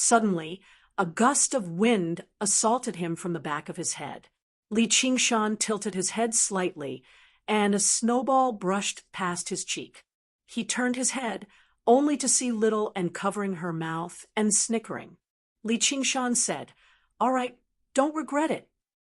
Suddenly, a gust of wind assaulted him from the back of his head. Li Qingshan tilted his head slightly, and a snowball brushed past his cheek. He turned his head, only to see Little and covering her mouth and snickering. Li Qingshan said, "All right, don't regret it."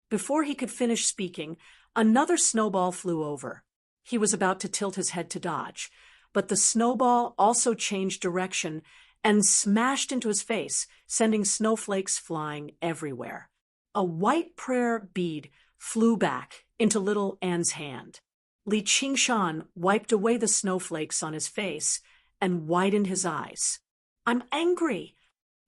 Before he could finish speaking, another snowball flew over. He was about to tilt his head to dodge, but the snowball also changed direction and smashed into his face, sending snowflakes flying everywhere. A white prayer bead flew back into Little Anne's hand. Li Qingshan wiped away the snowflakes on his face and widened his eyes. "I'm angry."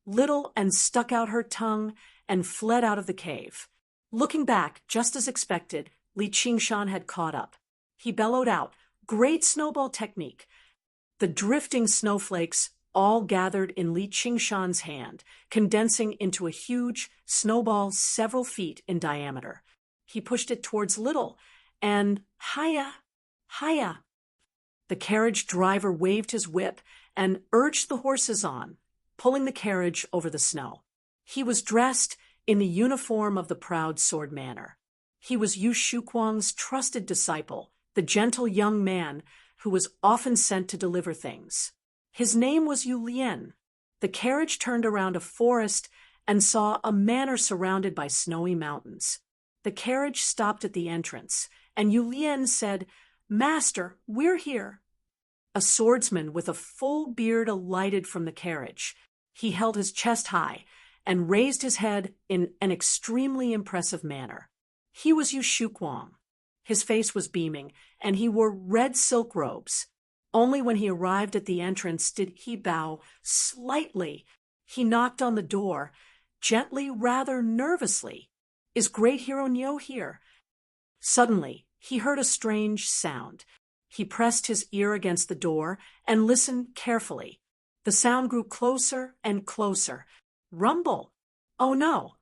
Little Anne stuck out her tongue and fled out of the cave. Looking back, just as expected, Li Qingshan had caught up. He bellowed out, "Great snowball technique." The drifting snowflakes all gathered in Li Qingshan's hand, condensing into a huge snowball several feet in diameter. He pushed it towards Little, and hiya, hiya. The carriage driver waved his whip and urged the horses on, pulling the carriage over the snow. He was dressed in the uniform of the proud sword manor. He was Yu Shuquang's trusted disciple, the gentle young man who was often sent to deliver things. His name was Yu Lian. The carriage turned around a forest and saw a manor surrounded by snowy mountains. The carriage stopped at the entrance, and Yu Lian said, "Master, we're here." A swordsman with a full beard alighted from the carriage. He held his chest high and raised his head in an extremely impressive manner. He was Yu Shuquang. His face was beaming, and he wore red silk robes. Only when he arrived at the entrance did he bow slightly. He knocked on the door, gently, rather nervously. "Is Great Hero Nyo here?" Suddenly, he heard a strange sound. He pressed his ear against the door and listened carefully. The sound grew closer and closer. Rumble! Oh no!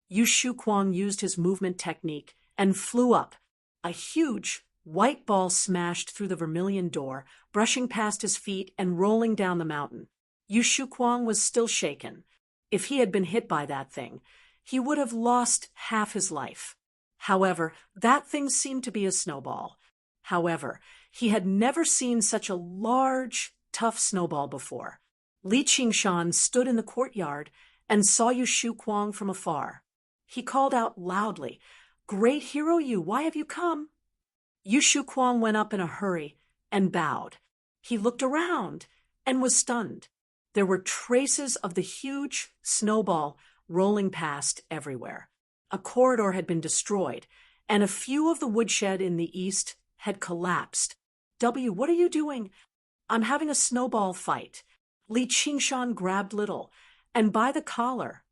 Yu Shuquang used his movement technique and flew up. A huge white ball smashed through the vermilion door, brushing past his feet and rolling down the mountain. Yu Shuquang was still shaken. If he had been hit by that thing, he would have lost half his life. However, that thing seemed to be a snowball. However, he had never seen such a large, tough snowball before. Li Qingshan stood in the courtyard and saw Yu Shuquang from afar. He called out loudly, "Great Hero Yu, why have you come?" Yu Shuquang went up in a hurry and bowed. He looked around and was stunned. There were traces of the huge snowball rolling past everywhere. A corridor had been destroyed, and a few of the woodshed in the east had collapsed. What are you doing?" "I'm having a snowball fight." Li Qingshan grabbed Little, and by the collar.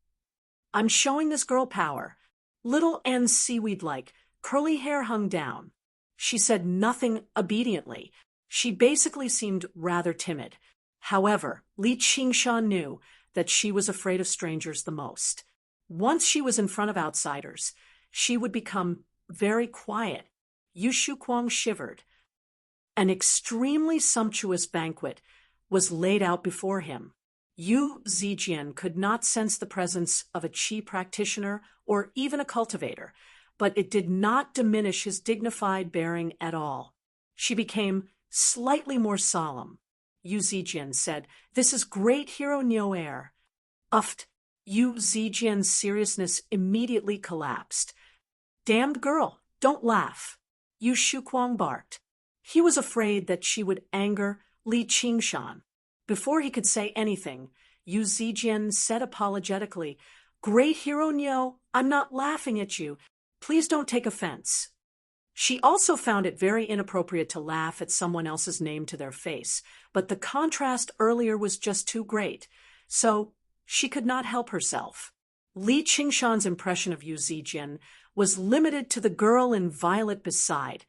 "I'm showing this girl power." Little Anne's seaweed-like, curly hair hung down. She said nothing obediently. She basically seemed rather timid. However, Li Qingshan knew that she was afraid of strangers the most. Once she was in front of outsiders, she would become very quiet. Yu Shuquang shivered. An extremely sumptuous banquet was laid out before him. Yu Zijian could not sense the presence of a qi practitioner or even a cultivator, but it did not diminish his dignified bearing at all. She became slightly more solemn. Yu Zijian said, "This is Great Hero Nyo Air." Uffed. Yu Zijian's seriousness immediately collapsed. "Damned girl, don't laugh." Yu Shuquang barked. He was afraid that she would anger Li Qingshan. Before he could say anything, Yu Zijian said apologetically, "Great Hero Nyo, I'm not laughing at you. Please don't take offense." She also found it very inappropriate to laugh at someone else's name to their face, but the contrast earlier was just too great, so she could not help herself. Li Qingshan's impression of Yu Zijian was limited to the girl in violet beside,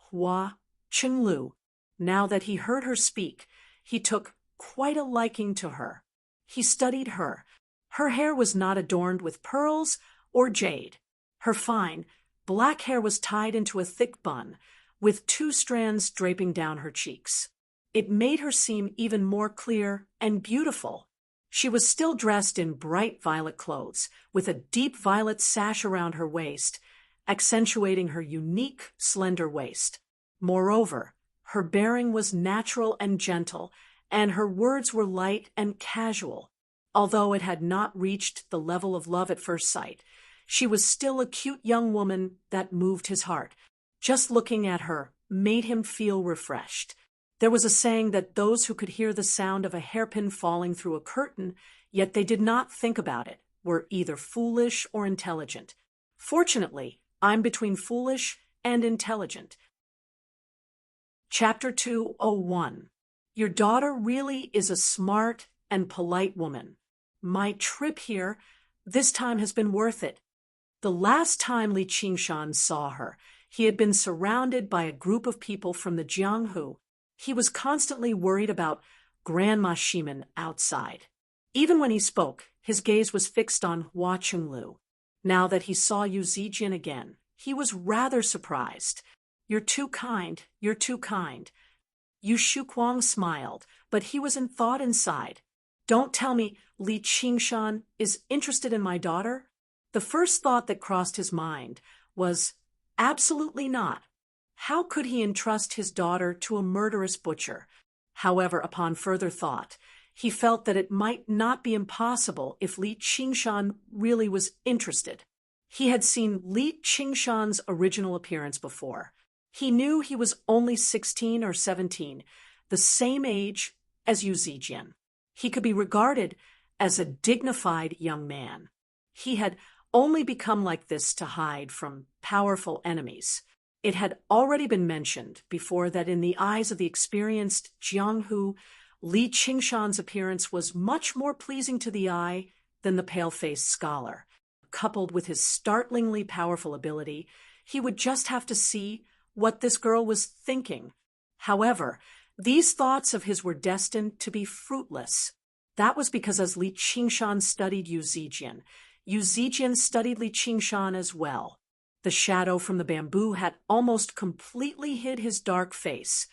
Hua Qinglu. Now that he heard her speak, he took quite a liking to her. He studied her. Her hair was not adorned with pearls or jade. Her fine, black hair was tied into a thick bun, with 2 strands draping down her cheeks. It made her seem even more clear and beautiful. She was still dressed in bright violet clothes, with a deep violet sash around her waist, accentuating her unique, slender waist. Moreover, her bearing was natural and gentle, and her words were light and casual. Although it had not reached the level of love at first sight, she was still a cute young woman that moved his heart. Just looking at her made him feel refreshed. There was a saying that those who could hear the sound of a hairpin falling through a curtain, yet they did not think about it, were either foolish or intelligent. Fortunately, I'm between foolish and intelligent. Chapter 201. Your daughter really is a smart and polite woman. My trip here this time has been worth it. The last time Li Qingshan saw her, he had been surrounded by a group of people from the Jianghu. He was constantly worried about Grandma Shimin outside. Even when he spoke, his gaze was fixed on Hua Chunlu. Now that he saw Yu Zijin again, he was rather surprised. You're too kind, you're too kind. Yu Shuquang smiled, but he was in thought inside. Don't tell me Li Qingshan is interested in my daughter? The first thought that crossed his mind was, absolutely not. How could he entrust his daughter to a murderous butcher? However, upon further thought, he felt that it might not be impossible if Li Qingshan really was interested. He had seen Li Qingshan's original appearance before. He knew he was only 16 or 17, the same age as Yu Zijin. He could be regarded as a dignified young man. He had only become like this to hide from powerful enemies. It had already been mentioned before that in the eyes of the experienced Jianghu, Li Qingshan's appearance was much more pleasing to the eye than the pale-faced scholar. Coupled with his startlingly powerful ability, he would just have to see what this girl was thinking. However, these thoughts of his were destined to be fruitless. That was because as Li Qingshan studied Yu Zijin studied Li Qingshan as well. The shadow from the bamboo had almost completely hid his dark face,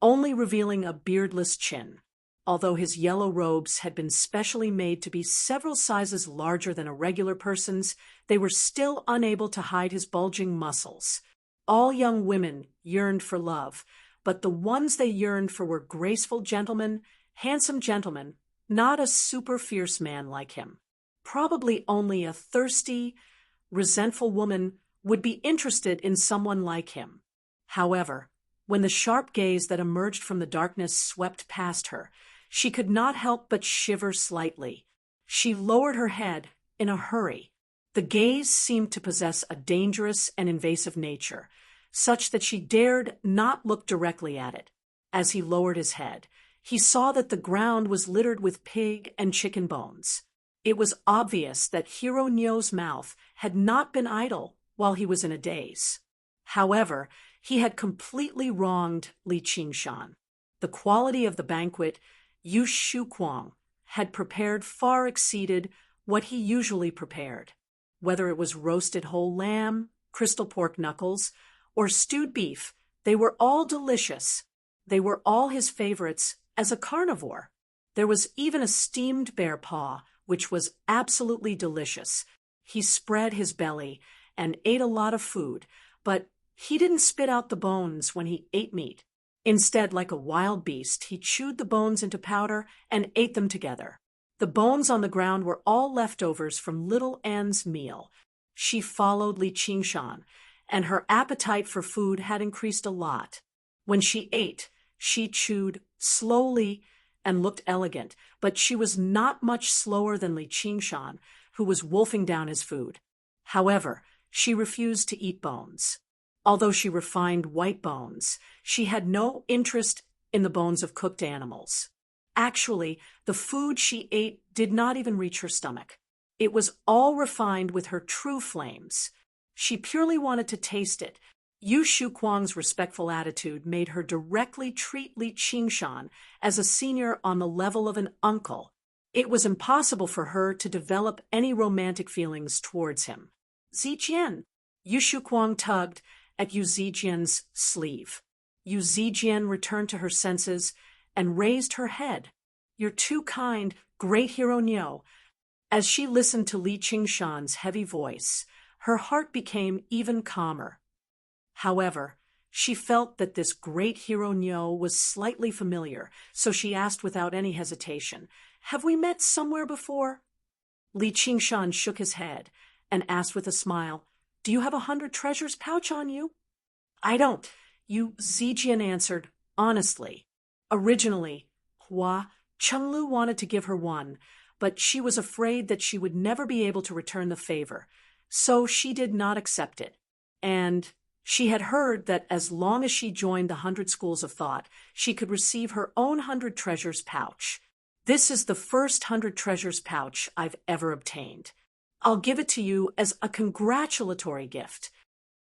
only revealing a beardless chin. Although his yellow robes had been specially made to be several sizes larger than a regular person's, they were still unable to hide his bulging muscles. All young women yearned for love, but the ones they yearned for were graceful gentlemen, handsome gentlemen, not a super fierce man like him. Probably only a thirsty, resentful woman would be interested in someone like him. However, when the sharp gaze that emerged from the darkness swept past her, she could not help but shiver slightly. She lowered her head in a hurry. The gaze seemed to possess a dangerous and invasive nature, such that she dared not look directly at it. As he lowered his head, he saw that the ground was littered with pig and chicken bones. It was obvious that Hero Nyo's mouth had not been idle while he was in a daze. However, he had completely wronged Li Qingshan. The quality of the banquet Yu Shuquang had prepared far exceeded what he usually prepared. Whether it was roasted whole lamb, crystal pork knuckles, or stewed beef, they were all delicious. They were all his favorites as a carnivore. There was even a steamed bear paw, which was absolutely delicious. He spread his belly and ate a lot of food, but he didn't spit out the bones when he ate meat. Instead, like a wild beast, he chewed the bones into powder and ate them together. The bones on the ground were all leftovers from Little Anne's meal. She followed Li Qingshan, and her appetite for food had increased a lot. When she ate, she chewed slowly and looked elegant, but she was not much slower than Li Qingshan, who was wolfing down his food. However, she refused to eat bones. Although she refined white bones, she had no interest in the bones of cooked animals. Actually, the food she ate did not even reach her stomach. It was all refined with her true flames. She purely wanted to taste it. Yu Shuquang's respectful attitude made her directly treat Li Qingshan as a senior on the level of an uncle. It was impossible for her to develop any romantic feelings towards him. Zijian, Yu Shuquang tugged at Yu Zijin's sleeve. Yu Zijin returned to her senses and raised her head. You're too kind, Great hero Niu. As she listened to Li Qingshan's heavy voice, her heart became even calmer. However, she felt that this great hero Niu was slightly familiar, so she asked without any hesitation, "Have we met somewhere before?" Li Qingshan shook his head and asked with a smile, "Do you have 100 treasures pouch on you?" "I don't," Yu Zijian answered, honestly. Originally, Hua Chenglu wanted to give her one, but she was afraid that she would never be able to return the favor, so she did not accept it. And she had heard that as long as she joined the 100 schools of thought, she could receive her own 100 treasures pouch. "This is the first 100 treasures pouch I've ever obtained. I'll give it to you as a congratulatory gift."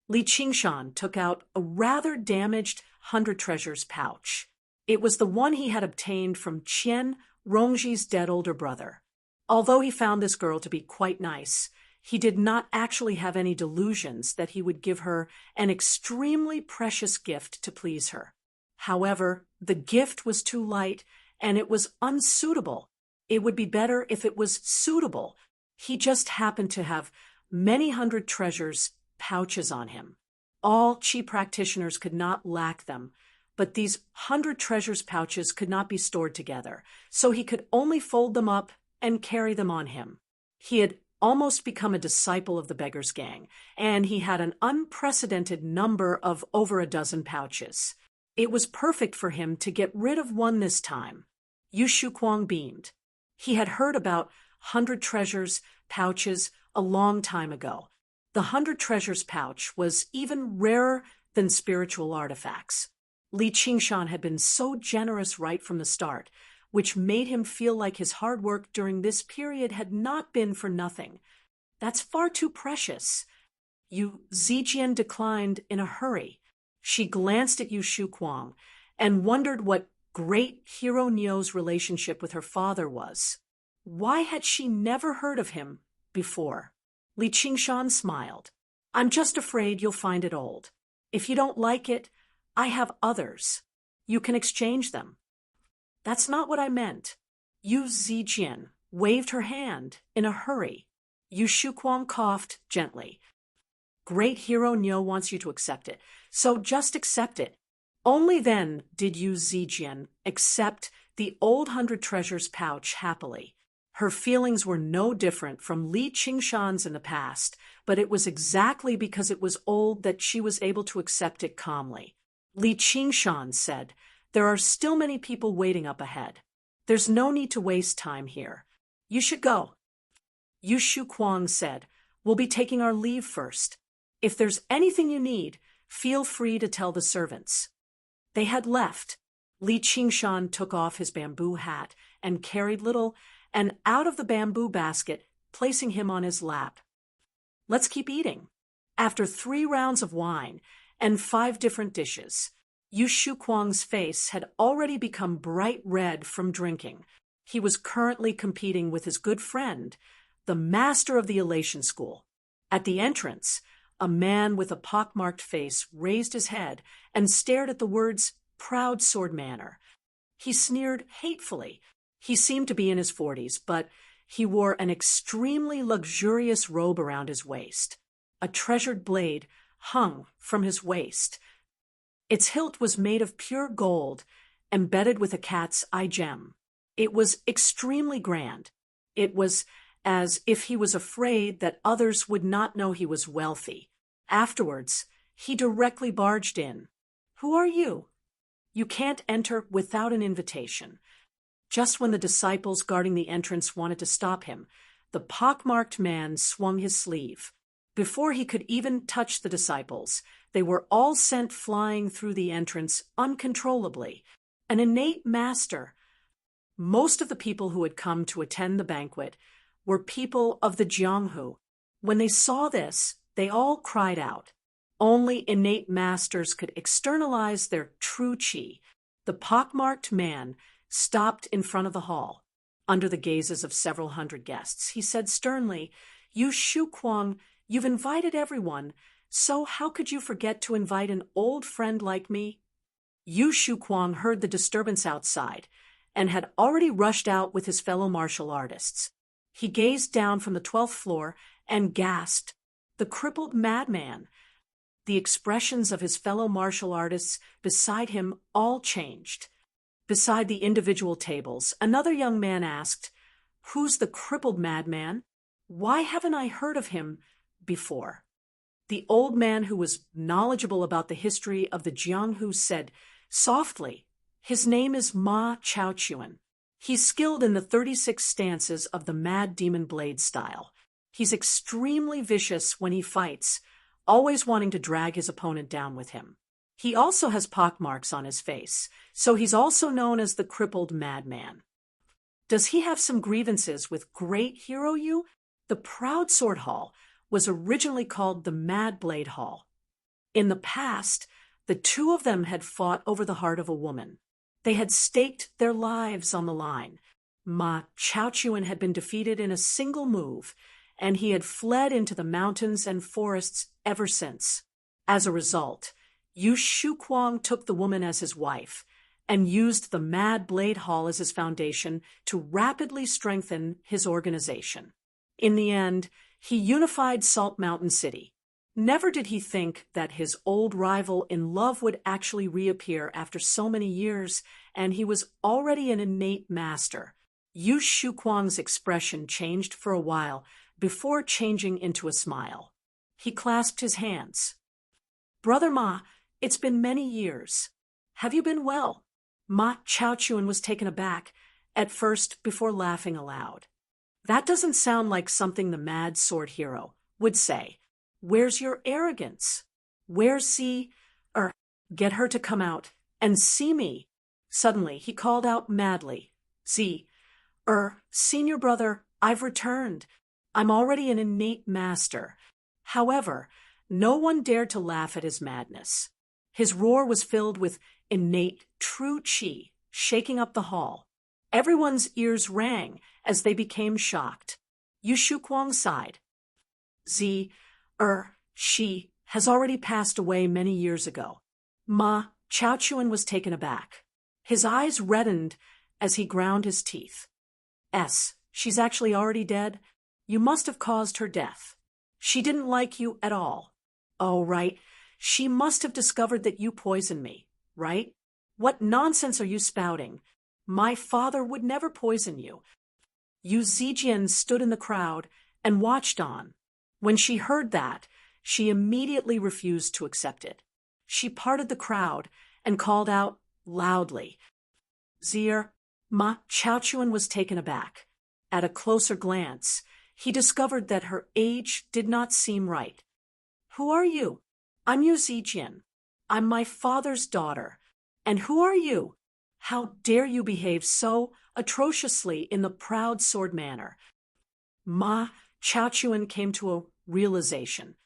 Li Qingshan took out a rather damaged 100 treasures pouch. It was the one he had obtained from Qian Rongji's dead older brother. Although he found this girl to be quite nice, he did not actually have any delusions that he would give her an extremely precious gift to please her. However, the gift was too light, and it was unsuitable. It would be better if it was suitable. He just happened to have many 100 treasures pouches on him. All Qi practitioners could not lack them, but these 100 treasures pouches could not be stored together, so he could only fold them up and carry them on him. He had almost become a disciple of the beggars' gang, and he had an unprecedented number of over a dozen pouches. It was perfect for him to get rid of one this time. Yu Shuquang beamed. He had heard about 100 treasures pouches a long time ago. The 100 treasures pouch was even rarer than spiritual artifacts. Li Qingshan had been so generous right from the start, which made him feel like his hard work during this period had not been for nothing. "That's far too precious." Yu Zijian declined in a hurry. She glanced at Yu Shuquang and wondered what great hero Niu's relationship with her father was. Why had she never heard of him before? Li Qingshan smiled. "I'm just afraid you'll find it old. If you don't like it, I have others. You can exchange them." "That's not what I meant." Yu Zijian waved her hand in a hurry. Yu Shuquang coughed gently. "Great hero Niu wants you to accept it, so just accept it." Only then did Yu Zijian accept the old 100 treasures pouch happily. Her feelings were no different from Li Qingshan's in the past, but it was exactly because it was old that she was able to accept it calmly. Li Qingshan said, "There are still many people waiting up ahead. There's no need to waste time here. You should go." Yu Shuquang said, "We'll be taking our leave first. If there's anything you need, feel free to tell the servants." They had left. Li Qingshan took off his bamboo hat and carried Little and out of the bamboo basket, placing him on his lap. "Let's keep eating." After 3 rounds of wine and 5 different dishes, Yu Shuquang's face had already become bright red from drinking. He was currently competing with his good friend, the master of the elation school. At the entrance, a man with a pockmarked face raised his head and stared at the words, "Proud Sword Manor." He sneered hatefully. He seemed to be in his 40s, but he wore an extremely luxurious robe around his waist. A treasured blade hung from his waist. Its hilt was made of pure gold, embedded with a cat's eye gem. It was extremely grand. It was as if he was afraid that others would not know he was wealthy. Afterwards, he directly barged in. "Who are you?" "You can't enter without an invitation." Just when the disciples guarding the entrance wanted to stop him, the pockmarked man swung his sleeve. Before he could even touch the disciples, they were all sent flying through the entrance uncontrollably. An innate master. Most of the people who had come to attend the banquet were people of the Jianghu. When they saw this, they all cried out. Only innate masters could externalize their true qi. The pockmarked man stopped in front of the hall. Under the gazes of several hundred guests, he said sternly, "Yu Shuquang, you've invited everyone, so how could you forget to invite an old friend like me?" Yu Shuquang heard the disturbance outside and had already rushed out with his fellow martial artists. He gazed down from the 12th floor and gasped, "The crippled madman!" The expressions of his fellow martial artists beside him all changed. Beside the individual tables, another young man asked, "Who's the crippled madman? Why haven't I heard of him before?" The old man, who was knowledgeable about the history of the Jianghu, said softly, "His name is Ma Chaochuan. He's skilled in the 36 stances of the Mad Demon Blade style. He's extremely vicious when he fights, always wanting to drag his opponent down with him. He also has pockmarks on his face, so he's also known as the crippled madman." "Does he have some grievances with Great Hero Yu?" The Proud Sword Hall was originally called the Mad Blade Hall. In the past, the two of them had fought over the heart of a woman. They had staked their lives on the line. Ma Chaochuan had been defeated in a single move, and he had fled into the mountains and forests ever since. As a result, Yu Shuquang took the woman as his wife and used the Mad Blade Hall as his foundation to rapidly strengthen his organization. In the end, he unified Salt Mountain City. Never did he think that his old rival in love would actually reappear after so many years, and he was already an innate master. Yu Shuquang's expression changed for a while before changing into a smile. He clasped his hands. "Brother Ma, it's been many years. Have you been well?" Ma Chaochuan was taken aback, at first before laughing aloud. "That doesn't sound like something the mad sword hero would say. Where's your arrogance? Where's get her to come out and see me." Suddenly, he called out madly, "Senior brother, I've returned. I'm already an innate master." However, no one dared to laugh at his madness. His roar was filled with innate, true qi, shaking up the hall. Everyone's ears rang as they became shocked. Yu Shuquang sighed. She has already passed away many years ago." Ma Chaochuan was taken aback. His eyes reddened as he ground his teeth. She's actually already dead? You must have caused her death. She didn't like you at all. Oh, right. She must have discovered that you poisoned me, right? What nonsense are you spouting? My father would never poison you." Yu Zijian stood in the crowd and watched on. When she heard that, she immediately refused to accept it. She parted the crowd and called out loudly, Ma Chaochuan was taken aback. At a closer glance, he discovered that her age did not seem right. "Who are you?" "I'm Yu Zijian. I'm my father's daughter. And who are you? How dare you behave so atrociously in the proud sword manner?" Ma Chaochuan came to a realization.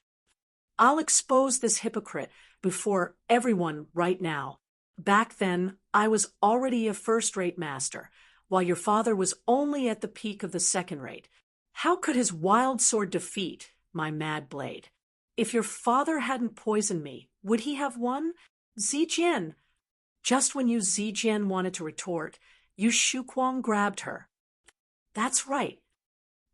"I'll expose this hypocrite before everyone right now. Back then, I was already a first-rate master, while your father was only at the peak of the second-rate. How could his wild sword defeat my mad blade? If your father hadn't poisoned me, would he have won?" "Zijian!" Just when Yu Zijian wanted to retort, Yu Shuquang grabbed her. "That's right.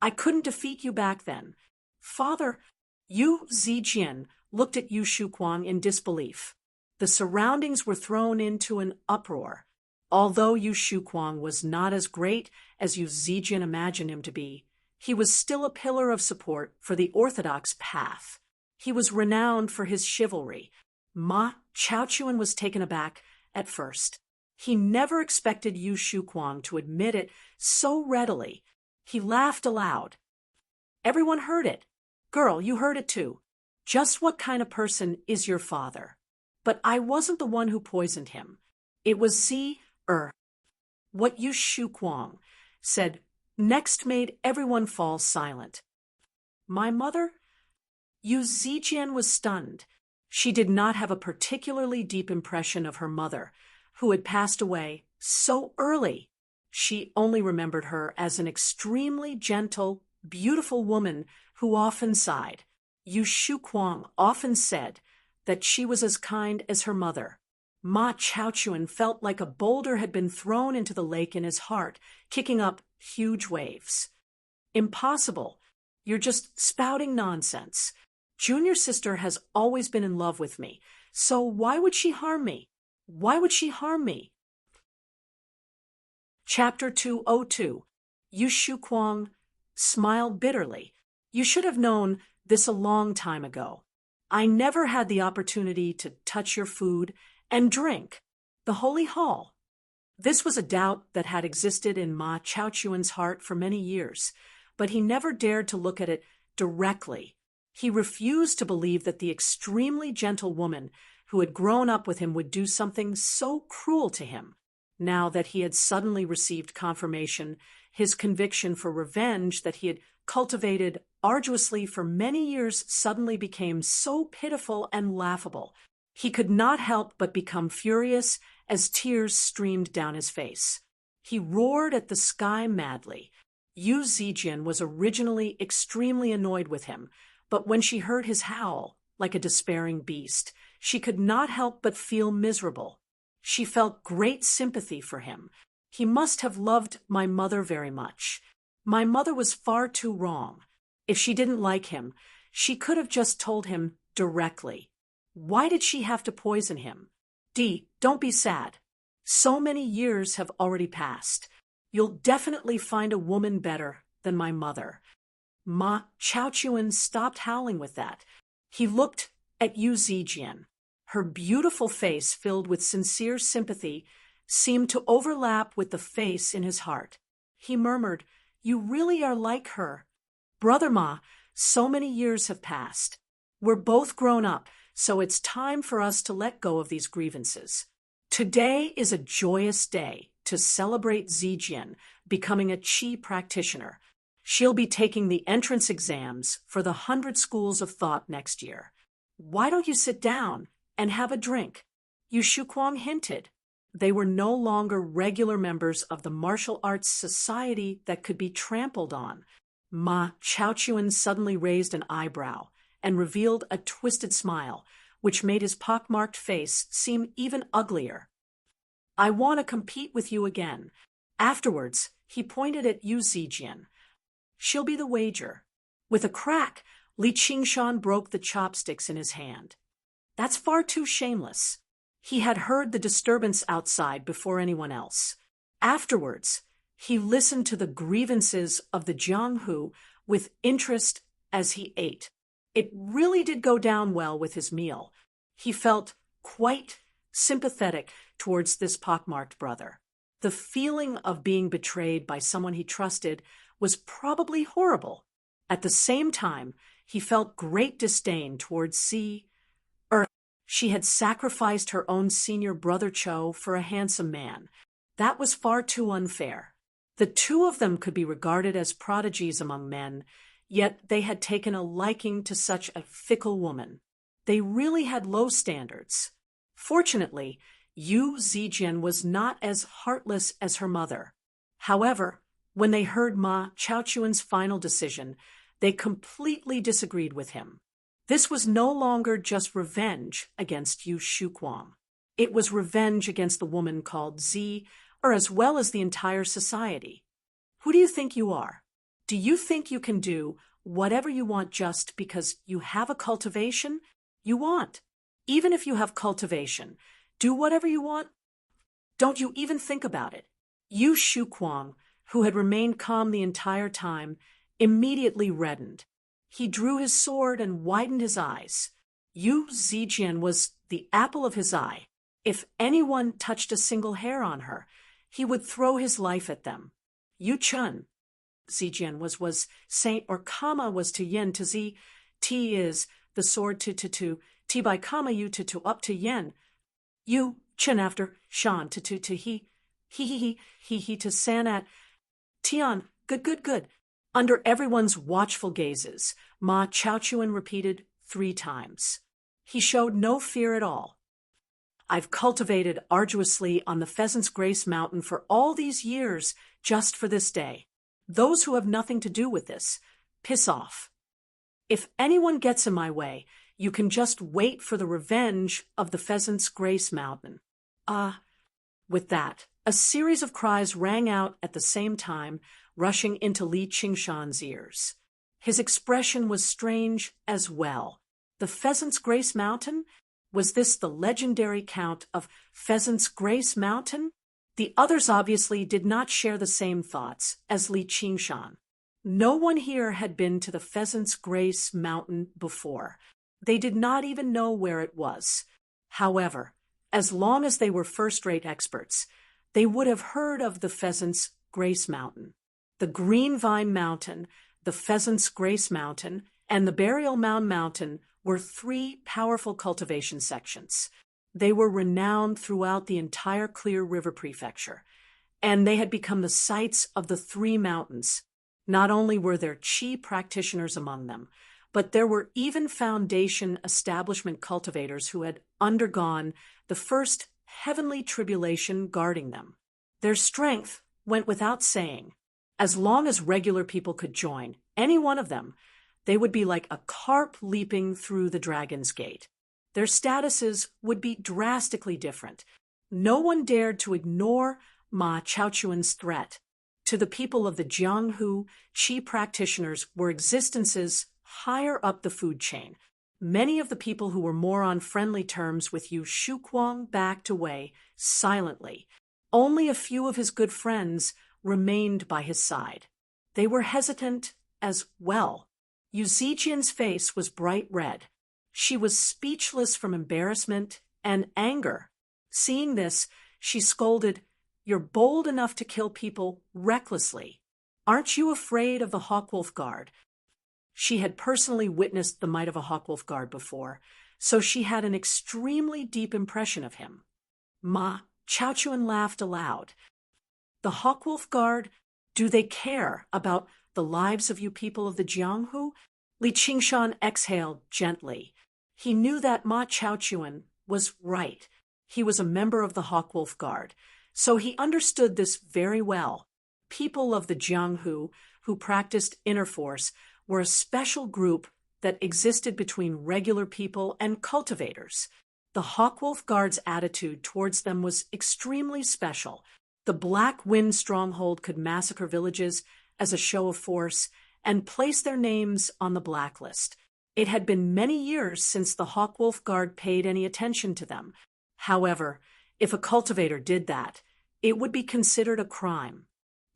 I couldn't defeat you back then. Father." Yu Zijian looked at Yu Shuquang in disbelief. The surroundings were thrown into an uproar. Although Yu Shuquang was not as great as Yu Zijian imagined him to be, he was still a pillar of support for the orthodox path. He was renowned for his chivalry. Ma Chaochuan was taken aback at first. He never expected Yu Shuquang to admit it so readily. He laughed aloud. Everyone heard it. "Girl, you heard it too. Just what kind of person is your father? But I wasn't the one who poisoned him. It was What Yu Shuquang said next made everyone fall silent. "My mother?" Yu Zijian was stunned. She did not have a particularly deep impression of her mother, who had passed away so early. She only remembered her as an extremely gentle, beautiful woman who often sighed. Yu Shuquang often said that she was as kind as her mother. Ma Chaochuan felt like a boulder had been thrown into the lake in his heart, kicking up huge waves. Impossible. You're just spouting nonsense. Junior sister has always been in love with me, so why would she harm me? Why would she harm me? Chapter 202. Yu Shuquang smiled bitterly. You should have known this a long time ago. I never had the opportunity to touch your food and drink. The holy hall. This was a doubt that had existed in Ma Chaochuan's heart for many years, but he never dared to look at it directly. He refused to believe that the extremely gentle woman who had grown up with him would do something so cruel to him. Now that he had suddenly received confirmation, his conviction for revenge that he had cultivated arduously for many years suddenly became so pitiful and laughable. He could not help but become furious as tears streamed down his face. He roared at the sky madly. Yu Zijian was originally extremely annoyed with him, but when she heard his howl, like a despairing beast, she could not help but feel miserable. She felt great sympathy for him. He must have loved my mother very much. My mother was far too wrong. If she didn't like him, she could have just told him directly. Why did she have to poison him? Don't be sad. So many years have already passed. You'll definitely find a woman better than my mother. Ma Chaochuan stopped howling with that. He looked at Yu Zijian. Her beautiful face, filled with sincere sympathy, seemed to overlap with the face in his heart. He murmured, You really are like her. Brother Ma, so many years have passed. We're both grown up, so it's time for us to let go of these grievances. Today is a joyous day to celebrate Zijian becoming a Qi practitioner. She'll be taking the entrance exams for the 100 schools of thought next year. Why don't you sit down and have a drink? Yu Shuquang hinted. They were no longer regular members of the martial arts society that could be trampled on. Ma Chaochuan suddenly raised an eyebrow and revealed a twisted smile, which made his pockmarked face seem even uglier. I want to compete with you again. Afterwards, he pointed at Yu Zijian. She'll be the wager. With a crack, Li Qingshan broke the chopsticks in his hand. That's far too shameless. He had heard the disturbance outside before anyone else. Afterwards, he listened to the grievances of the Jianghu with interest as he ate. It really did go down well with his meal. He felt quite sympathetic towards this pockmarked brother. The feeling of being betrayed by someone he trusted was probably horrible. At the same time, he felt great disdain towards she had sacrificed her own senior brother Cho for a handsome man. That was far too unfair. The two of them could be regarded as prodigies among men, yet they had taken a liking to such a fickle woman. They really had low standards. Fortunately, Yu Zijian was not as heartless as her mother. However, when they heard Ma Chaochuan's final decision, they completely disagreed with him. This was no longer just revenge against Yu Shuquang. It was revenge against the woman called Z, or as well as the entire society. Who do you think you are? Do you think you can do whatever you want just because you have a cultivation you want? Even if you have cultivation, do whatever you want? Don't you even think about it. Yu Shuquang, who had remained calm the entire time, immediately reddened. He drew his sword and widened his eyes. Yu Zijian was the apple of his eye. If anyone touched a single hair on her, he would throw his life at them. Yu Chun, Zijian was saint, or comma was to yin to Z. T is the sword to T by comma Yu to up to yen. Yu Chun after Shan to he to san at Tian. Good. Under everyone's watchful gazes, Ma Chaochuan repeated 3 times. He showed no fear at all. I've cultivated arduously on the Pheasant's Grace Mountain for all these years just for this day. Those who have nothing to do with this, piss off. If anyone gets in my way, you can just wait for the revenge of the Pheasant's Grace Mountain. With that, a series of cries rang out at the same time, rushing into Li Qingshan's ears. His expression was strange as well. The Pheasant's Grace Mountain? Was this the legendary Count of Pheasant's Grace Mountain? The others obviously did not share the same thoughts as Li Qingshan. No one here had been to the Pheasant's Grace Mountain before. They did not even know where it was. However, as long as they were first-rate experts, they would have heard of the Pheasant's Grace Mountain. The Green Vine Mountain, the Pheasant's Grace Mountain, and the Burial Mound Mountain were three powerful cultivation sections. They were renowned throughout the entire Clear River Prefecture, and they had become the sites of the three mountains. Not only were there qi practitioners among them, but there were even foundation establishment cultivators who had undergone the first heavenly tribulation guarding them. Their strength went without saying. As long as regular people could join, any one of them, they would be like a carp leaping through the Dragon's Gate. Their statuses would be drastically different. No one dared to ignore Ma Chaochuan's threat. To the people of the Jianghu, qi practitioners were existences higher up the food chain. Many of the people who were more on friendly terms with Yu Shuquang backed away silently. Only a few of his good friends remained by his side. They were hesitant as well. Yu Zijian's face was bright red. She was speechless from embarrassment and anger. Seeing this, she scolded, "You're bold enough to kill people recklessly. Aren't you afraid of the Hawkwolf Guard?" She had personally witnessed the might of a Hawkwolf Guard before, so she had an extremely deep impression of him. Ma Chaochuan laughed aloud. "The Hawkwolf Guard, do they care about the lives of you people of the Jianghu?" Li Qingshan exhaled gently. He knew that Ma Chaochuan was right. He was a member of the Hawkwolf Guard, so he understood this very well. People of the Jianghu who practiced inner force were a special group that existed between regular people and cultivators. The Hawkwolf Guard's attitude towards them was extremely special. The Black Wind Stronghold could massacre villages as a show of force and place their names on the blacklist. It had been many years since the Hawkwolf Guard paid any attention to them. However, if a cultivator did that, it would be considered a crime.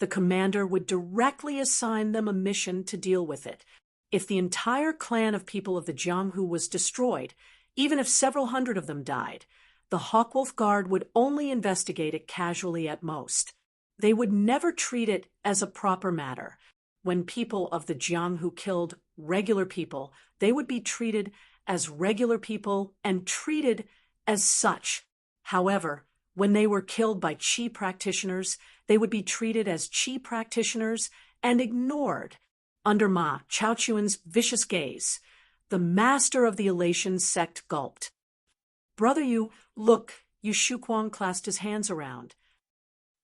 The commander would directly assign them a mission to deal with it. If the entire clan of people of the Jianghu was destroyed, even if several hundred of them died, the Hawkwolf Guard would only investigate it casually at most. They would never treat it as a proper matter. When people of the Jianghu killed regular people, they would be treated as regular people and treated as such. However, when they were killed by qi practitioners, they would be treated as qi practitioners and ignored. Under Ma Chaochuan's vicious gaze, the master of the Elation sect gulped. "Brother Yu, look," Yu Shuquang clasped his hands around.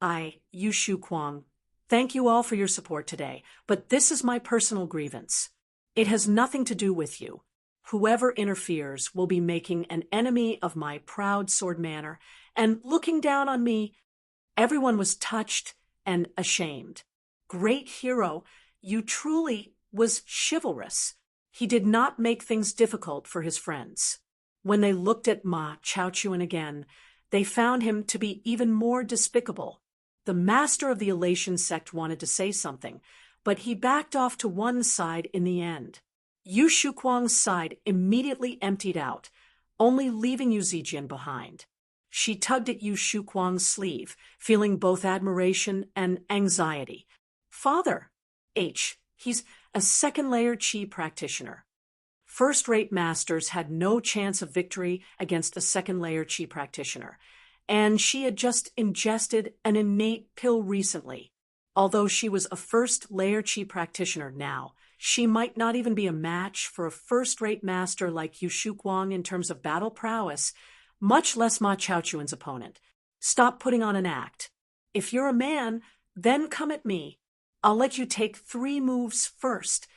Yu Shuquang, thank you all for your support today, but this is my personal grievance. It has nothing to do with you. Whoever interferes will be making an enemy of my proud sword manor and looking down on me." Everyone was touched and ashamed. Great hero, you truly was chivalrous. He did not make things difficult for his friends. When they looked at Ma Chaochuan again, they found him to be even more despicable. The master of the Elation sect wanted to say something, but he backed off to one side in the end. Yu Shuquang's side immediately emptied out, only leaving Yu Zijian behind. She tugged at Yu Shuquang's sleeve, feeling both admiration and anxiety. "Father, he's a second-layer qi practitioner." First-rate masters had no chance of victory against a second-layer qi practitioner, and she had just ingested an innate pill recently. Although she was a first-layer qi practitioner now, she might not even be a match for a first-rate master like Yu Shuquang in terms of battle prowess, much less Ma Chaochuan's opponent. "Stop putting on an act. If you're a man, then come at me. I'll let you take 3 moves first."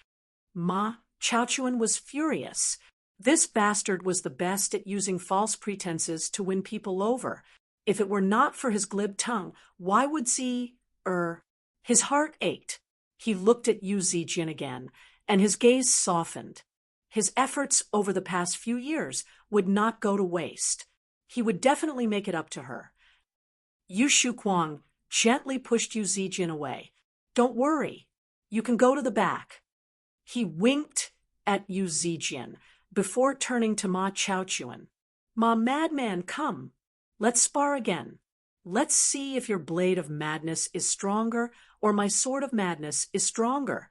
Ma Chaochuan was furious. This bastard was the best at using false pretenses to win people over. If it were not for his glib tongue, why would his heart ached. He looked at Yu Zijin again, and his gaze softened. His efforts over the past few years would not go to waste. He would definitely make it up to her. Yu Shuquang gently pushed Yu Zijin away. Don't worry. You can go to the back. He winked at Yu Zijin before turning to Ma Chaochuan. Ma madman, come. Let's spar again. Let's see if your blade of madness is stronger or my sword of madness is stronger.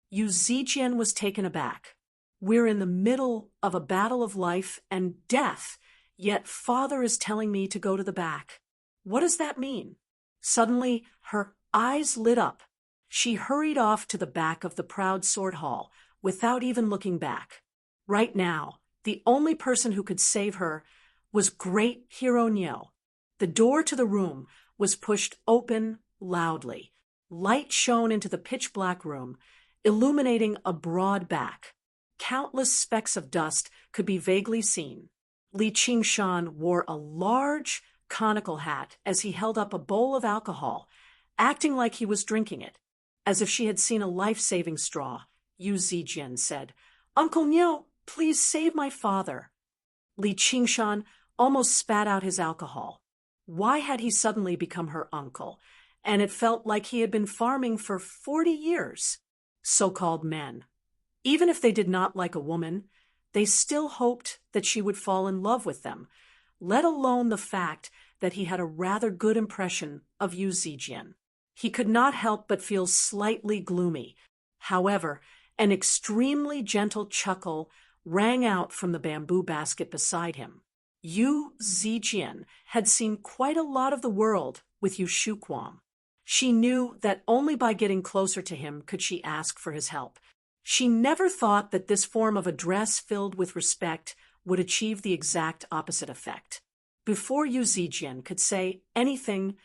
Yu Zijin was taken aback. We're in the middle of a battle of life and death, yet father is telling me to go to the back. What does that mean? Suddenly, her eyes lit up. She hurried off to the back of the Proud Sword Hall without even looking back. Right now, the only person who could save her was Great Hero Nyo. The door to the room was pushed open loudly. Light shone into the pitch-black room, illuminating a broad back. Countless specks of dust could be vaguely seen. Li Qingshan wore a large, conical hat as he held up a bowl of alcohol, acting like he was drinking it. As if she had seen a life-saving straw, Yu Zijin said, "Uncle Nyo, please save my father." Li Qingshan almost spat out his alcohol. Why had he suddenly become her uncle? And it felt like he had been farming for 40 years. So-called men. Even if they did not like a woman, they still hoped that she would fall in love with them, let alone the fact that he had a rather good impression of Yu Zijin. He could not help but feel slightly gloomy. However, an extremely gentle chuckle rang out from the bamboo basket beside him. Yu Zijin had seen quite a lot of the world with Yu Shuquang. She knew that only by getting closer to him could she ask for his help. She never thought that this form of address filled with respect would achieve the exact opposite effect. Before Yu Zijin could say anything,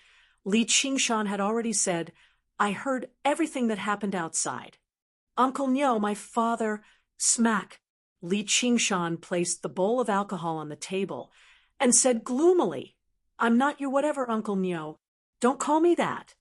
Li Qingshan had already said, "I heard everything that happened outside." "Uncle Nyo, my father," smack. Li Qingshan placed the bowl of alcohol on the table and said gloomily, "I'm not your whatever, Uncle Nyo. Don't call me that."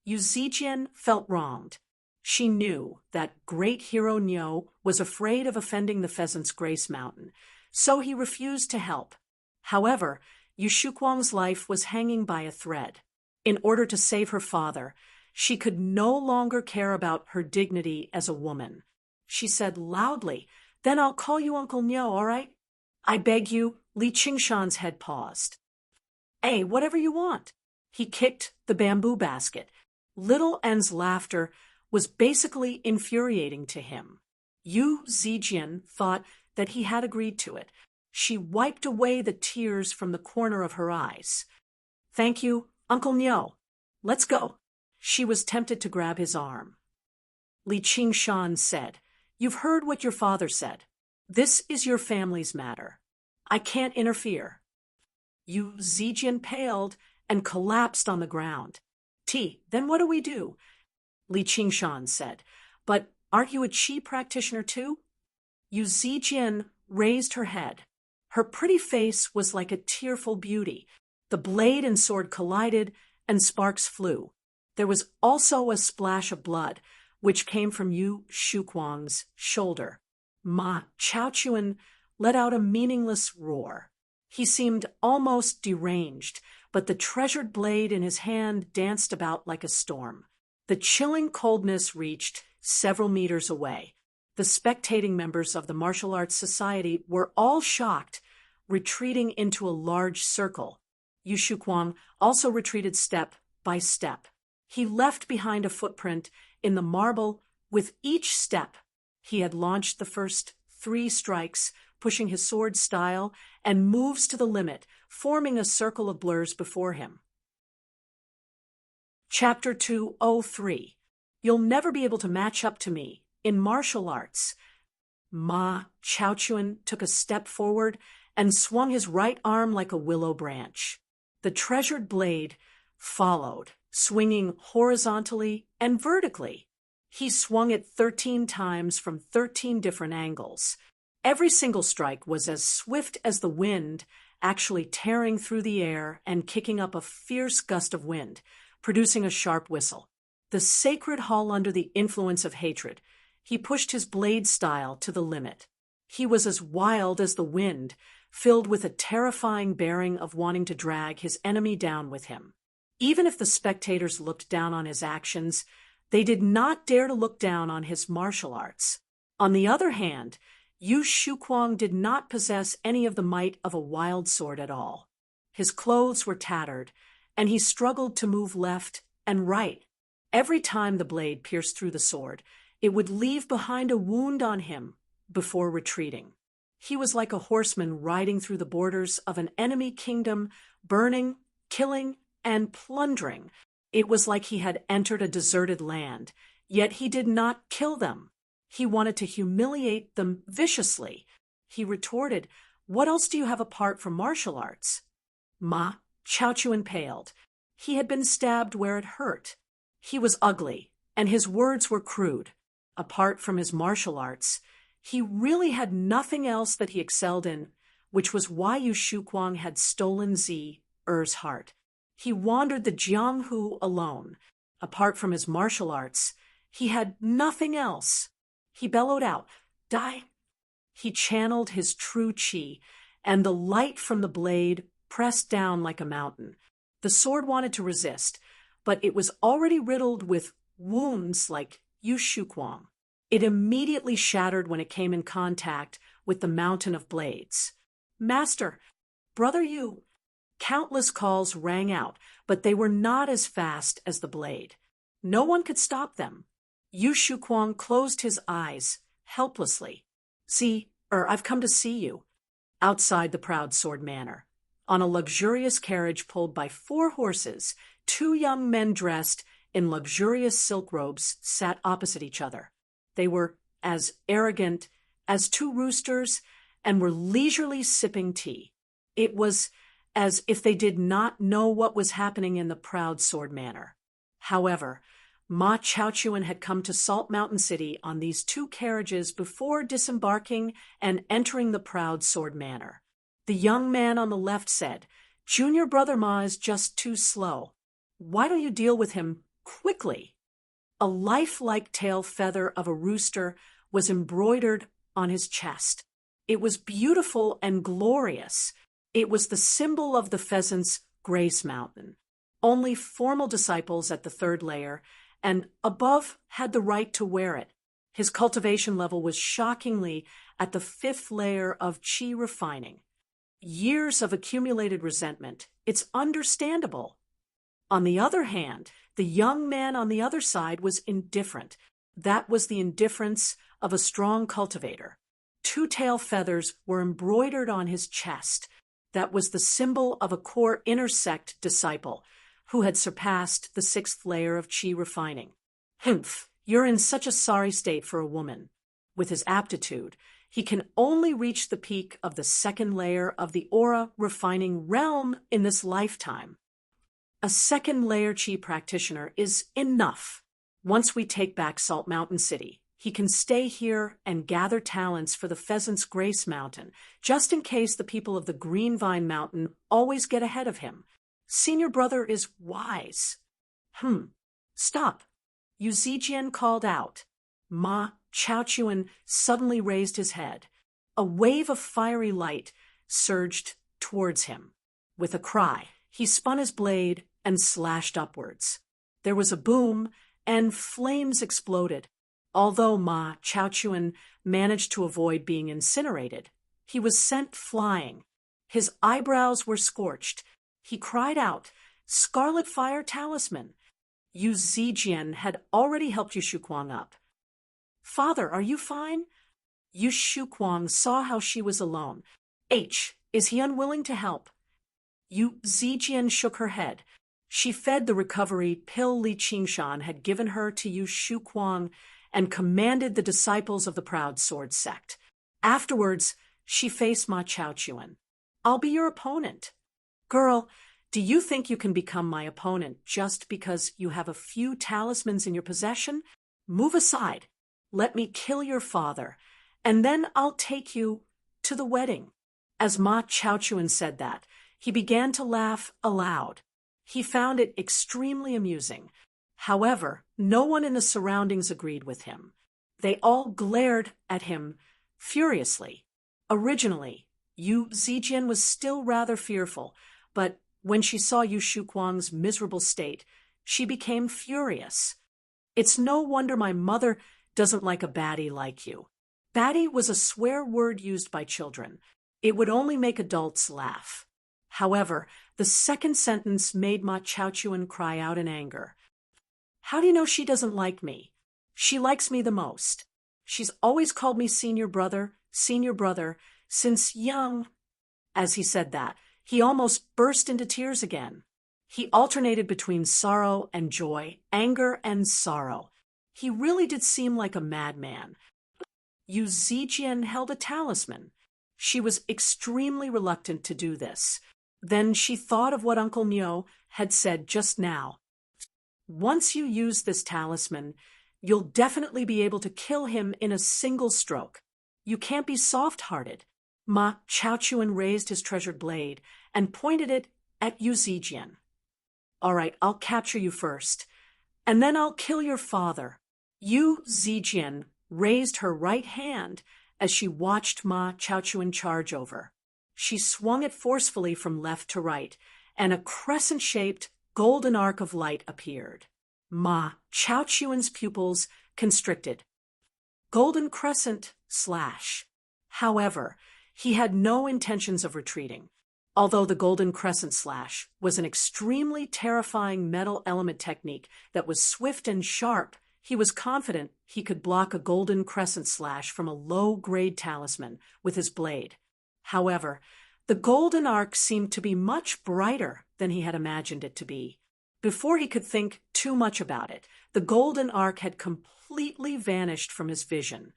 Yu Zijin felt wronged. She knew that Great Hero Nyo was afraid of offending the Pheasant's Grace Mountain, so he refused to help. However, Yu Shuquang's life was hanging by a thread. In order to save her father, she could no longer care about her dignity as a woman. She said loudly, "Then I'll call you Uncle Nyo, all right?" "I beg you." Li Qingshan's head paused. "Hey, whatever you want." He kicked the bamboo basket. Little N's laughter was basically infuriating to him. Yu Zijin thought that he had agreed to it. She wiped away the tears from the corner of her eyes. "Thank you, Uncle Nyo. Let's go." She was tempted to grab his arm. Li Qingshan said, "You've heard what your father said. This is your family's matter. I can't interfere." Yu Zijin paled and collapsed on the ground. Then what do we do?" Li Qingshan said. "But aren't you a qi practitioner too?" Yu Zijin raised her head. Her pretty face was like a tearful beauty. The blade and sword collided, and sparks flew. There was also a splash of blood, which came from Yu Shuquang's shoulder. Ma Chaochuan let out a meaningless roar. He seemed almost deranged, but the treasured blade in his hand danced about like a storm. The chilling coldness reached several meters away. The spectating members of the martial arts society were all shocked, retreating into a large circle. Yu Shuquang also retreated step by step. He left behind a footprint in the marble. With each step, he had launched the first 3 strikes, pushing his sword style, and moves to the limit, forming a circle of blurs before him. Chapter 203. You'll never be able to match up to me in martial arts. Ma Chaochuan took a step forward and swung his right arm like a willow branch. The treasured blade followed, swinging horizontally and vertically. He swung it 13 times from 13 different angles. Every single strike was as swift as the wind actually tearing through the air and kicking up a fierce gust of wind, producing a sharp whistle. The sacred hull under the influence of hatred, he pushed his blade style to the limit. He was as wild as the wind, filled with a terrifying bearing of wanting to drag his enemy down with him. Even if the spectators looked down on his actions, they did not dare to look down on his martial arts. On the other hand, Yu Shuquang did not possess any of the might of a wild sword at all. His clothes were tattered, and he struggled to move left and right. Every time the blade pierced through the sword, it would leave behind a wound on him before retreating. He was like a horseman riding through the borders of an enemy kingdom, burning, killing, and plundering. It was like he had entered a deserted land, yet he did not kill them. He wanted to humiliate them viciously. He retorted, "What else do you have apart from martial arts?" Ma Chaochuan paled. He had been stabbed where it hurt. He was ugly, and his words were crude. Apart from his martial arts, he really had nothing else that he excelled in, which was why Yu Shuquang had stolen Zi Er's heart. He wandered the Jianghu alone. Apart from his martial arts, he had nothing else. He bellowed out, "Die!" He channeled his true qi, and the light from the blade pressed down like a mountain. The sword wanted to resist, but it was already riddled with wounds like Yu Shuquang. It immediately shattered when it came in contact with the mountain of blades. "Master! Brother Yu!" Countless calls rang out, but they were not as fast as the blade. No one could stop them. Yu Shuquang closed his eyes, helplessly. I've come to see you." Outside the Proud Sword Manor, on a luxurious carriage pulled by 4 horses, 2 young men dressed in luxurious silk robes sat opposite each other. They were as arrogant as 2 roosters and were leisurely sipping tea. It was as if they did not know what was happening in the Proud Sword Manor. However, Ma Chaochuan had come to Salt Mountain City on these 2 carriages before disembarking and entering the Proud Sword Manor. The young man on the left said, "Junior Brother Ma is just too slow. Why don't you deal with him quickly?" A lifelike tail feather of a rooster was embroidered on his chest. It was beautiful and glorious. It was the symbol of the pheasant's grace mountain. Only formal disciples at the 3rd layer and above had the right to wear it. His cultivation level was shockingly at the 5th layer of qi refining. Years of accumulated resentment. It's understandable. On the other hand, the young man on the other side was indifferent. That was the indifference of a strong cultivator. 2 tail feathers were embroidered on his chest. That was the symbol of a core inner sect disciple who had surpassed the 6th layer of qi refining. "Humph, you're in such a sorry state for a woman." With his aptitude, he can only reach the peak of the 2nd layer of the aura refining realm in this lifetime. A 2nd layer qi practitioner is enough. Once we take back Salt Mountain City, he can stay here and gather talents for the Pheasant's Grace Mountain, just in case the people of the Green Vine Mountain always get ahead of him. Senior Brother is wise. Stop. Yu Zijian called out. Ma Chaochuan suddenly raised his head. A wave of fiery light surged towards him. With a cry, he spun his blade and slashed upwards. There was a boom, and flames exploded. Although Ma Chaochuan managed to avoid being incinerated, he was sent flying. His eyebrows were scorched. He cried out, "Scarlet Fire Talisman!" Yu Zijian had already helped Yu Shuquang up. "Father, are you fine?" Yu Shuquang saw how she was alone. Is he unwilling to help?" Yu Zijian shook her head. She fed the recovery pill Li Qingshan had given her to Yu Shuquang and commanded the disciples of the Proud Sword sect. Afterwards, she faced Ma Chaochuan. "I'll be your opponent." "Girl, do you think you can become my opponent just because you have a few talismans in your possession? Move aside. Let me kill your father, and then I'll take you to the wedding." As Ma Chaochuan said that, he began to laugh aloud. He found it extremely amusing. However, no one in the surroundings agreed with him. They all glared at him furiously. Originally, Yu Zijian was still rather fearful, but when she saw Yu Shuquang's miserable state, she became furious. It's no wonder my mother doesn't like a baddie like you. Baddie was a swear word used by children. It would only make adults laugh. However, the second sentence made Ma Chaochuan cry out in anger. How do you know she doesn't like me? She likes me the most. She's always called me senior brother, since young. As he said that, he almost burst into tears again. He alternated between sorrow and joy, anger and sorrow. He really did seem like a madman. Yu Zijian held a talisman. She was extremely reluctant to do this. Then she thought of what Uncle Nyo had said just now. Once you use this talisman, you'll definitely be able to kill him in a single stroke. You can't be soft-hearted. Ma Chaochuan raised his treasured blade and pointed it at Yu Zijian. All right, I'll capture you first, and then I'll kill your father. Yu Zijian raised her right hand as she watched Ma Chaochuan charge over. She swung it forcefully from left to right, and a crescent-shaped golden arc of light appeared. Ma Chaochuan's pupils constricted. Golden crescent / However, he had no intentions of retreating. Although the golden crescent / was an extremely terrifying metal element technique that was swift and sharp, he was confident he could block a golden crescent / from a low-grade talisman with his blade. However, the golden arc seemed to be much brighter than he had imagined it to be. Before he could think too much about it, the golden arc had completely vanished from his vision.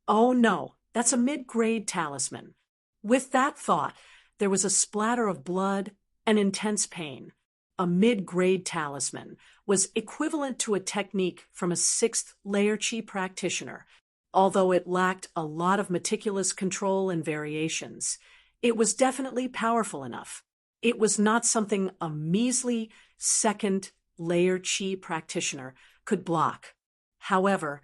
Oh no, that's a mid-grade talisman. With that thought, there was a splatter of blood and intense pain. A mid-grade talisman was equivalent to a technique from a 6th layer chi practitioner. Although it lacked a lot of meticulous control and variations, it was definitely powerful enough. It was not something a measly 2nd layer chi practitioner could block. However,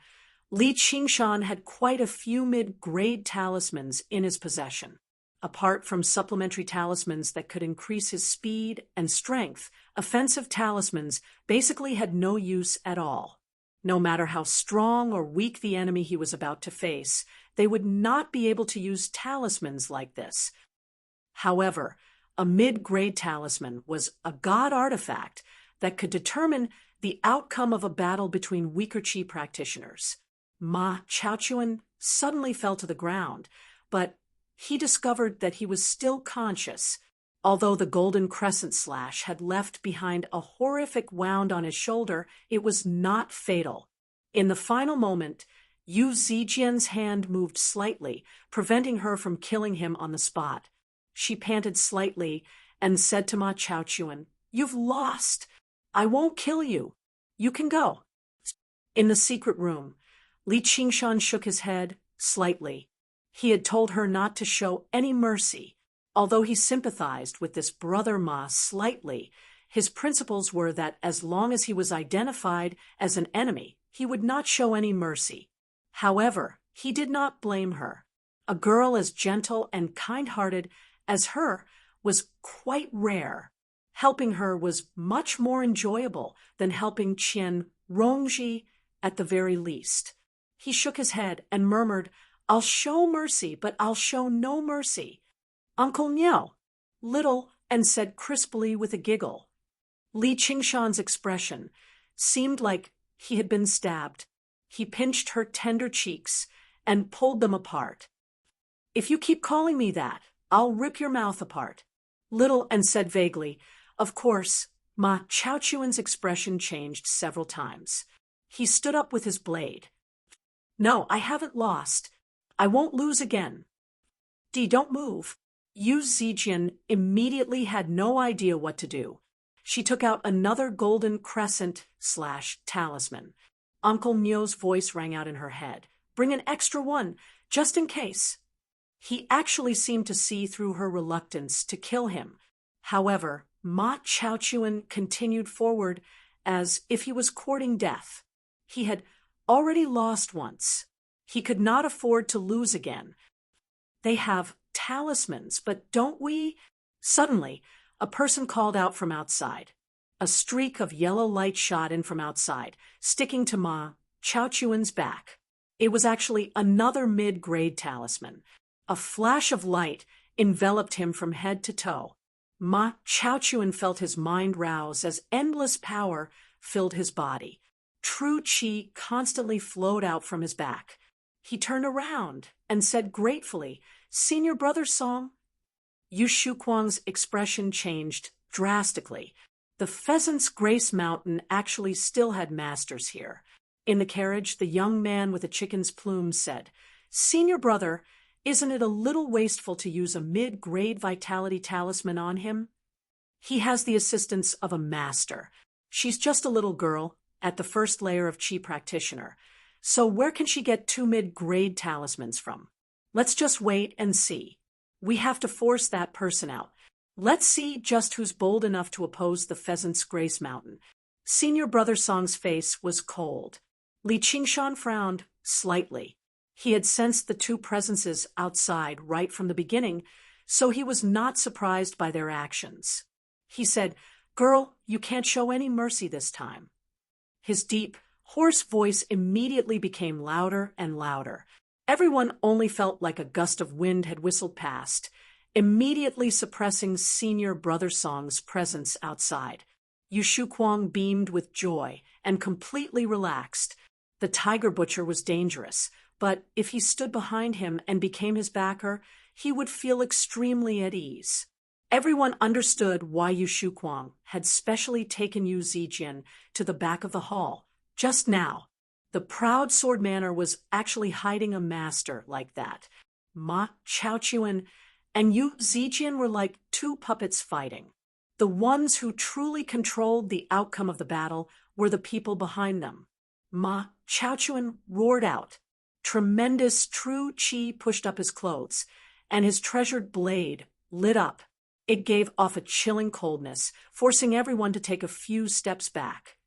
Li Qingshan had quite a few mid-grade talismans in his possession. Apart from supplementary talismans that could increase his speed and strength, offensive talismans basically had no use at all. No matter how strong or weak the enemy he was about to face, they would not be able to use talismans like this. However, a mid-grade talisman was a god artifact that could determine the outcome of a battle between weaker chi practitioners. Ma Chaochuan suddenly fell to the ground, but he discovered that he was still conscious. Although the golden crescent / had left behind a horrific wound on his shoulder, it was not fatal. In the final moment, Yu Zijian's hand moved slightly, preventing her from killing him on the spot. She panted slightly and said to Ma Chaochuan, "You've lost. I won't kill you. You can go." In the secret room, Li Qingshan shook his head slightly. He had told her not to show any mercy. Although he sympathized with this brother Ma slightly, his principles were that as long as he was identified as an enemy, he would not show any mercy. However, he did not blame her. A girl as gentle and kind-hearted as her was quite rare. Helping her was much more enjoyable than helping Qian Rongji at the very least. He shook his head and murmured, "I'll show mercy, but I'll show no mercy." Uncle Niao, little and said crisply with a giggle. Li Qingshan's expression seemed like he had been stabbed. He pinched her tender cheeks and pulled them apart. "If you keep calling me that, I'll rip your mouth apart." Little and said vaguely, "Of course." Ma Chaochuan's expression changed several times. He stood up with his blade. "No, I haven't lost. I won't lose again. Don't move." Yu Zijian immediately had no idea what to do. She took out another golden crescent / talisman. Uncle Nyo's voice rang out in her head. "Bring an extra one, just in case." He actually seemed to see through her reluctance to kill him. However, Ma Chaochuan continued forward as if he was courting death. He had already lost once. He could not afford to lose again. They have talismans, but don't we? Suddenly, a person called out from outside. A streak of yellow light shot in from outside, sticking to Ma Chaochuan's back. It was actually another mid-grade talisman. A flash of light enveloped him from head to toe. Ma Chaochuan felt his mind rouse as endless power filled his body. True qi constantly flowed out from his back. He turned around and said gratefully, "Senior brother song." Yu Shuquang's expression changed drastically. The Pheasant's Grace Mountain actually still had masters here. In the carriage, the young man with the chicken's plumes said, "Senior brother, isn't it a little wasteful to use a mid-grade vitality talisman on him? He has the assistance of a master. She's just a little girl, at the first layer of Qi practitioner. So where can she get 2 mid-grade talismans from? Let's just wait and see. We have to force that person out. Let's see just who's bold enough to oppose the Pheasant's Grace Mountain." Senior Brother Song's face was cold. Li Qingshan frowned slightly. He had sensed the two presences outside right from the beginning, so he was not surprised by their actions. He said, "Girl, you can't show any mercy this time." His deep, hoarse voice immediately became louder and louder. Everyone only felt like a gust of wind had whistled past, immediately suppressing Senior Brother Song's presence outside. Yu Shuquang beamed with joy and completely relaxed. The tiger butcher was dangerous, but if he stood behind him and became his backer, he would feel extremely at ease. Everyone understood why Yu Shuquang had specially taken Yu Zijian to the back of the hall just now. The proud sword manor was actually hiding a master like that. Ma Chaochuan and Yu Zijian were like two puppets fighting. The ones who truly controlled the outcome of the battle were the people behind them. Ma Chaochuan roared out. Tremendous true qi pushed up his clothes, and his treasured blade lit up. It gave off a chilling coldness, forcing everyone to take a few steps back.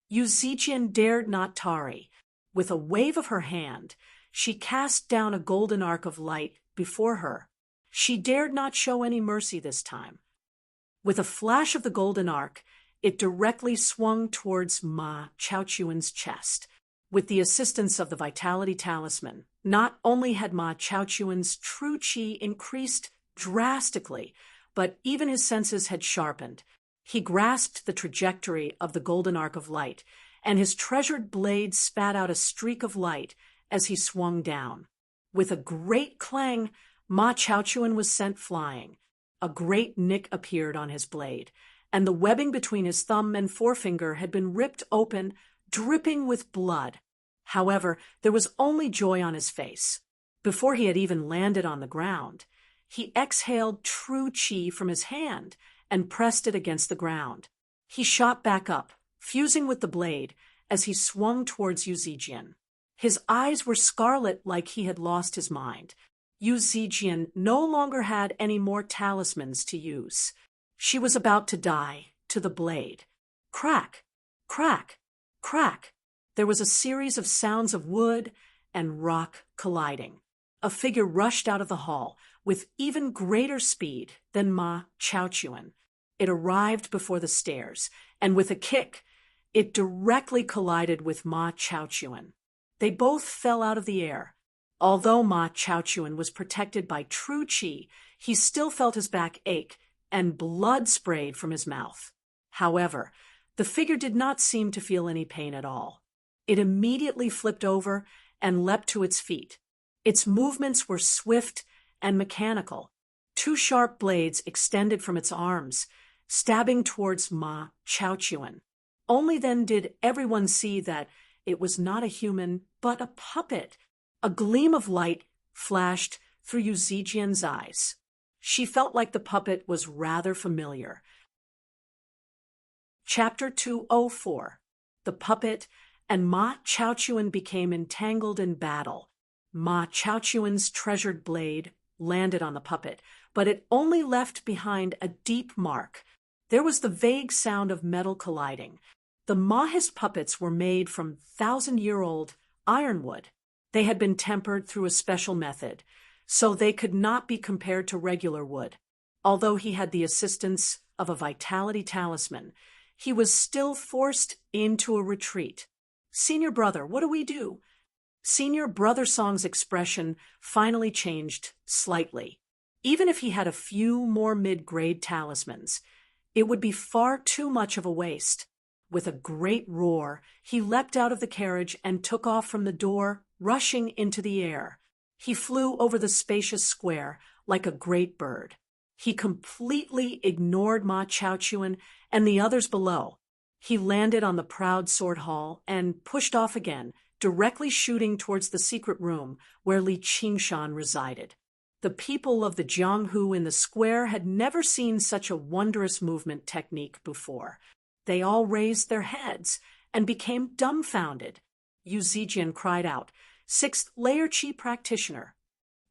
Yu Zijian dared not tarry. With a wave of her hand, she cast down a golden arc of light before her. She dared not show any mercy this time. With a flash of the golden arc, it directly swung towards Ma Chaochuan's chest. With the assistance of the Vitality Talisman, not only had Ma Chaochuan's true qi increased drastically, but even his senses had sharpened. He grasped the trajectory of the golden arc of light, and his treasured blade spat out a streak of light as he swung down. With a great clang, Ma Chaochuan was sent flying. A great nick appeared on his blade, and the webbing between his thumb and forefinger had been ripped open, dripping with blood. However, there was only joy on his face. Before he had even landed on the ground, he exhaled true qi from his hand and pressed it against the ground. He shot back up, fusing with the blade, as he swung towards Yu Zijian. His eyes were scarlet like he had lost his mind. Yu Zijian no longer had any more talismans to use. She was about to die to the blade. Crack, crack, crack. There was a series of sounds of wood and rock colliding. A figure rushed out of the hall with even greater speed than Ma Chaochuan. It arrived before the stairs, and with a kick, it directly collided with Ma Chaochuan. They both fell out of the air. Although Ma Chaochuan was protected by true qi, he still felt his back ache, and blood sprayed from his mouth. However, the figure did not seem to feel any pain at all. It immediately flipped over and leapt to its feet. Its movements were swift and mechanical. Two sharp blades extended from its arms, stabbing towards Ma Chaochuan. Only then did everyone see that it was not a human, but a puppet. A gleam of light flashed through Yu Zijian's eyes. She felt like the puppet was rather familiar. Chapter 204. The Puppet and Ma Chaochuan became entangled in battle. Ma Chaochuan's treasured blade landed on the puppet, but it only left behind a deep mark. There was the vague sound of metal colliding. The Mahist puppets were made from thousand-year-old ironwood. They had been tempered through a special method, so they could not be compared to regular wood. Although he had the assistance of a vitality talisman, he was still forced into a retreat. "Senior brother, what do we do?" Senior Brother Song's expression finally changed slightly. Even if he had a few more mid-grade talismans, it would be far too much of a waste. With a great roar, he leapt out of the carriage and took off from the door, rushing into the air. He flew over the spacious square like a great bird. He completely ignored Ma Chaochuan and the others below. He landed on the proud sword hall and pushed off again, directly shooting towards the secret room where Li Qingshan resided. The people of the Jianghu in the square had never seen such a wondrous movement technique before. They all raised their heads and became dumbfounded. Yu Zijian cried out, "Sixth layer Qi practitioner."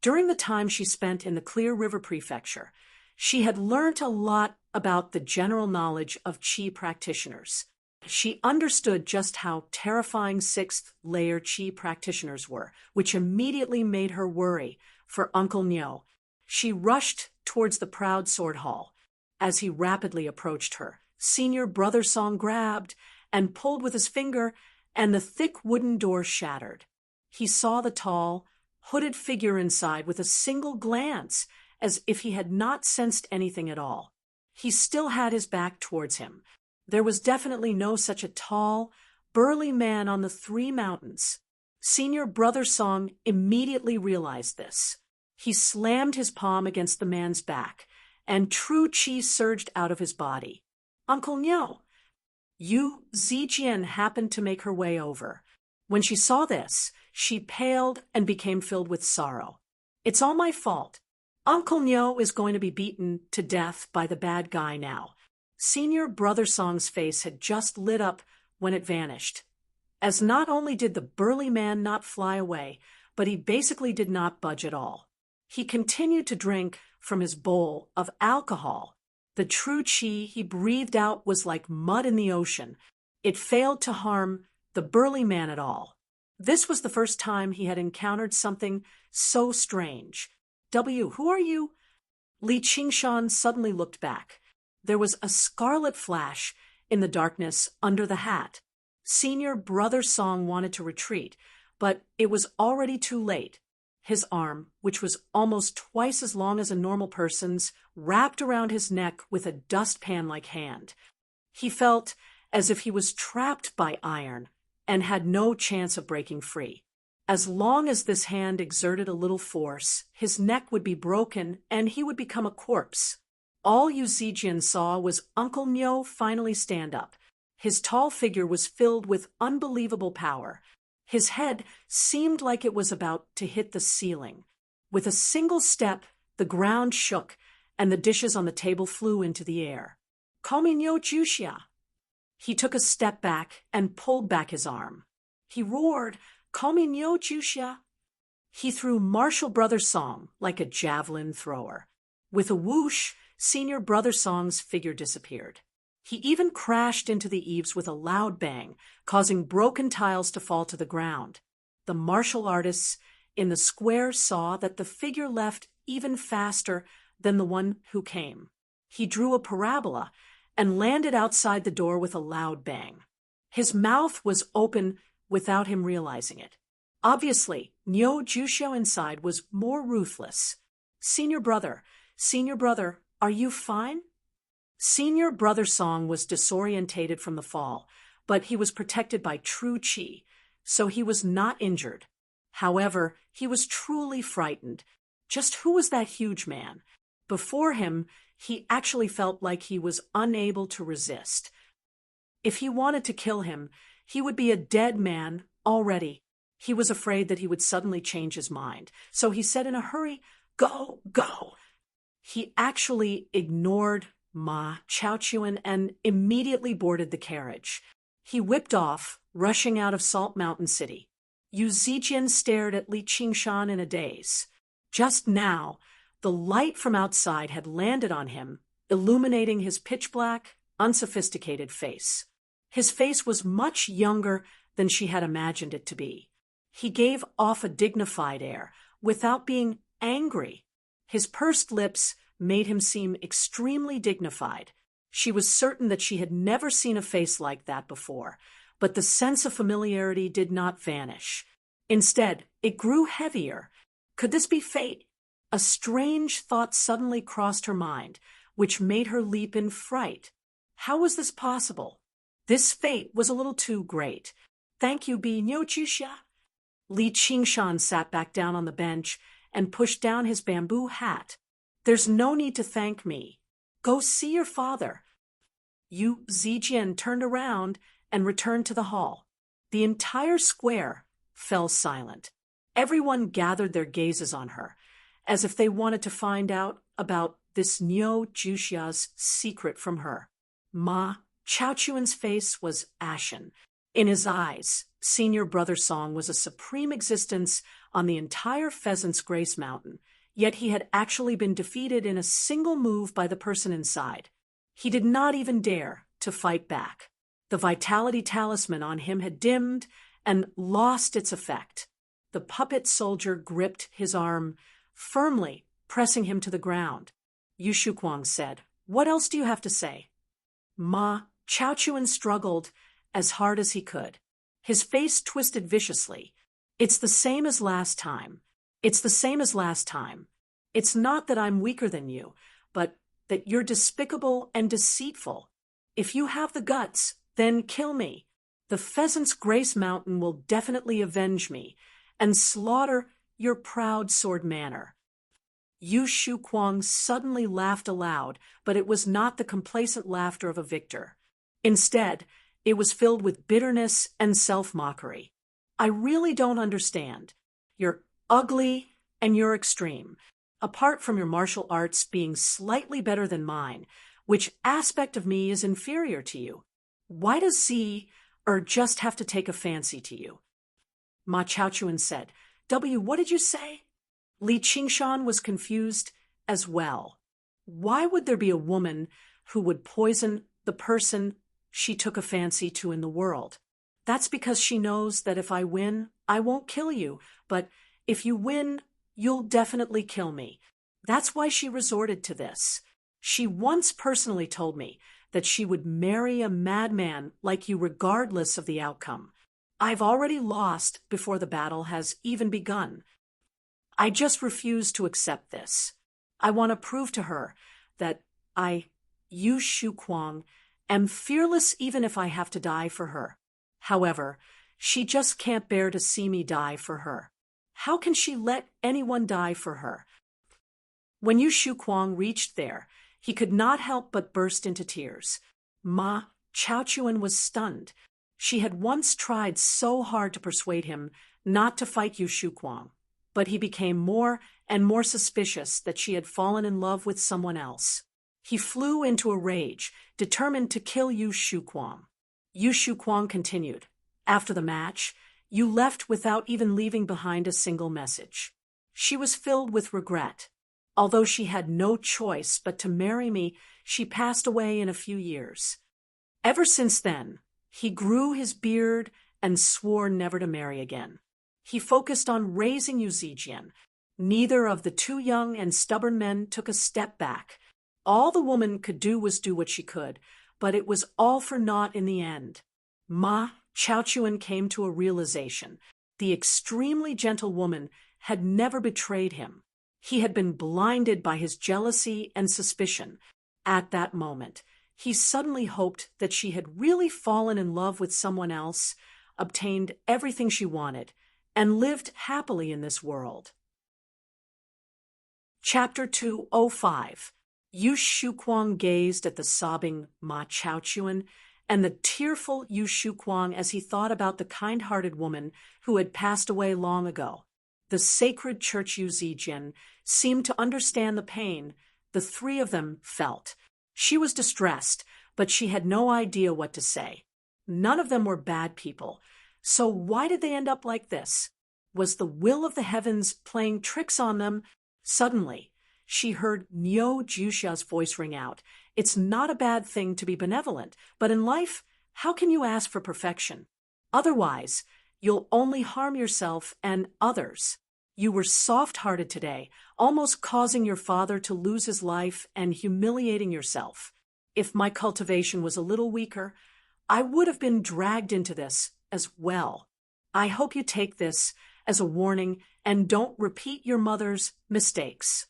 During the time she spent in the Clear River Prefecture, she had learnt a lot about the general knowledge of Qi practitioners. She understood just how terrifying sixth-layer Qi practitioners were, which immediately made her worry for Uncle Nyo. She rushed towards the proud sword hall. As he rapidly approached her, Senior Brother Song grabbed and pulled with his finger, and the thick wooden door shattered. He saw the tall, hooded figure inside with a single glance, as if he had not sensed anything at all. He still had his back towards him. There was definitely no such a tall, burly man on the three mountains. Senior Brother Song immediately realized this. He slammed his palm against the man's back, and true Qi surged out of his body. "Uncle Nyo!" Yu Zijian happened to make her way over. When she saw this, she paled and became filled with sorrow. "It's all my fault. Uncle Nyo is going to be beaten to death by the bad guy now." Senior Brother Song's face had just lit up when it vanished, as not only did the burly man not fly away, but he basically did not budge at all. He continued to drink from his bowl of alcohol. The true Qi he breathed out was like mud in the ocean. It failed to harm the burly man at all. This was the first time he had encountered something so strange. Who are you?" Li Qingshan suddenly looked back. There was a scarlet flash in the darkness under the hat. Senior Brother Song wanted to retreat, but it was already too late. His arm, which was almost twice as long as a normal person's, wrapped around his neck with a dustpan-like hand. He felt as if he was trapped by iron and had no chance of breaking free. As long as this hand exerted a little force, his neck would be broken and he would become a corpse. All Yu Zijian saw was Uncle Nyo finally stand up. His tall figure was filled with unbelievable power. His head seemed like it was about to hit the ceiling. With a single step, the ground shook, and the dishes on the table flew into the air. "Call me Nyo Juxia." He took a step back and pulled back his arm. He roared, "Call me Nyo Juxia." He threw Martial Brother Song like a javelin thrower. With a whoosh, Senior Brother Song's figure disappeared. He even crashed into the eaves with a loud bang, causing broken tiles to fall to the ground. The martial artists in the square saw that the figure left even faster than the one who came. He drew a parabola and landed outside the door with a loud bang. His mouth was open without him realizing it. Obviously, Nyo Juxiao inside was more ruthless. Senior Brother, are you fine?" Senior Brother Song was disorientated from the fall, but he was protected by true Qi, so he was not injured. However, he was truly frightened. Just who was that huge man? Before him, he actually felt like he was unable to resist. If he wanted to kill him, he would be a dead man already. He was afraid that he would suddenly change his mind, so he said in a hurry, "Go, go." He actually ignored Ma Chaochuan and immediately boarded the carriage. He whipped off, rushing out of Salt Mountain City. Yu Zijian stared at Li Qingshan in a daze. Just now, the light from outside had landed on him, illuminating his pitch-black, unsophisticated face. His face was much younger than she had imagined it to be. He gave off a dignified air, without being angry. His pursed lips made him seem extremely dignified. She was certain that she had never seen a face like that before, but the sense of familiarity did not vanish. Instead, it grew heavier. Could this be fate? A strange thought suddenly crossed her mind, which made her leap in fright. How was this possible? This fate was a little too great. Thank you, Bi-nyo-chusha. Li Qingshan sat back down on the bench and pushed down his bamboo hat. There's no need to thank me. Go see your father. Yu Zijian turned around and returned to the hall. The entire square fell silent. Everyone gathered their gazes on her, as if they wanted to find out about this Nyo Juxia's secret from her. Ma Chaochuan's face was ashen. In his eyes, Senior Brother Song was a supreme existence on the entire Pheasant's Grace Mountain, yet he had actually been defeated in a single move by the person inside. He did not even dare to fight back. The vitality talisman on him had dimmed and lost its effect. The puppet soldier gripped his arm firmly, pressing him to the ground. Yu Shuquang said, "What else do you have to say?" Ma Chaochuan struggled as hard as he could. His face twisted viciously. It's the same as last time. It's the same as last time. It's not that I'm weaker than you, but that you're despicable and deceitful. If you have the guts, then kill me. The Pheasant's Grace Mountain will definitely avenge me and slaughter your proud sword manor. Yu Shuquang suddenly laughed aloud, but it was not the complacent laughter of a victor. Instead, it was filled with bitterness and self-mockery. I really don't understand. You're ugly and you're extreme. Apart from your martial arts being slightly better than mine, which aspect of me is inferior to you? Why does Z just have to take a fancy to you? Ma Chaochuan said, What did you say? Li Qingshan was confused as well. Why would there be a woman who would poison the person she took a fancy to in the world? That's because she knows that if I win, I won't kill you, but if you win, you'll definitely kill me. That's why she resorted to this. She once personally told me that she would marry a madman like you regardless of the outcome. I've already lost before the battle has even begun. I just refuse to accept this. I want to prove to her that I, Yu Shuquang, am fearless even if I have to die for her. However, she just can't bear to see me die for her. How can she let anyone die for her? When Yu Shuquang reached there, he could not help but burst into tears. Ma Chaochuan was stunned. She had once tried so hard to persuade him not to fight Yu Shuquang, but he became more and more suspicious that she had fallen in love with someone else. He flew into a rage, determined to kill Yu Shuquang. Yu Shuquang continued, After the match, you left without even leaving behind a single message. She was filled with regret. Although she had no choice but to marry me, she passed away in a few years. Ever since then, he grew his beard and swore never to marry again. He focused on raising Yu Zijian. Neither of the two young and stubborn men took a step back. All the woman could do was do what she could, but it was all for naught in the end. Ma Chaochuan came to a realization. The extremely gentle woman had never betrayed him. He had been blinded by his jealousy and suspicion. At that moment, he suddenly hoped that she had really fallen in love with someone else, obtained everything she wanted, and lived happily in this world. Chapter 205. Yu Shuquang gazed at the sobbing Ma Chaochuan and the tearful Yu Shuquang as he thought about the kind-hearted woman who had passed away long ago. The sacred church Yu Zijian seemed to understand the pain the three of them felt. She was distressed, but she had no idea what to say. None of them were bad people. So why did they end up like this? Was the will of the heavens playing tricks on them, Suddenly, she heard Nyo Jusha's voice ring out. It's not a bad thing to be benevolent, but in life, how can you ask for perfection? Otherwise, you'll only harm yourself and others. You were soft-hearted today, almost causing your father to lose his life and humiliating yourself. If my cultivation was a little weaker, I would have been dragged into this as well. I hope you take this as a warning and don't repeat your mother's mistakes.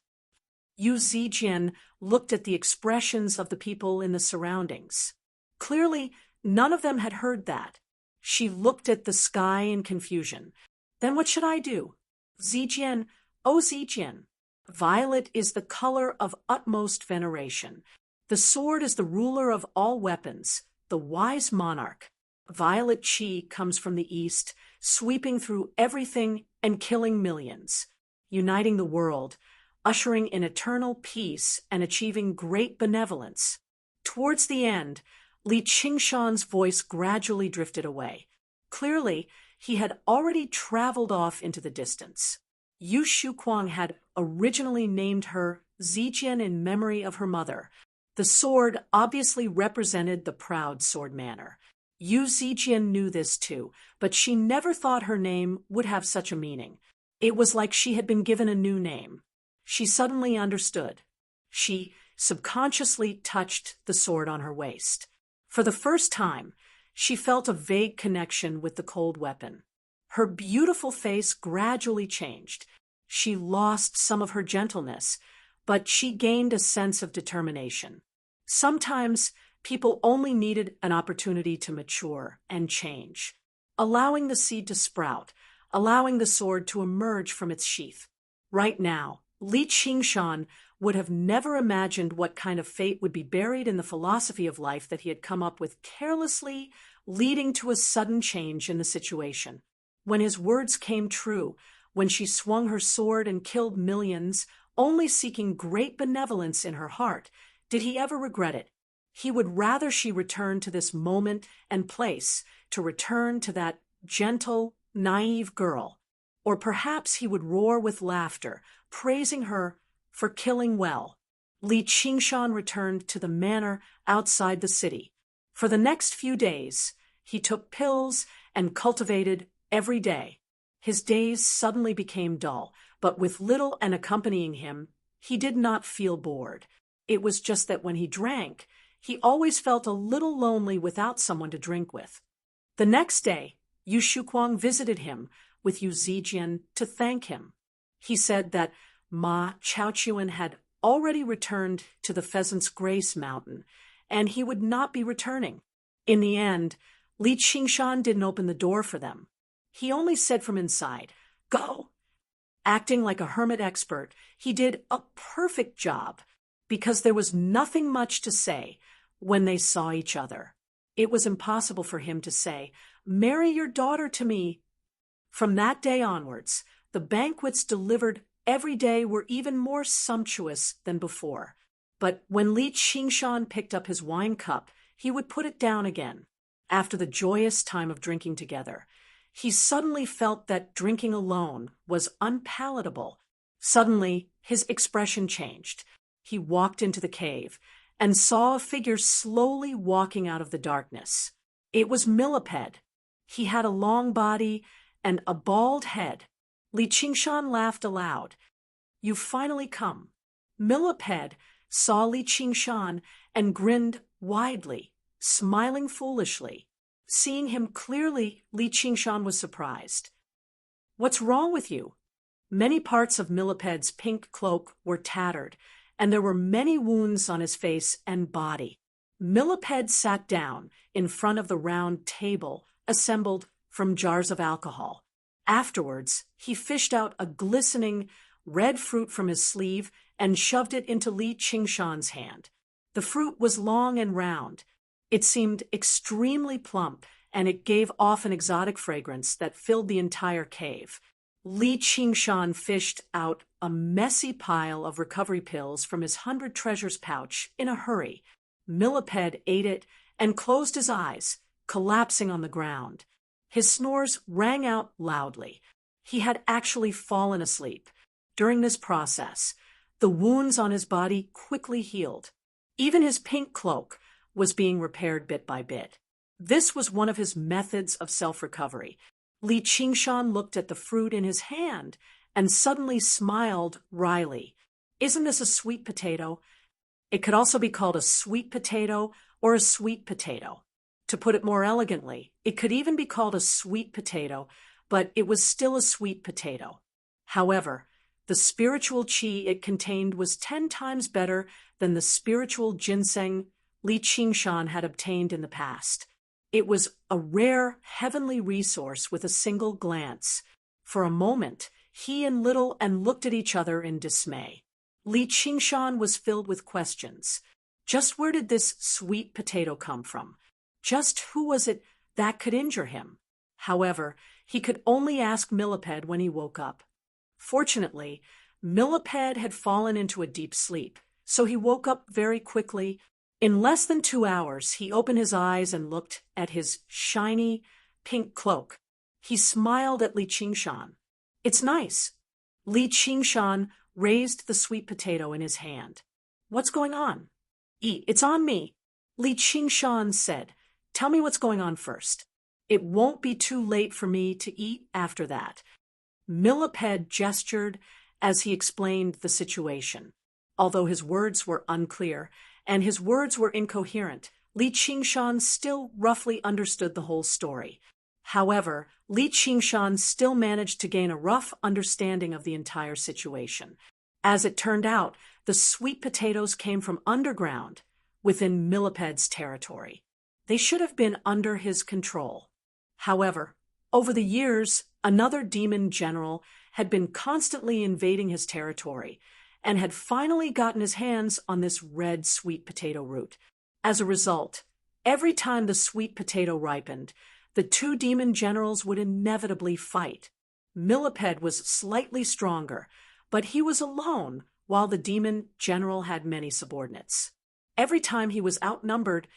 Yu Zijian looked at the expressions of the people in the surroundings. Clearly, none of them had heard that. She looked at the sky in confusion. Then what should I do? Zijian, oh Zijian, violet is the color of utmost veneration. The sword is the ruler of all weapons, the wise monarch. Violet Qi comes from the east, sweeping through everything and killing millions, uniting the world, ushering in eternal peace and achieving great benevolence. Towards the end, Li Qingshan's voice gradually drifted away. Clearly, he had already traveled off into the distance. Yu Shuquang had originally named her Zijian in memory of her mother. The sword obviously represented the proud sword manner. Yu Zijian knew this too, but she never thought her name would have such a meaning. It was like she had been given a new name. She suddenly understood. She subconsciously touched the sword on her waist. For the first time, she felt a vague connection with the cold weapon. Her beautiful face gradually changed. She lost some of her gentleness, but she gained a sense of determination. Sometimes people only needed an opportunity to mature and change, allowing the seed to sprout, allowing the sword to emerge from its sheath. Right now, Li Qingshan would have never imagined what kind of fate would be buried in the philosophy of life that he had come up with carelessly, leading to a sudden change in the situation. When his words came true, when she swung her sword and killed millions, only seeking great benevolence in her heart, did he ever regret it? He would rather she return to this moment and place, to return to that gentle, naive girl. Or perhaps he would roar with laughter, praising her for killing well. Li Qingshan returned to the manor outside the city. For the next few days, he took pills and cultivated every day. His days suddenly became dull, but with little and accompanying him, he did not feel bored. It was just that when he drank, he always felt a little lonely without someone to drink with. The next day, Yu Shuquang visited him with Yu Zijian to thank him. He said that Ma Chaochuan had already returned to the Pheasant's Grace Mountain, and he would not be returning. In the end, Li Qingshan didn't open the door for them. He only said from inside, "Go." Acting like a hermit expert, he did a perfect job, because there was nothing much to say when they saw each other. It was impossible for him to say, "Marry your daughter to me." From that day onwards, the banquets delivered every day were even more sumptuous than before. But when Li Qingshan picked up his wine cup, he would put it down again. After the joyous time of drinking together, he suddenly felt that drinking alone was unpalatable. Suddenly, his expression changed. He walked into the cave and saw a figure slowly walking out of the darkness. It was Millipede. He had a long body and a bald head. Li Qingshan laughed aloud. "You've finally come." Millipede saw Li Qingshan and grinned widely, smiling foolishly. Seeing him clearly, Li Qingshan was surprised. "What's wrong with you?" Many parts of Millipede's pink cloak were tattered, and there were many wounds on his face and body. Millipede sat down in front of the round table assembled from jars of alcohol. Afterwards, he fished out a glistening red fruit from his sleeve and shoved it into Li Qingshan's hand. The fruit was long and round. It seemed extremely plump, and it gave off an exotic fragrance that filled the entire cave. Li Qingshan fished out a messy pile of recovery pills from his 100 treasures pouch in a hurry. Millipede ate it and closed his eyes, collapsing on the ground. His snores rang out loudly. He had actually fallen asleep. During this process, the wounds on his body quickly healed. Even his pink cloak was being repaired bit by bit. This was one of his methods of self-recovery. Li Qingshan looked at the fruit in his hand and suddenly smiled wryly. Isn't this a sweet potato? It could also be called a sweet potato or a sweet potato. To put it more elegantly, it could even be called a sweet potato, but it was still a sweet potato. However, the spiritual qi it contained was 10 times better than the spiritual ginseng Li Qingshan had obtained in the past. It was a rare, heavenly resource with a single glance. For a moment, he and Little and looked at each other in dismay. Li Qingshan was filled with questions. Just where did this sweet potato come from? Just who was it that could injure him? However, he could only ask Millipede when he woke up. Fortunately, Millipede had fallen into a deep sleep, so he woke up very quickly. In less than 2 hours, he opened his eyes and looked at his shiny, pink cloak. He smiled at Li Qingshan. It's nice. Li Qingshan raised the sweet potato in his hand. What's going on? Eat. It's on me. Li Qingshan said. Tell me what's going on first. It won't be too late for me to eat after that. Millipede gestured as he explained the situation. Although his words were unclear and his words were incoherent, Li Qingshan still roughly understood the whole story. However, Li Qingshan still managed to gain a rough understanding of the entire situation. As it turned out, the sweet potatoes came from underground, within Millipede's territory. They should have been under his control. However, over the years, another demon general had been constantly invading his territory and had finally gotten his hands on this red sweet potato root. As a result, every time the sweet potato ripened, the two demon generals would inevitably fight. Millipede was slightly stronger, but he was alone while the demon general had many subordinates. Every time he was outnumbered,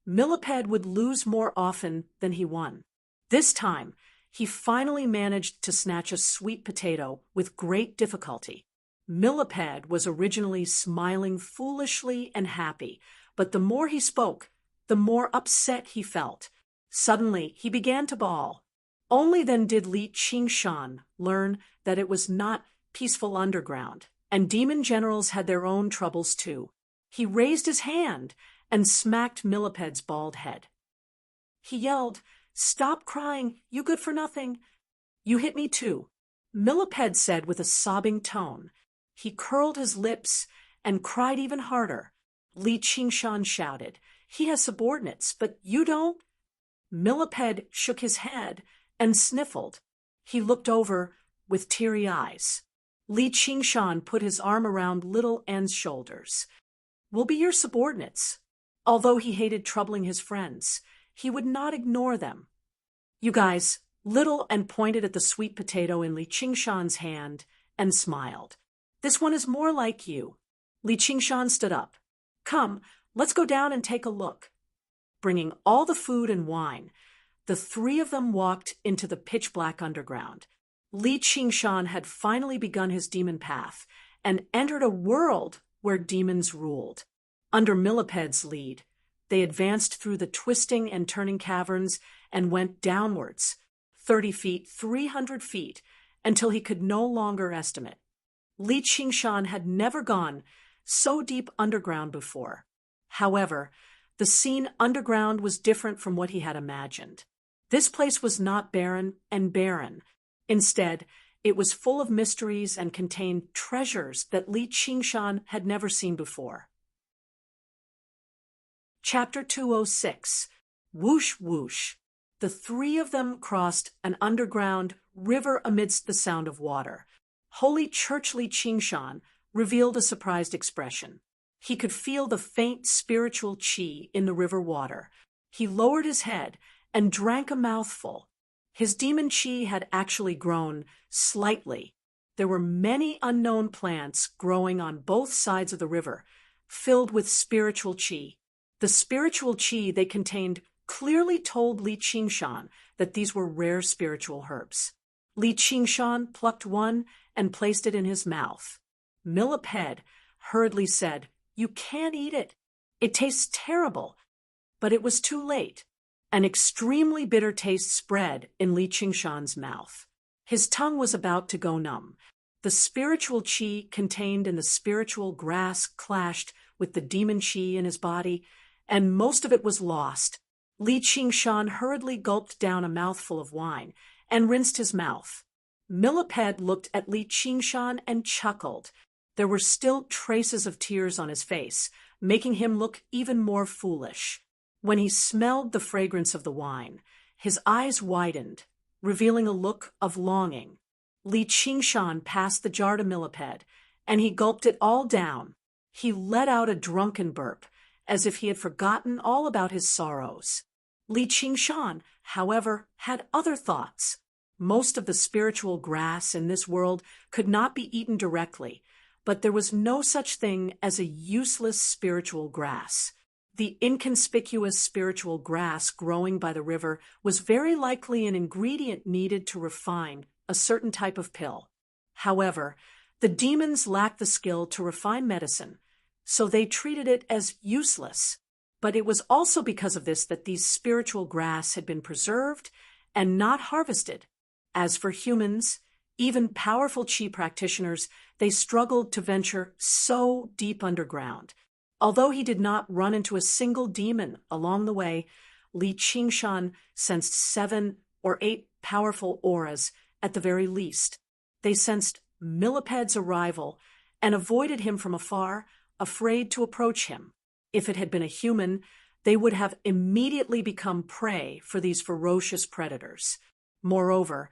Millipede would lose more often than he won. This time, he finally managed to snatch a sweet potato with great difficulty. Millipede was originally smiling foolishly and happy, but the more he spoke, the more upset he felt. Suddenly, he began to bawl. Only then did Li Qingshan learn that it was not peaceful underground, and demon generals had their own troubles too. He raised his hand and smacked Millipede's bald head. He yelled, "Stop crying, you good for nothing. You hit me too," Millipede said with a sobbing tone. He curled his lips and cried even harder. Li Qingshan shouted, "He has subordinates, but you don't?" Millipede shook his head and sniffled. He looked over with teary eyes. Li Qingshan put his arm around Little N's shoulders. "We'll be your subordinates." Although he hated troubling his friends, he would not ignore them. "You guys," Little N pointed at the sweet potato in Li Qingshan's hand and smiled. "This one is more like you." Li Qingshan stood up. "Come, let's go down and take a look." Bringing all the food and wine, the three of them walked into the pitch-black underground. Li Qingshan had finally begun his demon path and entered a world where demons ruled. Under Millipede's lead, they advanced through the twisting and turning caverns and went downwards, 30 feet, 300 feet, until he could no longer estimate. Li Qingshan had never gone so deep underground before. However, the scene underground was different from what he had imagined. This place was not barren and barren. Instead, it was full of mysteries and contained treasures that Li Qingshan had never seen before. Chapter 206. Whoosh Whoosh. The three of them crossed an underground river amidst the sound of water. Holy Church Li Qingshan revealed a surprised expression. He could feel the faint spiritual qi in the river water. He lowered his head and drank a mouthful. His demon qi had actually grown slightly. There were many unknown plants growing on both sides of the river, filled with spiritual qi. The spiritual qi they contained clearly told Li Qingshan that these were rare spiritual herbs. Li Qingshan plucked one and placed it in his mouth. Millipede hurriedly said, "You can't eat it. It tastes terrible." But it was too late. An extremely bitter taste spread in Li Qingshan's mouth. His tongue was about to go numb. The spiritual qi contained in the spiritual grass clashed with the demon qi in his body, and most of it was lost. Li Qingshan hurriedly gulped down a mouthful of wine and rinsed his mouth. Millipede looked at Li Qingshan and chuckled. There were still traces of tears on his face, making him look even more foolish. When he smelled the fragrance of the wine, his eyes widened, revealing a look of longing. Li Qingshan passed the jar to Millipede, and he gulped it all down. He let out a drunken burp, as if he had forgotten all about his sorrows. Li Qingshan, however, had other thoughts. Most of the spiritual grass in this world could not be eaten directly, but there was no such thing as a useless spiritual grass. The inconspicuous spiritual grass growing by the river was very likely an ingredient needed to refine a certain type of pill. However, the demons lacked the skill to refine medicine, so they treated it as useless. But it was also because of this that these spiritual grass had been preserved and not harvested. As for humans, even powerful qi practitioners, they struggled to venture so deep underground. Although he did not run into a single demon along the way, Li Qingshan sensed 7 or 8 powerful auras at the very least. They sensed Millipede's arrival and avoided him from afar, afraid to approach him. If it had been a human, they would have immediately become prey for these ferocious predators. Moreover,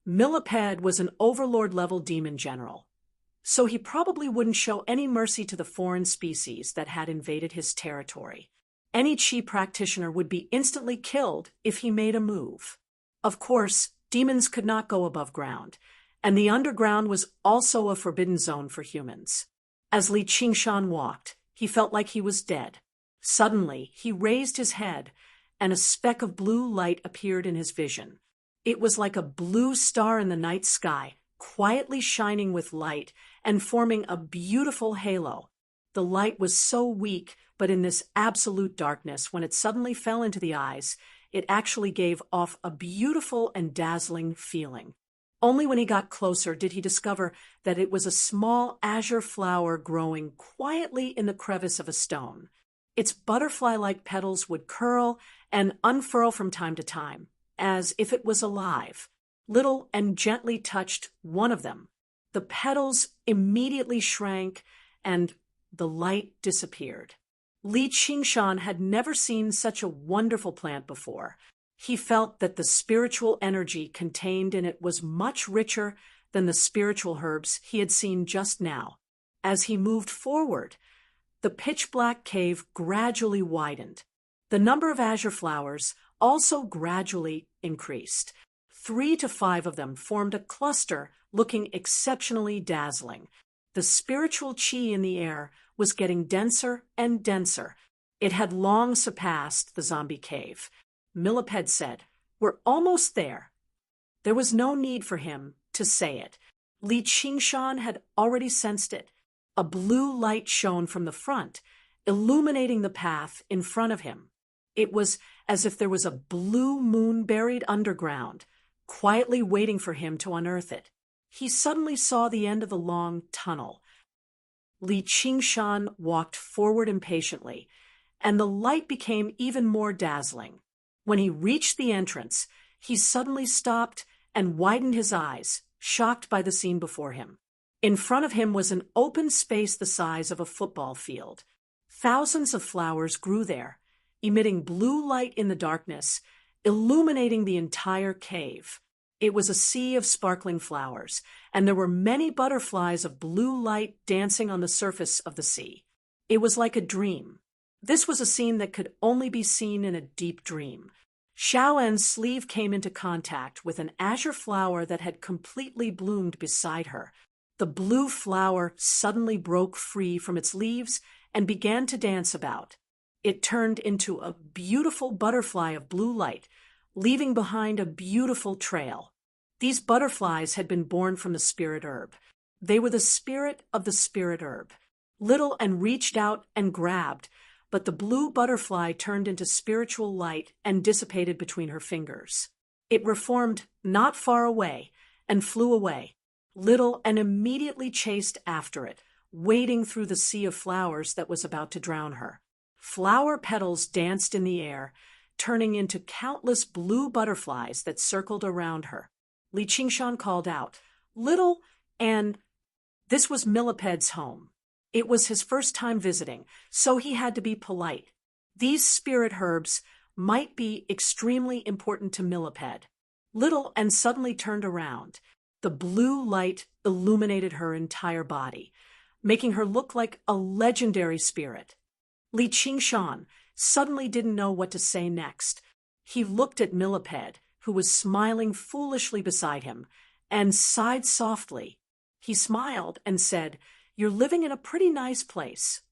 Millipede was an overlord-level demon general, so he probably wouldn't show any mercy to the foreign species that had invaded his territory. Any qi practitioner would be instantly killed if he made a move. Of course, demons could not go above ground, and the underground was also a forbidden zone for humans. As Li Qingshan walked, he felt like he was dead. Suddenly, he raised his head, and a speck of blue light appeared in his vision. It was like a blue star in the night sky, quietly shining with light and forming a beautiful halo. The light was so weak, but in this absolute darkness, when it suddenly fell into the eyes, it actually gave off a beautiful and dazzling feeling. Only when he got closer did he discover that it was a small azure flower growing quietly in the crevice of a stone. Its butterfly-like petals would curl and unfurl from time to time, as if it was alive. Little and gently touched one of them. The petals immediately shrank and the light disappeared. Li Qingshan had never seen such a wonderful plant before. He felt that the spiritual energy contained in it was much richer than the spiritual herbs he had seen just now. As he moved forward, the pitch-black cave gradually widened. The number of azure flowers also gradually increased. 3 to 5 of them formed a cluster looking exceptionally dazzling. The spiritual qi in the air was getting denser and denser. It had long surpassed the zombie cave. Millipede said, "We're almost there." There was no need for him to say it. Li Qingshan had already sensed it. A blue light shone from the front, illuminating the path in front of him. It was as if there was a blue moon buried underground, quietly waiting for him to unearth it. He suddenly saw the end of the long tunnel. Li Qingshan walked forward impatiently, and the light became even more dazzling. When he reached the entrance, he suddenly stopped and widened his eyes, shocked by the scene before him. In front of him was an open space the size of a football field. Thousands of flowers grew there, emitting blue light in the darkness, illuminating the entire cave. It was a sea of sparkling flowers, and there were many butterflies of blue light dancing on the surface of the sea. It was like a dream. This was a scene that could only be seen in a deep dream. Xiaoen's sleeve came into contact with an azure flower that had completely bloomed beside her. The blue flower suddenly broke free from its leaves and began to dance about. It turned into a beautiful butterfly of blue light, leaving behind a beautiful trail. These butterflies had been born from the spirit herb. They were the spirit of the spirit herb. Little Ann reached out and grabbed, but the blue butterfly turned into spiritual light and dissipated between her fingers. It reformed not far away and flew away. Little Ann immediately chased after it, wading through the sea of flowers that was about to drown her. Flower petals danced in the air, turning into countless blue butterflies that circled around her. Li Qingshan called out, "Little Ann." This was Milliped's home. It was his first time visiting, so he had to be polite. These spirit herbs might be extremely important to Millipede. Little Ann suddenly turned around. The blue light illuminated her entire body, making her look like a legendary spirit. Li Qingshan suddenly didn't know what to say next. He looked at Millipede, who was smiling foolishly beside him, and sighed softly. He smiled and said, "You're living in a pretty nice place."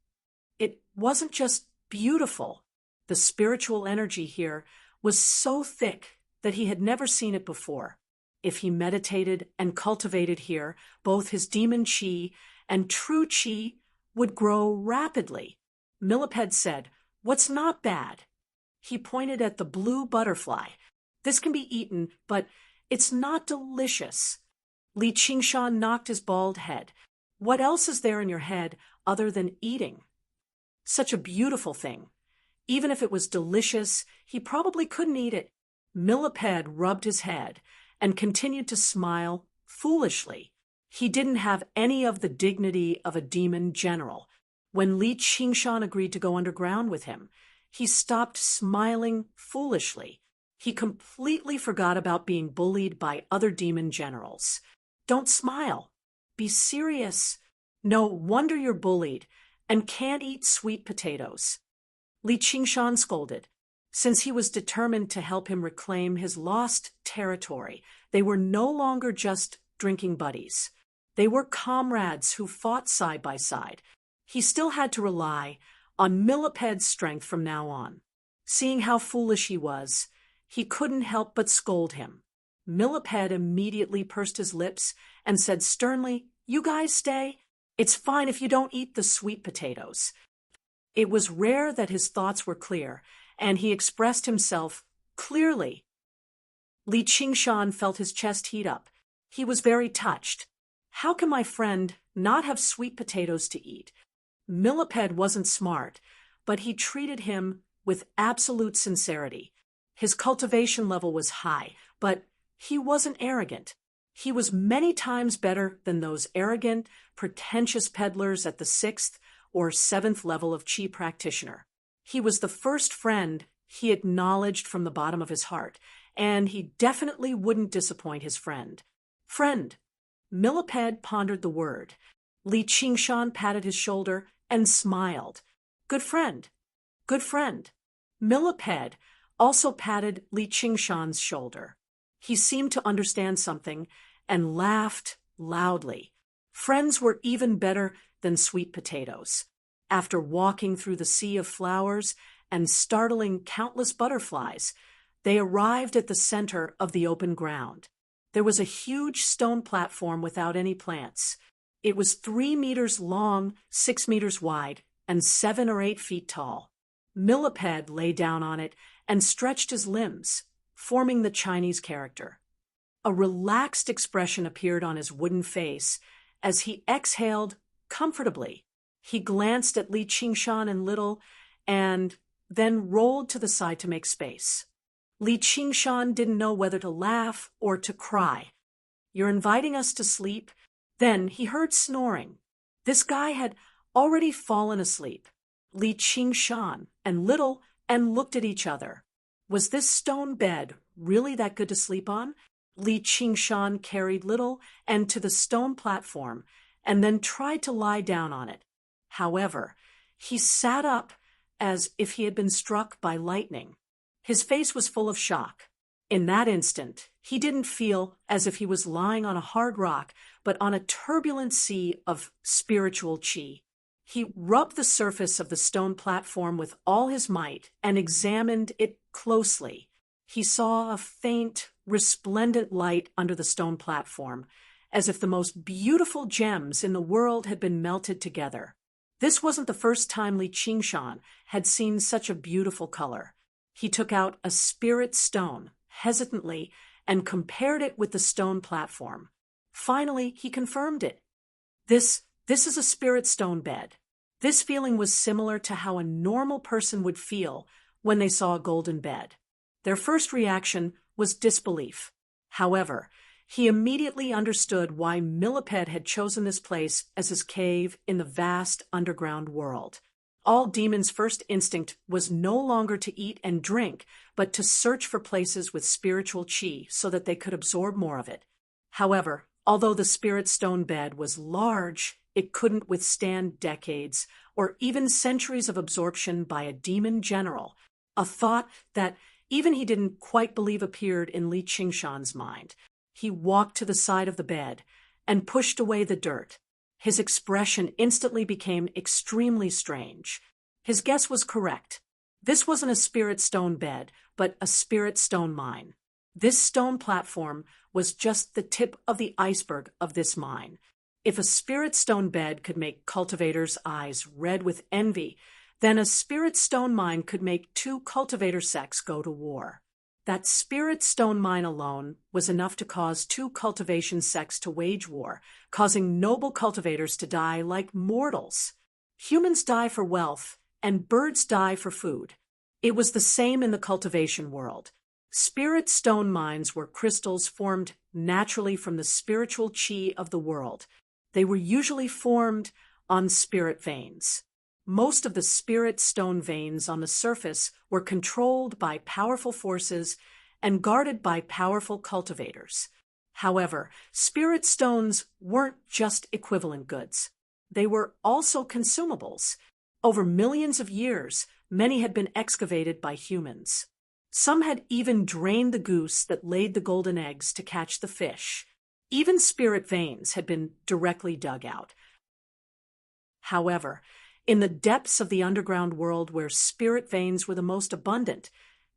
It wasn't just beautiful. The spiritual energy here was so thick that he had never seen it before. If he meditated and cultivated here, both his demon chi and true chi would grow rapidly. Millipede said, "What's not bad?" He pointed at the blue butterfly. "This can be eaten, but it's not delicious." Li Qingshan knocked his bald head. "What else is there in your head other than eating? Such a beautiful thing. Even if it was delicious, he probably couldn't eat it." Millipede rubbed his head and continued to smile foolishly. He didn't have any of the dignity of a demon general. When Li Qingshan agreed to go underground with him, he stopped smiling foolishly. He completely forgot about being bullied by other demon generals. "Don't smile. Be serious. No wonder you're bullied and can't eat sweet potatoes." Li Qingshan scolded. Since he was determined to help him reclaim his lost territory, they were no longer just drinking buddies. They were comrades who fought side by side. He still had to rely on Millipede's strength from now on. Seeing how foolish he was, he couldn't help but scold him. Millipede immediately pursed his lips and said sternly, "You guys stay. It's fine if you don't eat the sweet potatoes." It was rare that his thoughts were clear, and he expressed himself clearly. Li Qingshan felt his chest heat up. He was very touched. How can my friend not have sweet potatoes to eat? Millipede wasn't smart, but he treated him with absolute sincerity. His cultivation level was high, but he wasn't arrogant. He was many times better than those arrogant, pretentious peddlers at the 6th or 7th level of Qi practitioner. He was the first friend he acknowledged from the bottom of his heart, and he definitely wouldn't disappoint his friend. "Friend." Millipede pondered the word. Li Qingshan patted his shoulder and smiled. "Good friend. Good friend." Millipede also patted Li Qingshan's shoulder. He seemed to understand something and laughed loudly. Friends were even better than sweet potatoes. After walking through the sea of flowers and startling countless butterflies, they arrived at the center of the open ground. There was a huge stone platform without any plants. It was 3 meters long, 6 meters wide, and 7 or 8 feet tall. Millipede lay down on it and stretched his limbs, forming the Chinese character. A relaxed expression appeared on his wooden face as he exhaled comfortably. He glanced at Li Qingshan and Little, and then rolled to the side to make space. Li Qingshan didn't know whether to laugh or to cry. "You're inviting us to sleep?" Then he heard snoring. This guy had already fallen asleep. Li Qingshan and Little and looked at each other. Was this stone bed really that good to sleep on? Li Qingshan carried Little and to the stone platform and then tried to lie down on it. However, he sat up as if he had been struck by lightning. His face was full of shock. In that instant, he didn't feel as if he was lying on a hard rock, but on a turbulent sea of spiritual chi. He rubbed the surface of the stone platform with all his might and examined it closely. He saw a faint, resplendent light under the stone platform, as if the most beautiful gems in the world had been melted together. This wasn't the first time Li Qingshan had seen such a beautiful color. He took out a spirit stone, hesitantly, and compared it with the stone platform. Finally, he confirmed it. This is a spirit stone bed. This feeling was similar to how a normal person would feel when they saw a golden bed. Their first reaction was disbelief. However, he immediately understood why Millipede had chosen this place as his cave in the vast underground world. All demons' first instinct was no longer to eat and drink, but to search for places with spiritual chi so that they could absorb more of it. However, although the spirit stone bed was large, it couldn't withstand decades or even centuries of absorption by a demon general, a thought that even he didn't quite believe appeared in Li Qingshan's mind. He walked to the side of the bed and pushed away the dirt. His expression instantly became extremely strange. His guess was correct. This wasn't a spirit stone bed, but a spirit stone mine. This stone platform was just the tip of the iceberg of this mine. If a spirit stone bed could make cultivators' eyes red with envy, then a spirit stone mine could make two cultivator sects go to war. That spirit stone mine alone was enough to cause two cultivation sects to wage war, causing noble cultivators to die like mortals. Humans die for wealth, and birds die for food. It was the same in the cultivation world. Spirit stone mines were crystals formed naturally from the spiritual chi of the world. They were usually formed on spirit veins. Most of the spirit stone veins on the surface were controlled by powerful forces and guarded by powerful cultivators. However, spirit stones weren't just equivalent goods. They were also consumables. Over millions of years, many had been excavated by humans. Some had even drained the goose that laid the golden eggs to catch the fish. Even spirit veins had been directly dug out. However, in the depths of the underground world where spirit veins were the most abundant,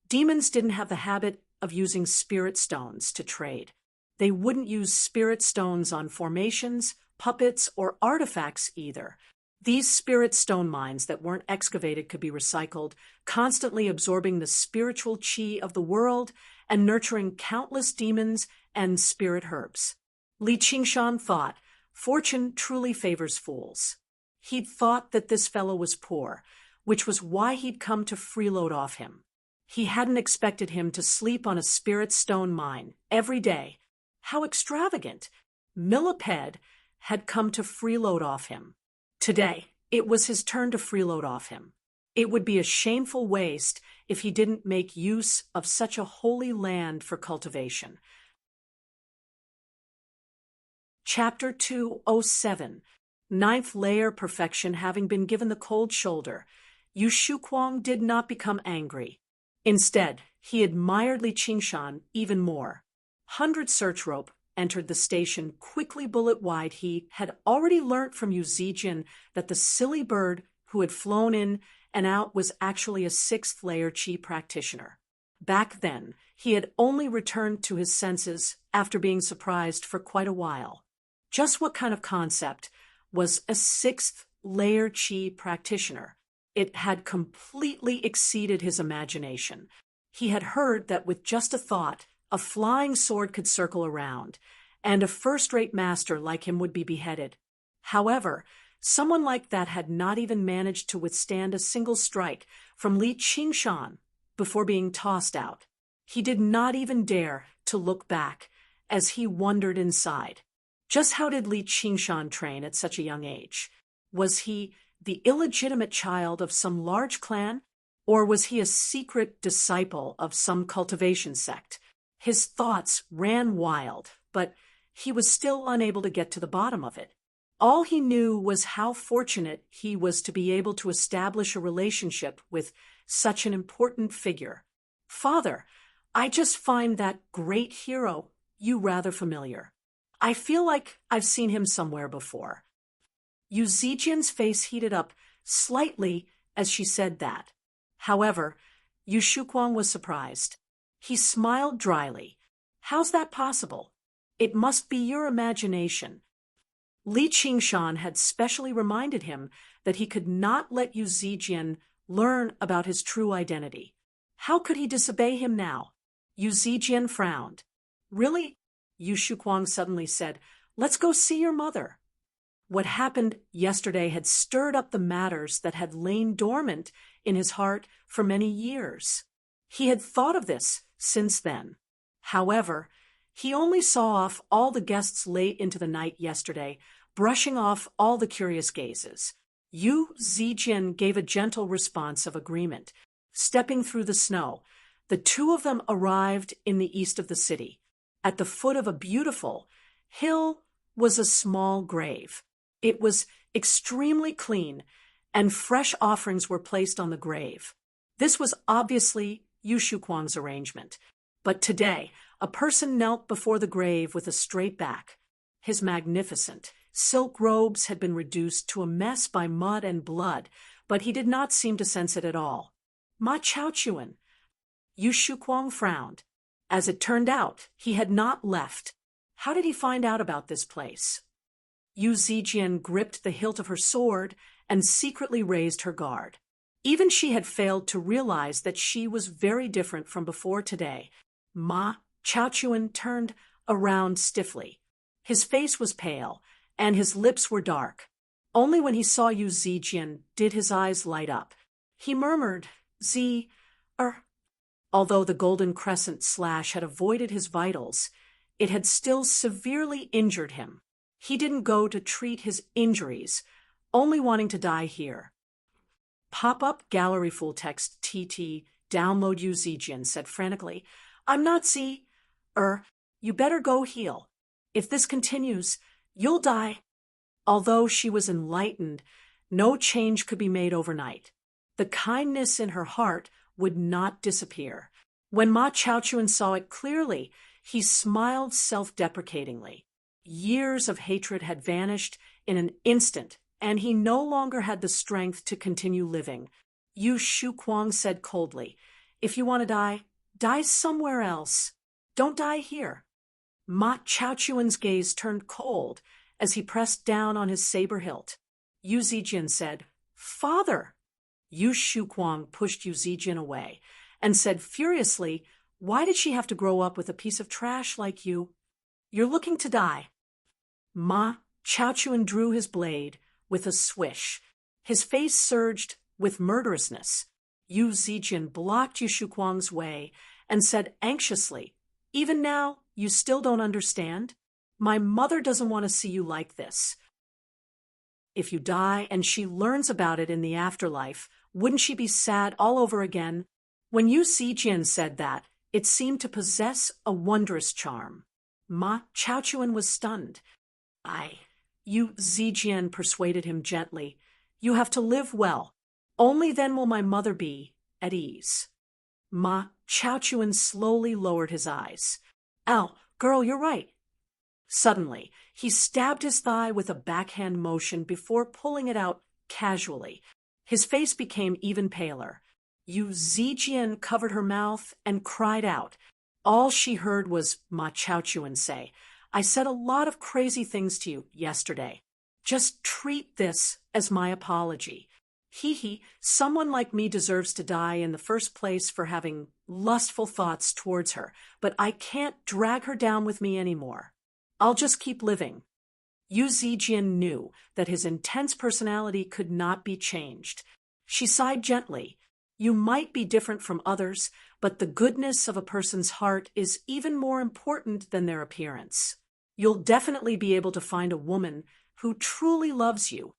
demons didn't have the habit of using spirit stones to trade. They wouldn't use spirit stones on formations, puppets, or artifacts either. These spirit stone mines that weren't excavated could be recycled, constantly absorbing the spiritual chi of the world and nurturing countless demons and spirit herbs. Li Qingshan thought, fortune truly favors fools. He'd thought that this fellow was poor, which was why he'd come to freeload off him. He hadn't expected him to sleep on a spirit stone mine every day. How extravagant! Millipede had come to freeload off him. Today, it was his turn to freeload off him. It would be a shameful waste if he didn't make use of such a holy land for cultivation. Chapter 207. Ninth layer perfection having been given the cold shoulder, Yu Shuquang did not become angry. Instead, he admired Li Qingshan even more. 100 search rope entered the station quickly bullet-wide. He had already learnt from Yu Zijin that the silly bird who had flown in and out was actually a 6th layer chi practitioner. Back then, he had only returned to his senses after being surprised for quite a while. Just what kind of concept was a 6th layer chi practitioner? It had completely exceeded his imagination. He had heard that with just a thought, a flying sword could circle around, and a first-rate master like him would be beheaded. However, someone like that had not even managed to withstand a single strike from Li Qingshan before being tossed out. He did not even dare to look back as he wondered inside. Just how did Li Qingshan train at such a young age? Was he the illegitimate child of some large clan, or was he a secret disciple of some cultivation sect? His thoughts ran wild, but he was still unable to get to the bottom of it. All he knew was how fortunate he was to be able to establish a relationship with such an important figure. Father, I just find that great hero you rather familiar. I feel like I've seen him somewhere before. Yu Zijin's face heated up slightly as she said that. However, Yu Shuquang was surprised. He smiled dryly. How's that possible? It must be your imagination. Li Qingshan had specially reminded him that he could not let Yu Zijian learn about his true identity. How could he disobey him now? Yu Zijian frowned. Really? Yu Shuquang suddenly said, let's go see your mother. What happened yesterday had stirred up the matters that had lain dormant in his heart for many years. He had thought of this since then. However, he only saw off all the guests late into the night yesterday, brushing off all the curious gazes. Yu Zijian gave a gentle response of agreement. Stepping through the snow, the two of them arrived in the east of the city. At the foot of a beautiful hill was a small grave. It was extremely clean, and fresh offerings were placed on the grave. This was obviously Yu Shuquang's arrangement. But today, a person knelt before the grave with a straight back. His magnificent silk robes had been reduced to a mess by mud and blood, but he did not seem to sense it at all. Ma Chaochuan. Yu Shuquang frowned. As it turned out, he had not left. How did he find out about this place? Yu Zijian gripped the hilt of her sword and secretly raised her guard. Even she had failed to realize that she was very different from before today. Ma Chaochuan turned around stiffly. His face was pale, and his lips were dark. Only when he saw Yu Zijian did his eyes light up. He murmured, Although the golden crescent slash had avoided his vitals, it had still severely injured him. He didn't go to treat his injuries, only wanting to die here. Pop-up gallery full text TT download Yu Zijian said frantically, I'm not you better go heal. If this continues, you'll die. Although she was enlightened, no change could be made overnight. The kindness in her heart would not disappear. When Ma Chaochuan saw it clearly, he smiled self-deprecatingly. Years of hatred had vanished in an instant, and he no longer had the strength to continue living. Yu Shuquang said coldly, if you want to die, die somewhere else. Don't die here. Ma Chaochuan's gaze turned cold as he pressed down on his saber hilt. Yu Zijian said, Father! Yu Shuquang pushed Yu Zijian away and said furiously, why did she have to grow up with a piece of trash like you? You're looking to die. Ma Chaochuan drew his blade with a swish. His face surged with murderousness. Yu Zijian blocked Yu Shuquang's way and said anxiously, even now, you still don't understand? My mother doesn't want to see you like this. If you die and she learns about it in the afterlife, wouldn't she be sad all over again? When Yu Zijian said that, it seemed to possess a wondrous charm. Ma Chaochuan was stunned. Yu Zijian persuaded him gently. You have to live well. Only then will my mother be at ease. Ma Chaochuan slowly lowered his eyes. Girl, you're right. Suddenly, he stabbed his thigh with a backhand motion before pulling it out casually. His face became even paler. Yu Zijian covered her mouth and cried out. All she heard was Ma Chaochuan say, I said a lot of crazy things to you yesterday. Just treat this as my apology. Someone like me deserves to die in the first place for having lustful thoughts towards her, but I can't drag her down with me anymore. I'll just keep living. Yu Zijian knew that his intense personality could not be changed. She sighed gently. You might be different from others, but the goodness of a person's heart is even more important than their appearance. You'll definitely be able to find a woman who truly loves you.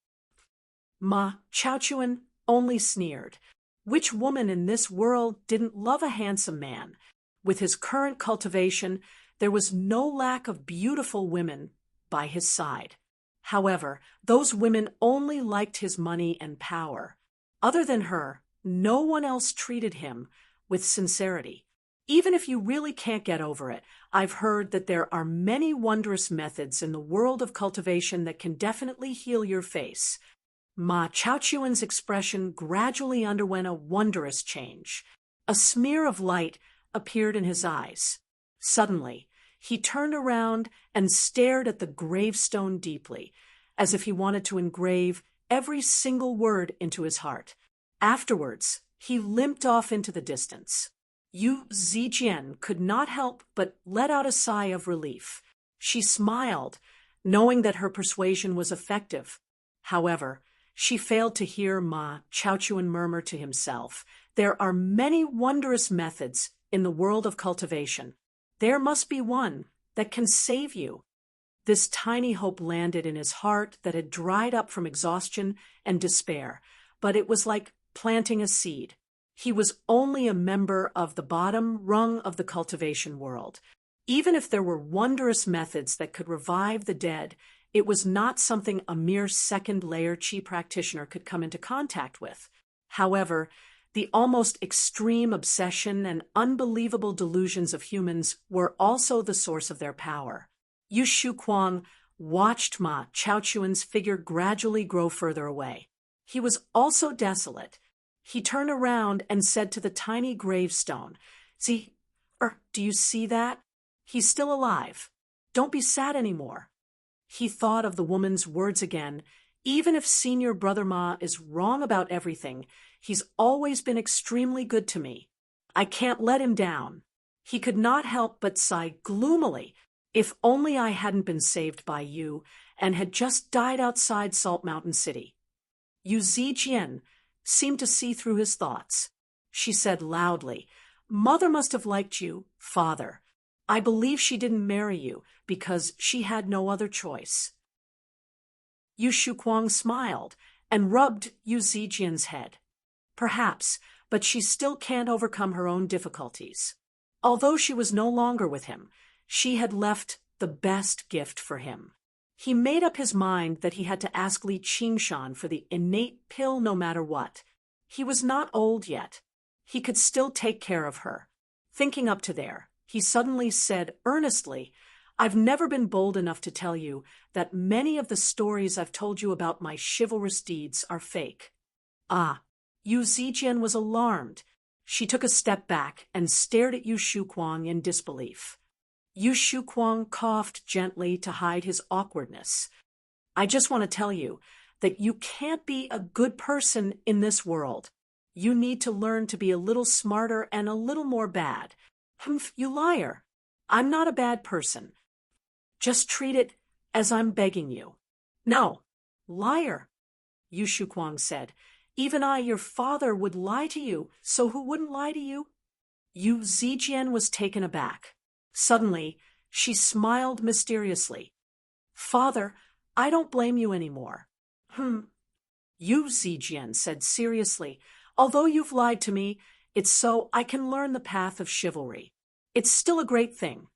Ma Chaochuan only sneered. Which woman in this world didn't love a handsome man? With his current cultivation, there was no lack of beautiful women by his side. However, those women only liked his money and power. Other than her, no one else treated him with sincerity. Even if you really can't get over it, I've heard that there are many wondrous methods in the world of cultivation that can definitely heal your face. Ma Chaochuan's expression gradually underwent a wondrous change. A smear of light appeared in his eyes. Suddenly, He turned around and stared at the gravestone deeply, as if he wanted to engrave every single word into his heart. Afterwards, he limped off into the distance. Yu Zijian could not help but let out a sigh of relief. She smiled, knowing that her persuasion was effective. However, she failed to hear Ma Chaochuan murmur to himself, "There are many wondrous methods in the world of cultivation. There must be one that can save you." This tiny hope landed in his heart that had dried up from exhaustion and despair, but it was like planting a seed. He was only a member of the bottom rung of the cultivation world. Even if there were wondrous methods that could revive the dead, it was not something a mere second-layer Qi practitioner could come into contact with. However, the almost extreme obsession and unbelievable delusions of humans were also the source of their power. Yu Shuquang watched Ma Chaochuan's figure gradually grow further away. He was also desolate. He turned around and said to the tiny gravestone, do you see that? He's still alive. Don't be sad anymore." He thought of the woman's words again. Even if Senior Brother Ma is wrong about everything, he's always been extremely good to me. I can't let him down. He could not help but sigh gloomily. If only I hadn't been saved by you and had just died outside Salt Mountain City. Yu Zijian seemed to see through his thoughts. She said loudly, "Mother must have liked you, Father. I believe she didn't marry you because she had no other choice." Yu Shuquang smiled and rubbed Yu Zijian's head. "Perhaps, but she still can't overcome her own difficulties." Although she was no longer with him, she had left the best gift for him. He made up his mind that he had to ask Li Qingshan for the innate pill no matter what. He was not old yet. He could still take care of her. Thinking up to there, he suddenly said earnestly, "I've never been bold enough to tell you that many of the stories I've told you about my chivalrous deeds are fake." Yu Zijian was alarmed. She took a step back and stared at Yu Shuquang in disbelief. Yu Shuquang coughed gently to hide his awkwardness. "I just want to tell you that you can't be a good person in this world. You need to learn to be a little smarter and a little more bad." "Humph, you liar. I'm not a bad person. Just treat it as I'm begging you." "No, liar," Yu Shuquang said. "Even I, your father, would lie to you, so who wouldn't lie to you?" Yu Zijian was taken aback. Suddenly, she smiled mysteriously. "Father, I don't blame you anymore." Yu Zijian said seriously, "Although you've lied to me, it's so I can learn the path of chivalry. It's still a great thing."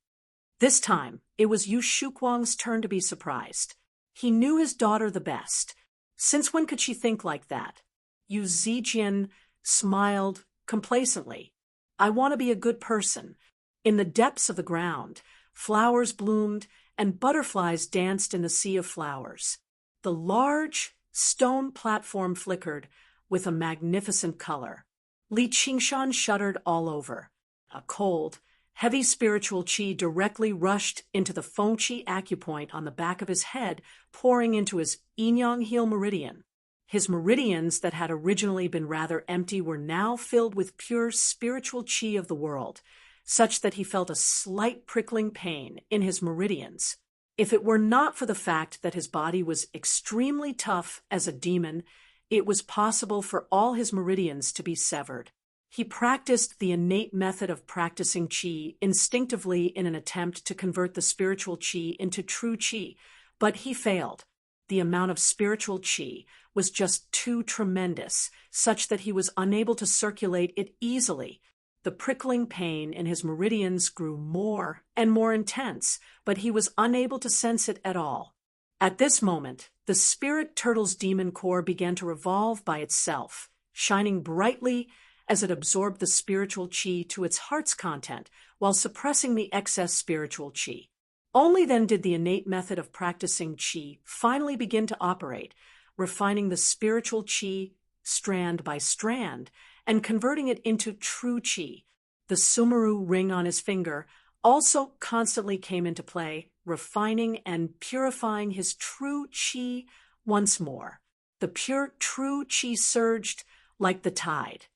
This time, it was Yu Shuquang's turn to be surprised. He knew his daughter the best. Since when could she think like that? Yu Zijian smiled complacently. "I want to be a good person." In the depths of the ground, flowers bloomed and butterflies danced in the sea of flowers. The large stone platform flickered with a magnificent color. Li Qingshan shuddered all over. A cold, heavy spiritual qi directly rushed into the feng qi acupoint on the back of his head, pouring into his yin-yang heel meridian. His meridians that had originally been rather empty were now filled with pure spiritual qi of the world, such that he felt a slight prickling pain in his meridians. If it were not for the fact that his body was extremely tough as a demon, it was possible for all his meridians to be severed. He practiced the innate method of practicing qi instinctively in an attempt to convert the spiritual qi into true qi, but he failed. The amount of spiritual qi was just too tremendous, such that he was unable to circulate it easily. The prickling pain in his meridians grew more and more intense, but he was unable to sense it at all. At this moment, the spirit turtle's demon core began to revolve by itself, shining brightly as it absorbed the spiritual qi to its heart's content while suppressing the excess spiritual qi. Only then did the innate method of practicing qi finally begin to operate, refining the spiritual qi strand by strand and converting it into true qi. The sumeru ring on his finger also constantly came into play, refining and purifying his true qi once more. The pure true qi surged like the tide.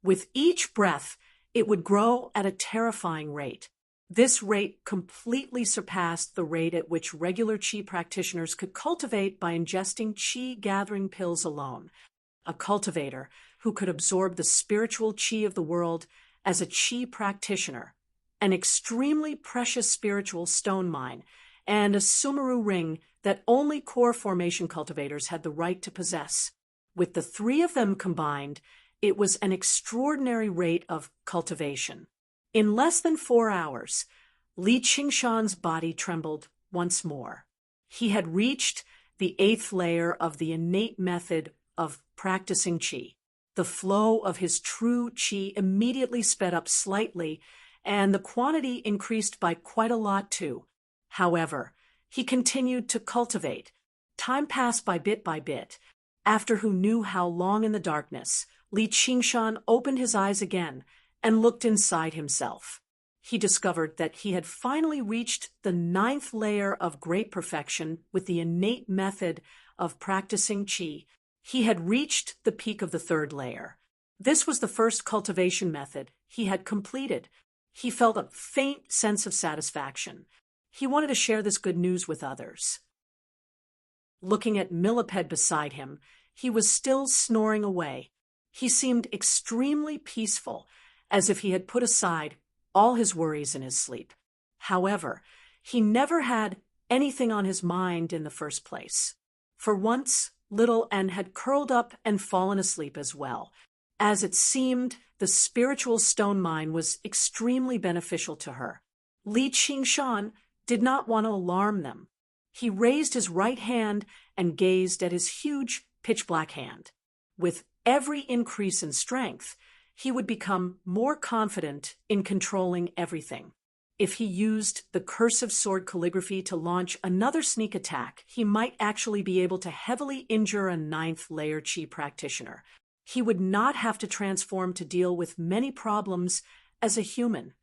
With each breath, it would grow at a terrifying rate. This rate completely surpassed the rate at which regular qi practitioners could cultivate by ingesting qi-gathering pills alone. A cultivator who could absorb the spiritual qi of the world as a qi practitioner, an extremely precious spiritual stone mine, and a Sumeru ring that only core formation cultivators had the right to possess. With the three of them combined, it was an extraordinary rate of cultivation. In less than 4 hours, Li Qingshan's body trembled once more. He had reached the 8th layer of the innate method of practicing qi. The flow of his true qi immediately sped up slightly, and the quantity increased by quite a lot too. However, he continued to cultivate. Time passed by bit. After who knew how long in the darkness, Li Qingshan opened his eyes again and looked inside himself. He discovered that he had finally reached the 9th layer of great perfection with the innate method of practicing qi. He had reached the peak of the 3rd layer. This was the first cultivation method he had completed. He felt a faint sense of satisfaction. He wanted to share this good news with others. Looking at Millipede beside him, he was still snoring away. He seemed extremely peaceful, as if he had put aside all his worries in his sleep. However, he never had anything on his mind in the first place. For once, little N had curled up and fallen asleep as well. As it seemed, the spiritual stone mine was extremely beneficial to her. Li Qingshan did not want to alarm them. He raised his right hand and gazed at his huge pitch-black hand. With every increase in strength, he would become more confident in controlling everything. If he used the cursive sword calligraphy to launch another sneak attack, he might actually be able to heavily injure a 9th layer qi practitioner. He would not have to transform to deal with many problems as a human.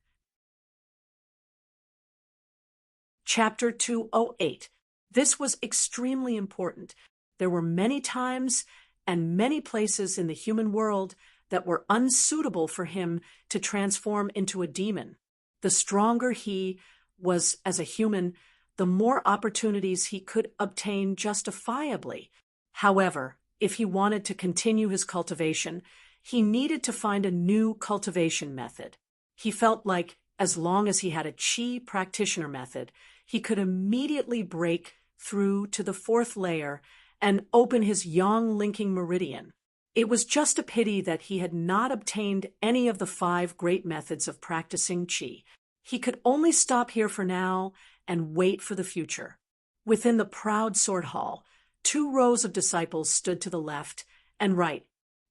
Chapter 208. This was extremely important. There were many times and many places in the human world that were unsuitable for him to transform into a demon. The stronger he was as a human, the more opportunities he could obtain justifiably. However, if he wanted to continue his cultivation, he needed to find a new cultivation method. He felt like as long as he had a qi practitioner method, he could immediately break through to the 4th layer and open his yang linking meridian. It was just a pity that he had not obtained any of the 5 great methods of practicing qi. He could only stop here for now and wait for the future. Within the proud sword hall, 2 rows of disciples stood to the left and right.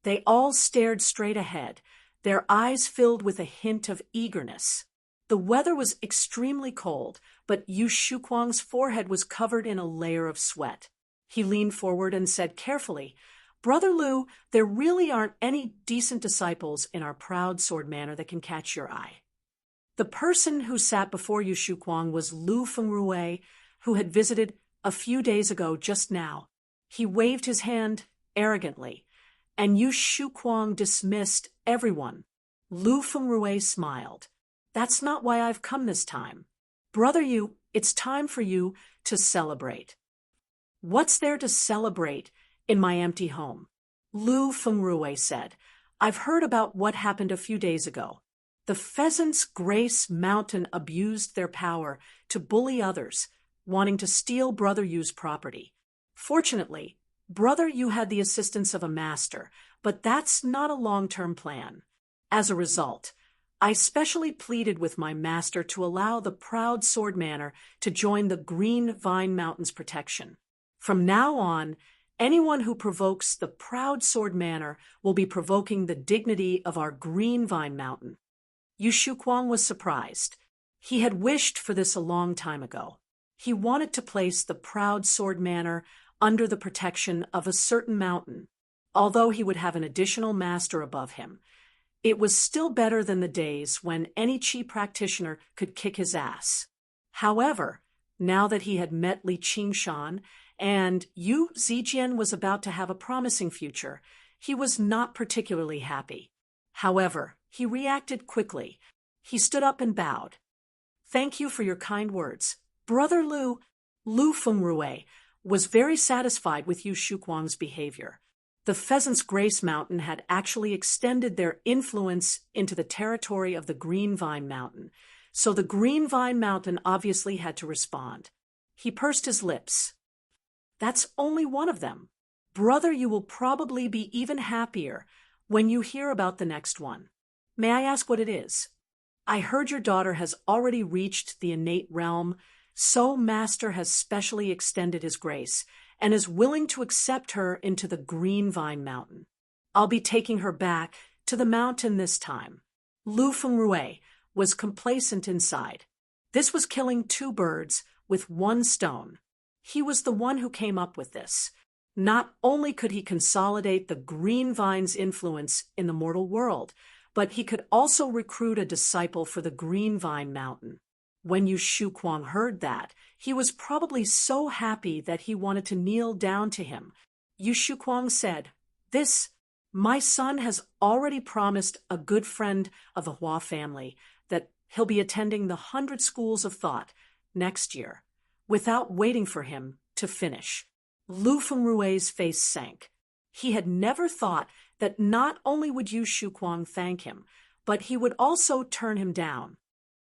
They all stared straight ahead, their eyes filled with a hint of eagerness. The weather was extremely cold, but Yu Shuquang's forehead was covered in a layer of sweat. He leaned forward and said carefully, "Brother Lu, there really aren't any decent disciples in our proud sword manor that can catch your eye." The person who sat before Yu Shuquang was Lu Fengrui, who had visited a few days ago just now. He waved his hand arrogantly, and Yu Shuquang dismissed everyone. Lu Fengrui smiled. "That's not why I've come this time. Brother Yu, it's time for you to celebrate." "What's there to celebrate in my empty home?" Lu Fengrui said. "I've heard about what happened a few days ago. The Pheasants' Grace Mountain abused their power to bully others, wanting to steal Brother Yu's property. Fortunately, Brother Yu had the assistance of a master, but that's not a long-term plan. As a result, I specially pleaded with my master to allow the proud sword manor to join the Green Vine Mountain's protection. From now on, anyone who provokes the proud sword manor will be provoking the dignity of our Green Vine Mountain." Yu Shuquang was surprised. He had wished for this a long time ago. He wanted to place the proud sword manor under the protection of a certain mountain. Although he would have an additional master above him, It was still better than the days when any Qi practitioner could kick his ass. However, now that he had met Li Qingshan and Yu Zijian was about to have a promising future, he was not particularly happy. However, he reacted quickly. He stood up and bowed. "Thank you for your kind words. Brother Lu." Lu Fengrui was very satisfied with Yu Shuquang's behavior. The Pheasant's Grace Mountain had actually extended their influence into the territory of the Green Vine Mountain, so the Green Vine Mountain obviously had to respond. He pursed his lips. "That's only one of them. Brother, you will probably be even happier when you hear about the next one. May I ask what it is?" "I heard your daughter has already reached the innate realm, so Master has specially extended his grace and is willing to accept her into the Green Vine Mountain. I'll be taking her back to the mountain this time." Lu Fengrui was complacent inside. This was killing two birds with one stone. He was the one who came up with this. Not only could he consolidate the Green Vine's influence in the mortal world, but he could also recruit a disciple for the Green Vine Mountain. When Yu Shuquang heard that, he was probably so happy that he wanted to kneel down to him. Yu Shuquang said, My son has already promised a good friend of the Hua family that he'll be attending the 100 Schools of Thought next year." Without waiting for him to finish, Lu Fengrui's face sank. He had never thought that not only would Yu Shuquang thank him, but he would also turn him down.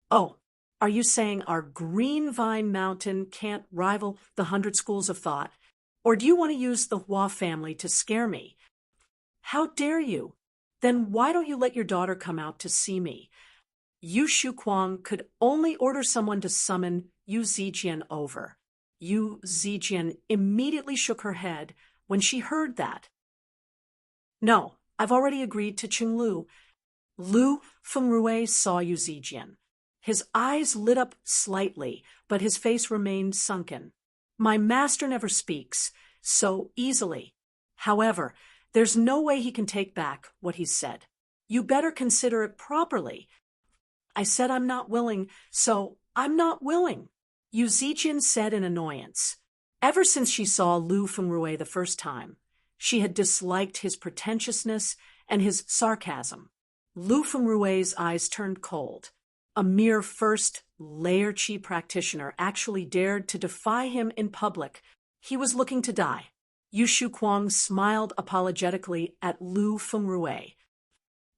"Oh, are you saying our Green Vine Mountain can't rival the 100 Schools of Thought? Or do you want to use the Hua family to scare me?" "How dare you? Then why don't you let your daughter come out to see me?" Yu Shuquang could only order someone to summon Yu Zijian over. Yu Zijian immediately shook her head when she heard that. "No, I've already agreed to Qinglu." Lu Fengrui saw Yu Zijian. His eyes lit up slightly, but his face remained sunken. "My master never speaks so easily. However, there's no way he can take back what he's said. You better consider it properly." "I said I'm not willing, so I'm not willing," Yu Zijian said in annoyance. Ever since she saw Lu Fengrui the first time, she had disliked his pretentiousness and his sarcasm. Lu Fengrui's eyes turned cold. A mere first-layer Qi practitioner actually dared to defy him in public. He was looking to die. Yu Shuquang smiled apologetically at Lu Fengrui.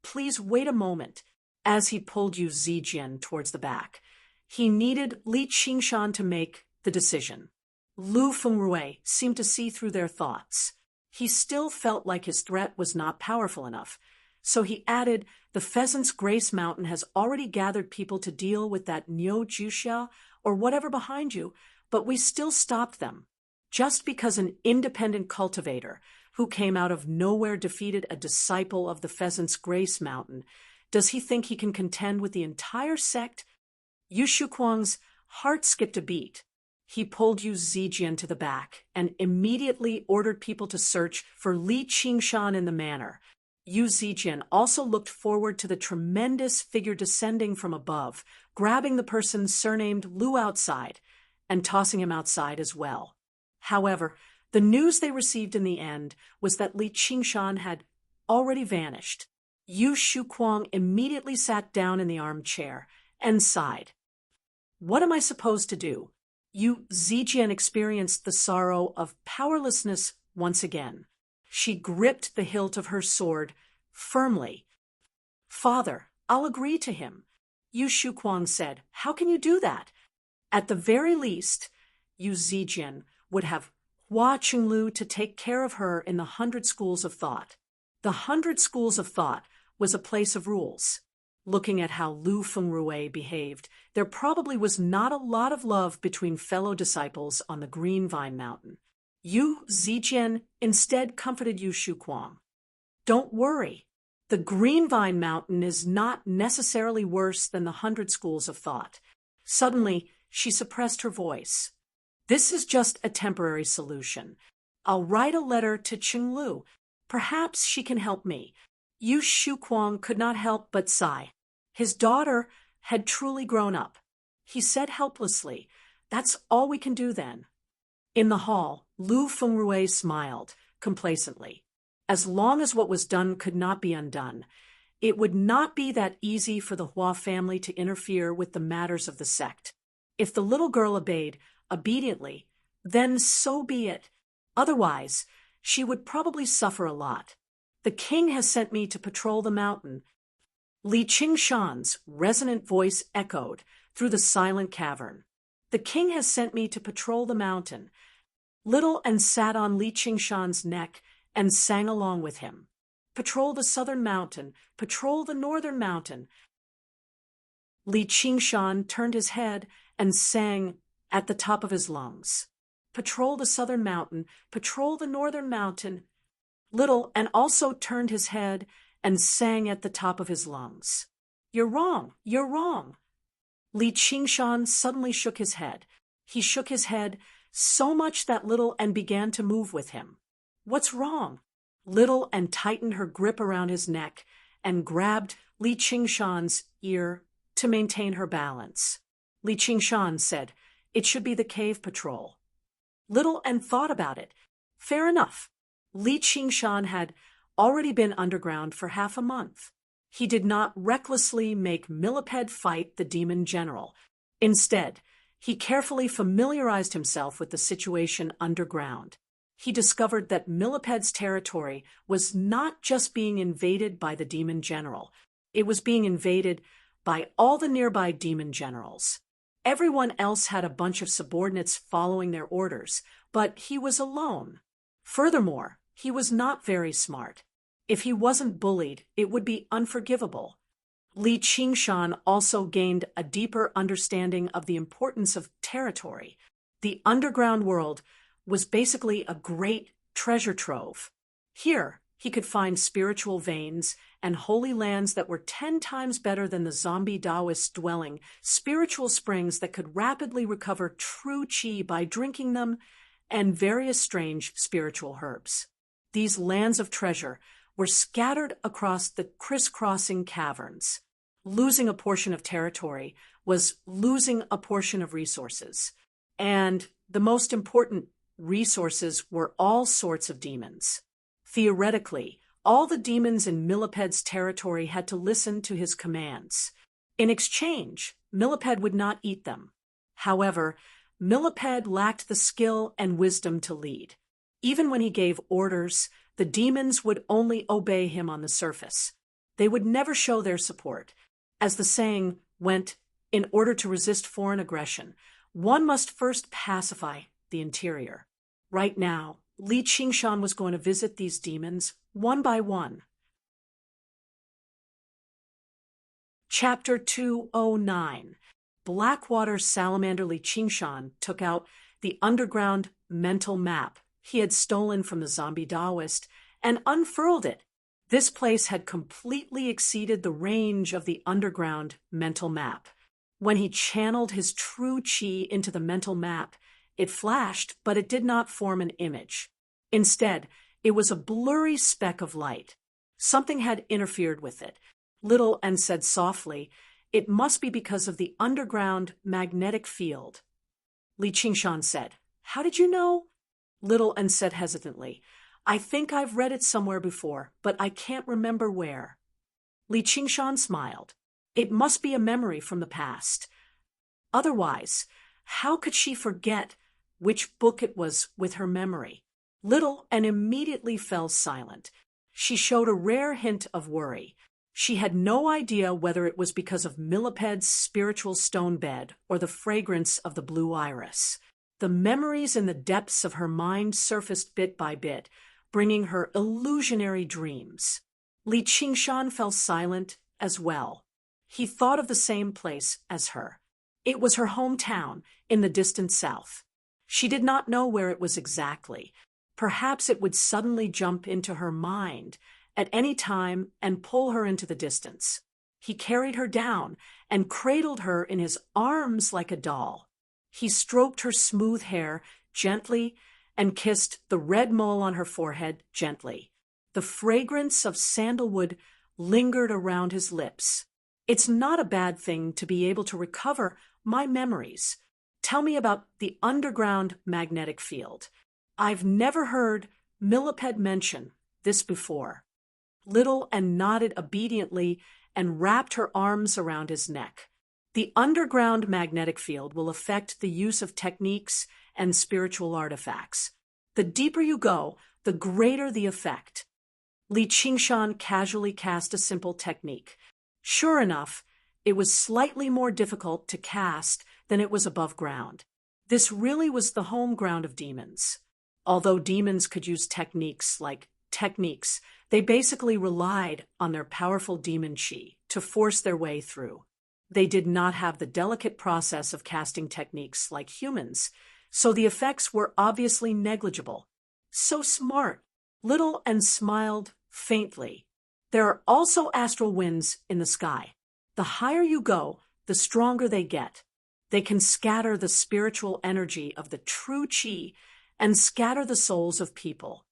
"Please wait a moment," as he pulled Yu Zijian towards the back. He needed Li Qingshan to make the decision. Lu Fengrui seemed to see through their thoughts. He still felt like his threat was not powerful enough, so he added, "The Pheasant's Grace Mountain has already gathered people to deal with that Niu Juxia or whatever behind you, but we still stopped them. Just because an independent cultivator who came out of nowhere defeated a disciple of the Pheasant's Grace Mountain, does he think he can contend with the entire sect?" Yu Shuquang's heart skipped a beat. He pulled Yu Zijian to the back and immediately ordered people to search for Li Qingshan in the manor. Yu Zijian also looked forward to the tremendous figure descending from above, grabbing the person surnamed Lu outside, and tossing him outside as well. However, the news they received in the end was that Li Qingshan had already vanished. Yu Shuquang immediately sat down in the armchair and sighed. "What am I supposed to do?" Yu Zijian experienced the sorrow of powerlessness once again. She gripped the hilt of her sword firmly. "Father, I'll agree to him," Yu Shuquang said. "How can you do that?" At the very least, Yu Zijian would have Hua Qinglu to take care of her in the 100 Schools of Thought. The 100 Schools of Thought was a place of rules. Looking at how Lu Fengrui behaved, there probably was not a lot of love between fellow disciples on the Green Vine Mountain. Yu Zijian instead comforted Yu Shuquang. "Don't worry. The Green Vine Mountain is not necessarily worse than the 100 Schools of Thought." Suddenly, she suppressed her voice. "This is just a temporary solution. I'll write a letter to Qinglu. Perhaps she can help me." Yu Shuquang could not help but sigh. His daughter had truly grown up. He said helplessly, "That's all we can do then." In the hall, Lu Fengrui smiled complacently. As long as what was done could not be undone, it would not be that easy for the Hua family to interfere with the matters of the sect. If the little girl obeyed obediently, then so be it. Otherwise, she would probably suffer a lot. The king has sent me to patrol the mountain. Li Qingshan's resonant voice echoed through the silent cavern. The king has sent me to patrol the mountain. Little and sat on Li Qingshan's neck and sang along with him. Patrol the southern mountain, patrol the northern mountain. Li Qingshan turned his head and sang at the top of his lungs. Patrol the southern mountain, patrol the northern mountain. Little and also turned his head and sang at the top of his lungs. You're wrong, you're wrong. Li Qingshan suddenly shook his head. He shook his head so much that Little and began to move with him. What's wrong? Little and tightened her grip around his neck and grabbed Li Qingshan's ear to maintain her balance. Li Qingshan said, "It should be the cave patrol." Little and thought about it. Fair enough. Li Qingshan had already been underground for half a month. He did not recklessly make Millipede fight the demon general. Instead, he carefully familiarized himself with the situation underground. He discovered that Millipede's territory was not just being invaded by the demon general. It was being invaded by all the nearby demon generals. Everyone else had a bunch of subordinates following their orders, but he was alone. Furthermore, he was not very smart. If he wasn't bullied, it would be unforgivable. Li Qingshan also gained a deeper understanding of the importance of territory. The underground world was basically a great treasure trove. Here, he could find spiritual veins and holy lands that were 10 times better than the zombie Taoists dwelling, spiritual springs that could rapidly recover true qi by drinking them, and various strange spiritual herbs. These lands of treasure were scattered across the crisscrossing caverns. Losing a portion of territory was losing a portion of resources. And the most important resources were all sorts of demons. Theoretically, all the demons in Millipede's territory had to listen to his commands. In exchange, Millipede would not eat them. However, Millipede lacked the skill and wisdom to lead. Even when he gave orders, the demons would only obey him on the surface. They would never show their support. As the saying went, in order to resist foreign aggression, one must first pacify the interior. Right now, Li Qingshan was going to visit these demons one by one. Chapter 209. Blackwater salamander Li Qingshan took out the underground mental map he had stolen from the zombie Taoist and unfurled it. This place had completely exceeded the range of the underground mental map. When he channeled his true qi into the mental map, it flashed, but it did not form an image. Instead, it was a blurry speck of light. Something had interfered with it. Little and said softly, "It must be because of the underground magnetic field." Li Qingshan said, "How did you know?" Little and said hesitantly, "I think I've read it somewhere before, but I can't remember where." Li Qingshan smiled. It must be a memory from the past. Otherwise, how could she forget which book it was with her memory? Little and immediately fell silent. She showed a rare hint of worry. She had no idea whether it was because of Millipede's spiritual stone bed or the fragrance of the blue iris. The memories in the depths of her mind surfaced bit by bit, bringing her illusionary dreams. Li Qingshan fell silent as well. He thought of the same place as her. It was her hometown in the distant south. She did not know where it was exactly. Perhaps it would suddenly jump into her mind at any time and pull her into the distance. He carried her down and cradled her in his arms like a doll. He stroked her smooth hair gently and kissed the red mole on her forehead gently. The fragrance of sandalwood lingered around his lips. It's not a bad thing to be able to recover my memories. Tell me about the underground magnetic field. I've never heard Millipede mention this before. Little Ann nodded obediently and wrapped her arms around his neck. The underground magnetic field will affect the use of techniques and spiritual artifacts. The deeper you go, the greater the effect. Li Qingshan casually cast a simple technique. Sure enough, it was slightly more difficult to cast than it was above ground. This really was the home ground of demons. Although demons could use techniques, they basically relied on their powerful demon chi to force their way through. They did not have the delicate process of casting techniques like humans, so the effects were obviously negligible. So smart. Little Ann smiled faintly. There are also astral winds in the sky. The higher you go, the stronger they get. They can scatter the spiritual energy of the true chi and scatter the souls of people.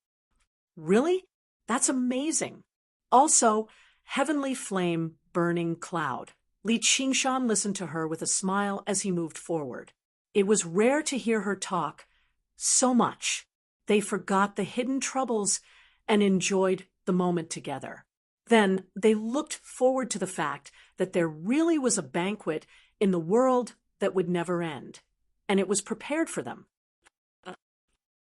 Really? That's amazing. Also, heavenly flame, burning cloud. Li Qingshan listened to her with a smile as he moved forward. It was rare to hear her talk so much. They forgot the hidden troubles and enjoyed the moment together. Then they looked forward to the fact that there really was a banquet in the world that would never end, and it was prepared for them.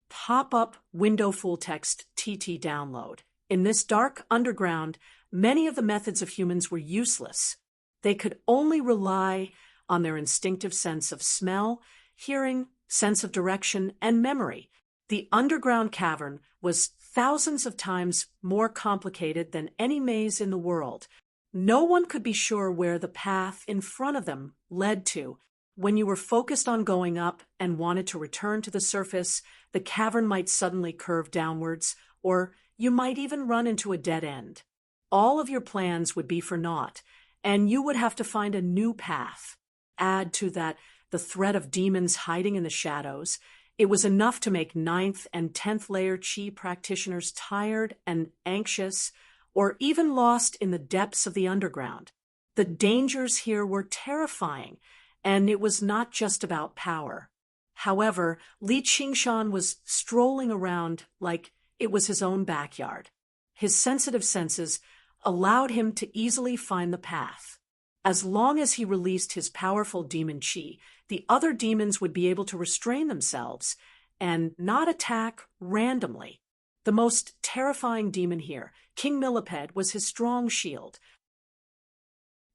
Pop-up window full text TT download. In this dark underground, many of the methods of humans were useless. They could only rely on their instinctive sense of smell, hearing, sense of direction, and memory. The underground cavern was thousands of times more complicated than any maze in the world. No one could be sure where the path in front of them led to. When you were focused on going up and wanted to return to the surface, the cavern might suddenly curve downwards, or you might even run into a dead end. All of your plans would be for naught, and you would have to find a new path. Add to that the threat of demons hiding in the shadows. It was enough to make 9th and 10th layer chi practitioners tired and anxious, or even lost in the depths of the underground. The dangers here were terrifying, and it was not just about power. However, Li Qingshan was strolling around like it was his own backyard. His sensitive senses allowed him to easily find the path. As long as he released his powerful demon chi, the other demons would be able to restrain themselves and not attack randomly. The most terrifying demon here, King Millipede, was his strong shield.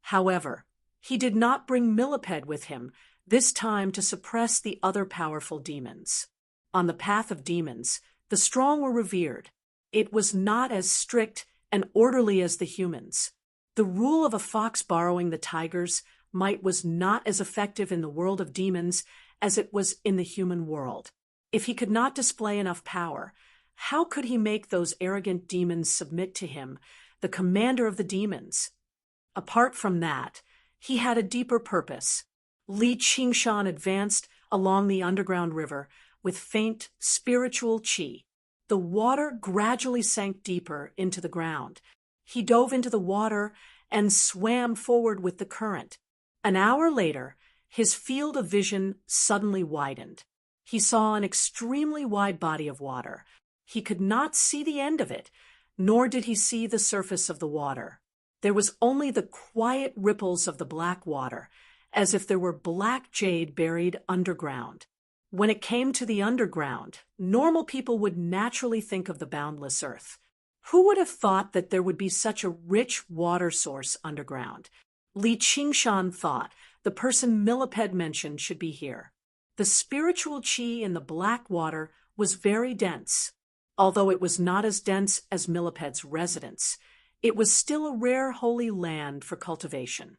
However, he did not bring Millipede with him, this time to suppress the other powerful demons. On the path of demons, the strong were revered. It was not as strict and orderly as the humans. The rule of a fox borrowing the tiger's might was not as effective in the world of demons as it was in the human world. If he could not display enough power, how could he make those arrogant demons submit to him, the commander of the demons? Apart from that, he had a deeper purpose. Li Qingshan advanced along the underground river with faint spiritual chi. The water gradually sank deeper into the ground. He dove into the water and swam forward with the current. An hour later, his field of vision suddenly widened. He saw an extremely wide body of water. He could not see the end of it, nor did he see the surface of the water. There was only the quiet ripples of the black water, as if there were black jade buried underground. When it came to the underground, normal people would naturally think of the boundless earth. Who would have thought that there would be such a rich water source underground? Li Qingshan thought the person Millipede mentioned should be here. The spiritual chi in the black water was very dense. Although it was not as dense as Millipede's residence, it was still a rare holy land for cultivation.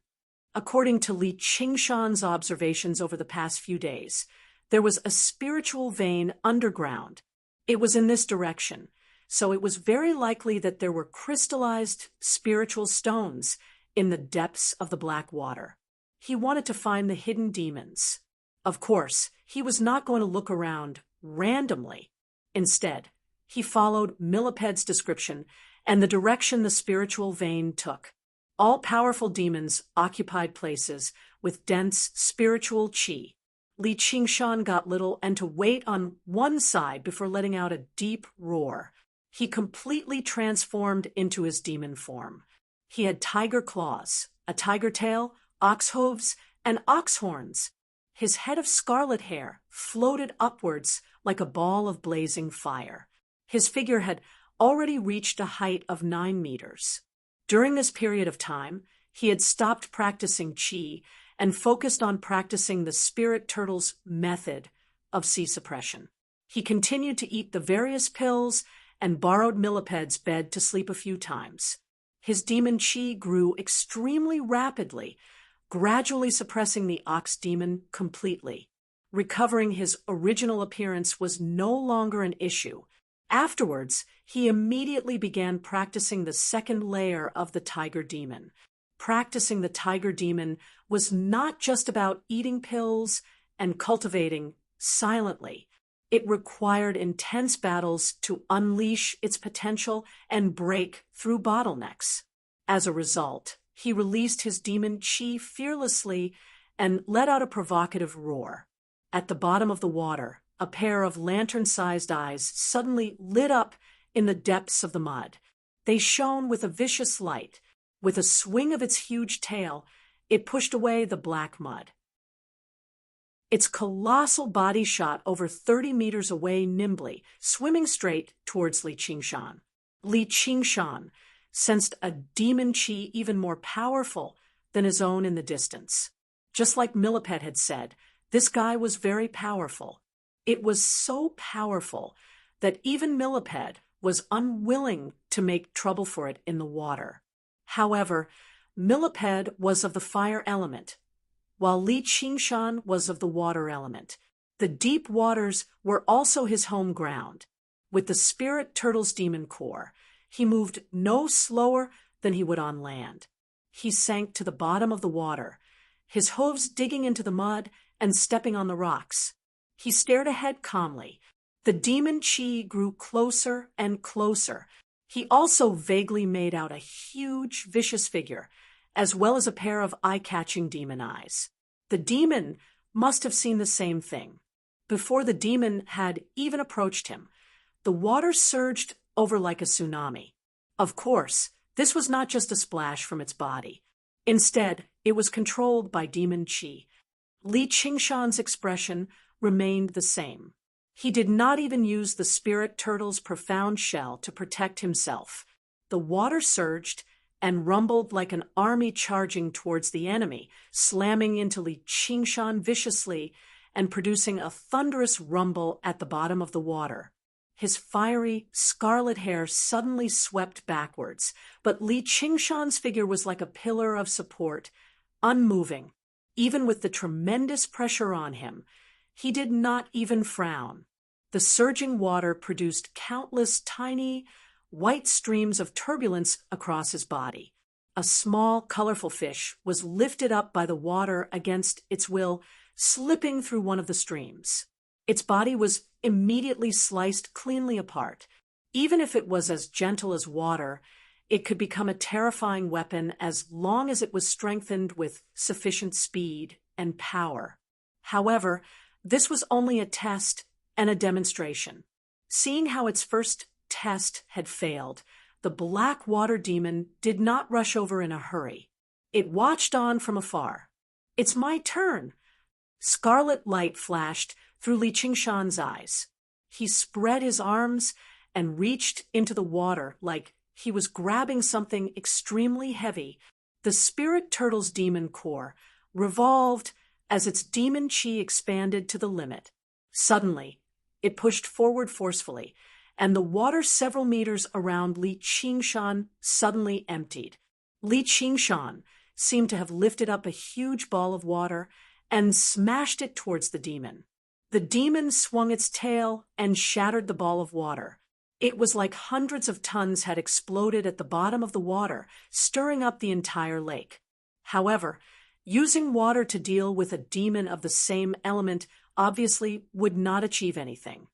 According to Li Qingshan's observations over the past few days, there was a spiritual vein underground. It was in this direction, so it was very likely that there were crystallized spiritual stones in the depths of the black water. He wanted to find the hidden demons. Of course, he was not going to look around randomly. Instead, he followed Millipede's description and the direction the spiritual vein took. All-powerful demons occupied places with dense spiritual qi. Li Qingshan got little and to wait on one side before letting out a deep roar. He completely transformed into his demon form. He had tiger claws, a tiger tail, ox hooves, and ox horns. His head of scarlet hair floated upwards like a ball of blazing fire. His figure had already reached a height of 9 meters. During this period of time, he had stopped practicing qi and focused on practicing the spirit turtle's method of qi suppression. He continued to eat the various pills and borrowed Milliped's bed to sleep a few times. His demon qi grew extremely rapidly, gradually suppressing the ox demon completely. Recovering his original appearance was no longer an issue. Afterwards, he immediately began practicing the second layer of the tiger demon. Practicing the tiger demon was not just about eating pills and cultivating silently. It required intense battles to unleash its potential and break through bottlenecks. As a result, he released his demon qi fearlessly and let out a provocative roar. At the bottom of the water, a pair of lantern-sized eyes suddenly lit up in the depths of the mud. They shone with a vicious light. With a swing of its huge tail, it pushed away the black mud. Its colossal body shot over 30 meters away nimbly, swimming straight towards Li Qingshan. Li Qingshan sensed a demon qi even more powerful than his own in the distance. Just like Millipede had said, this guy was very powerful. It was so powerful that even Millipede was unwilling to make trouble for it in the water. However, Millipede was of the fire element, while Li Qingshan was of the water element. The deep waters were also his home ground. With the spirit turtle's demon core, he moved no slower than he would on land. He sank to the bottom of the water, his hooves digging into the mud and stepping on the rocks. He stared ahead calmly. The demon qi grew closer and closer. He also vaguely made out a huge, vicious figure, as well as a pair of eye-catching demon eyes. The demon must have seen the same thing. Before the demon had even approached him, the water surged over like a tsunami. Of course, this was not just a splash from its body. Instead, it was controlled by demon qi. Li Qingshan's expression remained the same. He did not even use the spirit turtle's profound shell to protect himself. The water surged and rumbled like an army charging towards the enemy, slamming into Li Qingshan viciously and producing a thunderous rumble at the bottom of the water. His fiery, scarlet hair suddenly swept backwards, but Li Qingshan's figure was like a pillar of support, unmoving. Even with the tremendous pressure on him, he did not even frown. The surging water produced countless tiny, white streams of turbulence across his body. A small, colorful fish was lifted up by the water against its will, slipping through one of the streams. Its body was immediately sliced cleanly apart. Even if it was as gentle as water, it could become a terrifying weapon as long as it was strengthened with sufficient speed and power. However, this was only a test and a demonstration. Seeing how its first test had failed, the black water demon did not rush over in a hurry. It watched on from afar. "It's my turn." Scarlet light flashed through Li Qingshan's eyes. He spread his arms and reached into the water like he was grabbing something extremely heavy. The spirit turtle's demon core revolved as its demon qi expanded to the limit. Suddenly, it pushed forward forcefully, and the water several meters around Li Qingshan suddenly emptied. Li Qingshan seemed to have lifted up a huge ball of water and smashed it towards the demon. The demon swung its tail and shattered the ball of water. It was like hundreds of tons had exploded at the bottom of the water, stirring up the entire lake. However, using water to deal with a demon of the same element obviously would not achieve anything.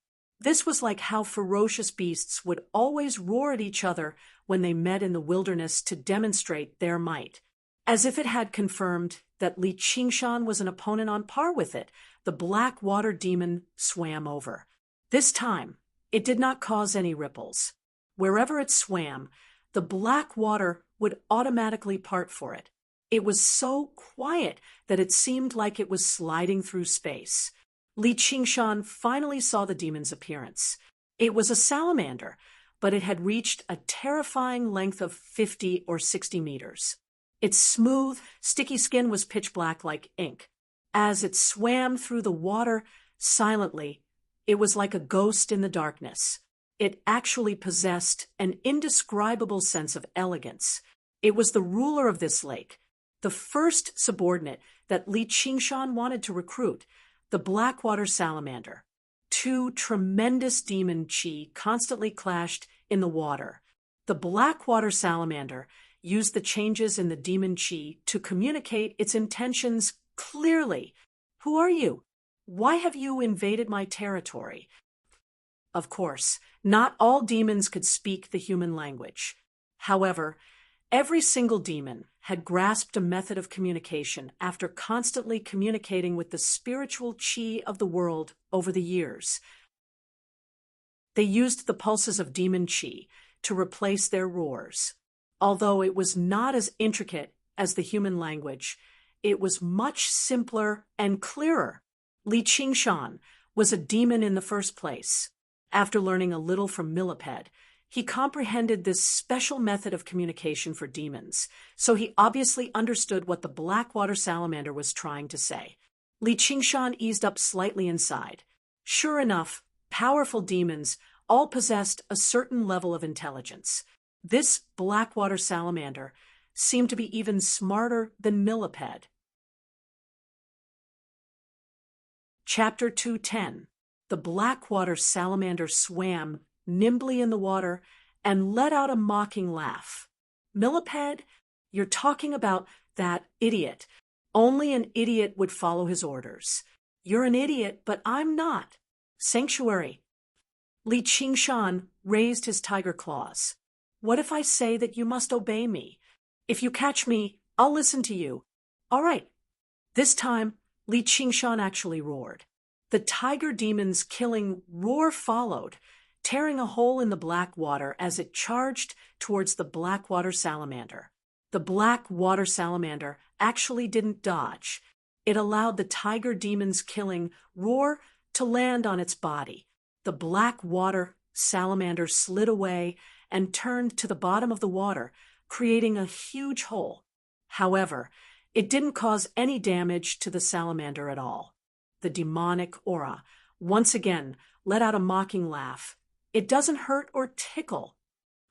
This was like how ferocious beasts would always roar at each other when they met in the wilderness to demonstrate their might. As if it had confirmed that Li Qingshan was an opponent on par with it, the black water demon swam over. This time, it did not cause any ripples. Wherever it swam, the black water would automatically part for it. It was so quiet that it seemed like it was sliding through space. Li Qingshan finally saw the demon's appearance. It was a salamander, but it had reached a terrifying length of 50 or 60 meters. Its smooth, sticky skin was pitch black like ink. As it swam through the water silently, it was like a ghost in the darkness. It actually possessed an indescribable sense of elegance. It was the ruler of this lake, the first subordinate that Li Qingshan wanted to recruit, the Blackwater Salamander. Two tremendous demon chi constantly clashed in the water. The Blackwater Salamander used the changes in the demon chi to communicate its intentions clearly. Who are you? Why have you invaded my territory? Of course, not all demons could speak the human language. However, every single demon had grasped a method of communication after constantly communicating with the spiritual chi of the world over the years. They used the pulses of demon chi to replace their roars. Although it was not as intricate as the human language, it was much simpler and clearer. Li Qingshan was a demon in the first place. After learning a little from Millipede, he comprehended this special method of communication for demons, so he obviously understood what the Blackwater Salamander was trying to say. Li Qingshan eased up slightly inside. Sure enough, powerful demons all possessed a certain level of intelligence. This Blackwater Salamander seemed to be even smarter than Millipede. Chapter 210. The Blackwater Salamander swam nimbly in the water and let out a mocking laugh. Millipede, you're talking about that idiot. Only an idiot would follow his orders. You're an idiot, but I'm not. Sanctuary. Li Qingshan raised his tiger claws. What if I say that you must obey me? If you catch me, I'll listen to you. All right. This time, Li Qingshan actually roared. The tiger demon's killing roar followed, tearing a hole in the black water as it charged towards the Blackwater Salamander. The Blackwater Salamander actually didn't dodge. It allowed the tiger demon's killing roar to land on its body. The Blackwater Salamander slid away and turned to the bottom of the water, creating a huge hole. However, it didn't cause any damage to the salamander at all. The demonic aura once again let out a mocking laugh. It doesn't hurt or tickle.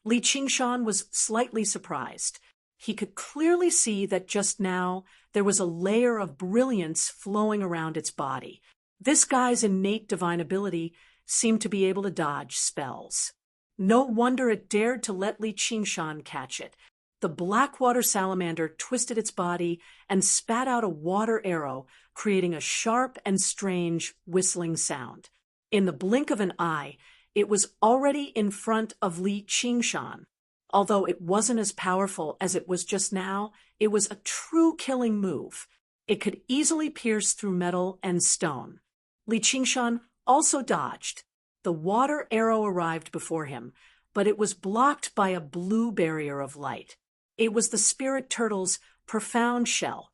Li Qingshan was slightly surprised. He could clearly see that just now there was a layer of brilliance flowing around its body. This guy's innate divine ability seemed to be able to dodge spells. No wonder it dared to let Li Qingshan catch it. The Blackwater Salamander twisted its body and spat out a water arrow, creating a sharp and strange whistling sound. In the blink of an eye, it was already in front of Li Qingshan. Although it wasn't as powerful as it was just now, it was a true killing move. It could easily pierce through metal and stone. Li Qingshan also dodged. The water arrow arrived before him, but it was blocked by a blue barrier of light. It was the spirit turtle's profound shell.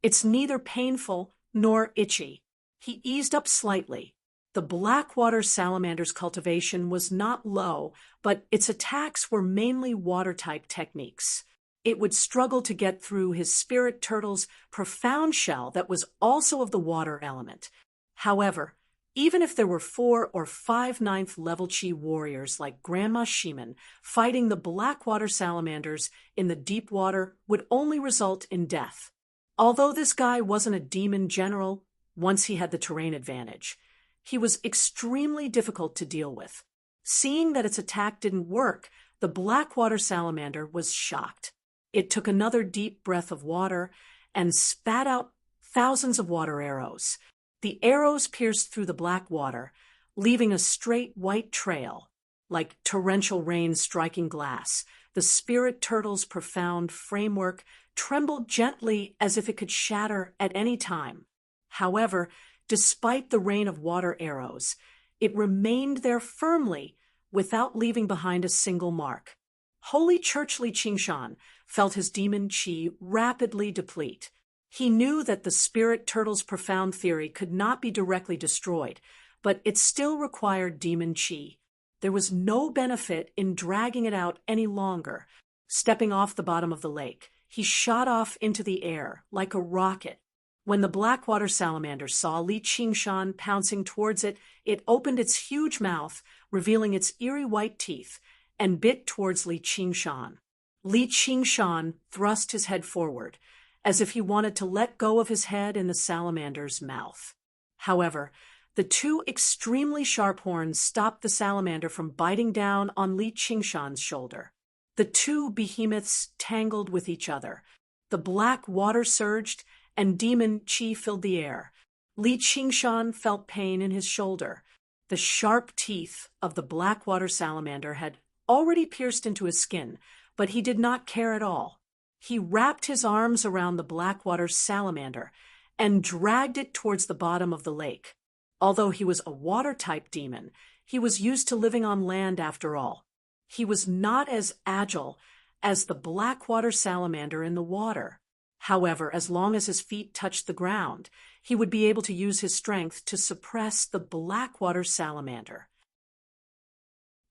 It's neither painful nor itchy. He eased up slightly. The Blackwater Salamander's cultivation was not low, but its attacks were mainly water-type techniques. It would struggle to get through his spirit turtle's profound shell that was also of the water element. However, even if there were 4 or 5 ninth level chi warriors like Grandma Sheeman, fighting the Blackwater Salamanders in the deep water would only result in death. Although this guy wasn't a demon general, once he had the terrain advantage, he was extremely difficult to deal with. Seeing that its attack didn't work, the Blackwater Salamander was shocked. It took another deep breath of water and spat out thousands of water arrows. The arrows pierced through the black water, leaving a straight white trail, like torrential rain striking glass. The spirit turtle's profound framework trembled gently as if it could shatter at any time. However, despite the rain of water arrows, it remained there firmly without leaving behind a single mark. Holy Church Li Qingshan felt his demon qi rapidly deplete. He knew that the spirit turtle's profound theory could not be directly destroyed, but it still required demon qi. There was no benefit in dragging it out any longer. Stepping off the bottom of the lake, he shot off into the air like a rocket. When the black water salamander saw Li Qingshan pouncing towards it, it opened its huge mouth, revealing its eerie white teeth, and bit towards Li Qingshan. Li Qingshan thrust his head forward, as if he wanted to let go of his head in the salamander's mouth. However, the two extremely sharp horns stopped the salamander from biting down on Li Qingshan's shoulder. The two behemoths tangled with each other. The black water surged, and demon qi filled the air. Li Qingshan felt pain in his shoulder. The sharp teeth of the black water salamander had already pierced into his skin, but he did not care at all. He wrapped his arms around the black water salamander and dragged it towards the bottom of the lake. Although he was a water-type demon, he was used to living on land after all. He was not as agile as the black water salamander in the water. However, as long as his feet touched the ground, he would be able to use his strength to suppress the black water salamander.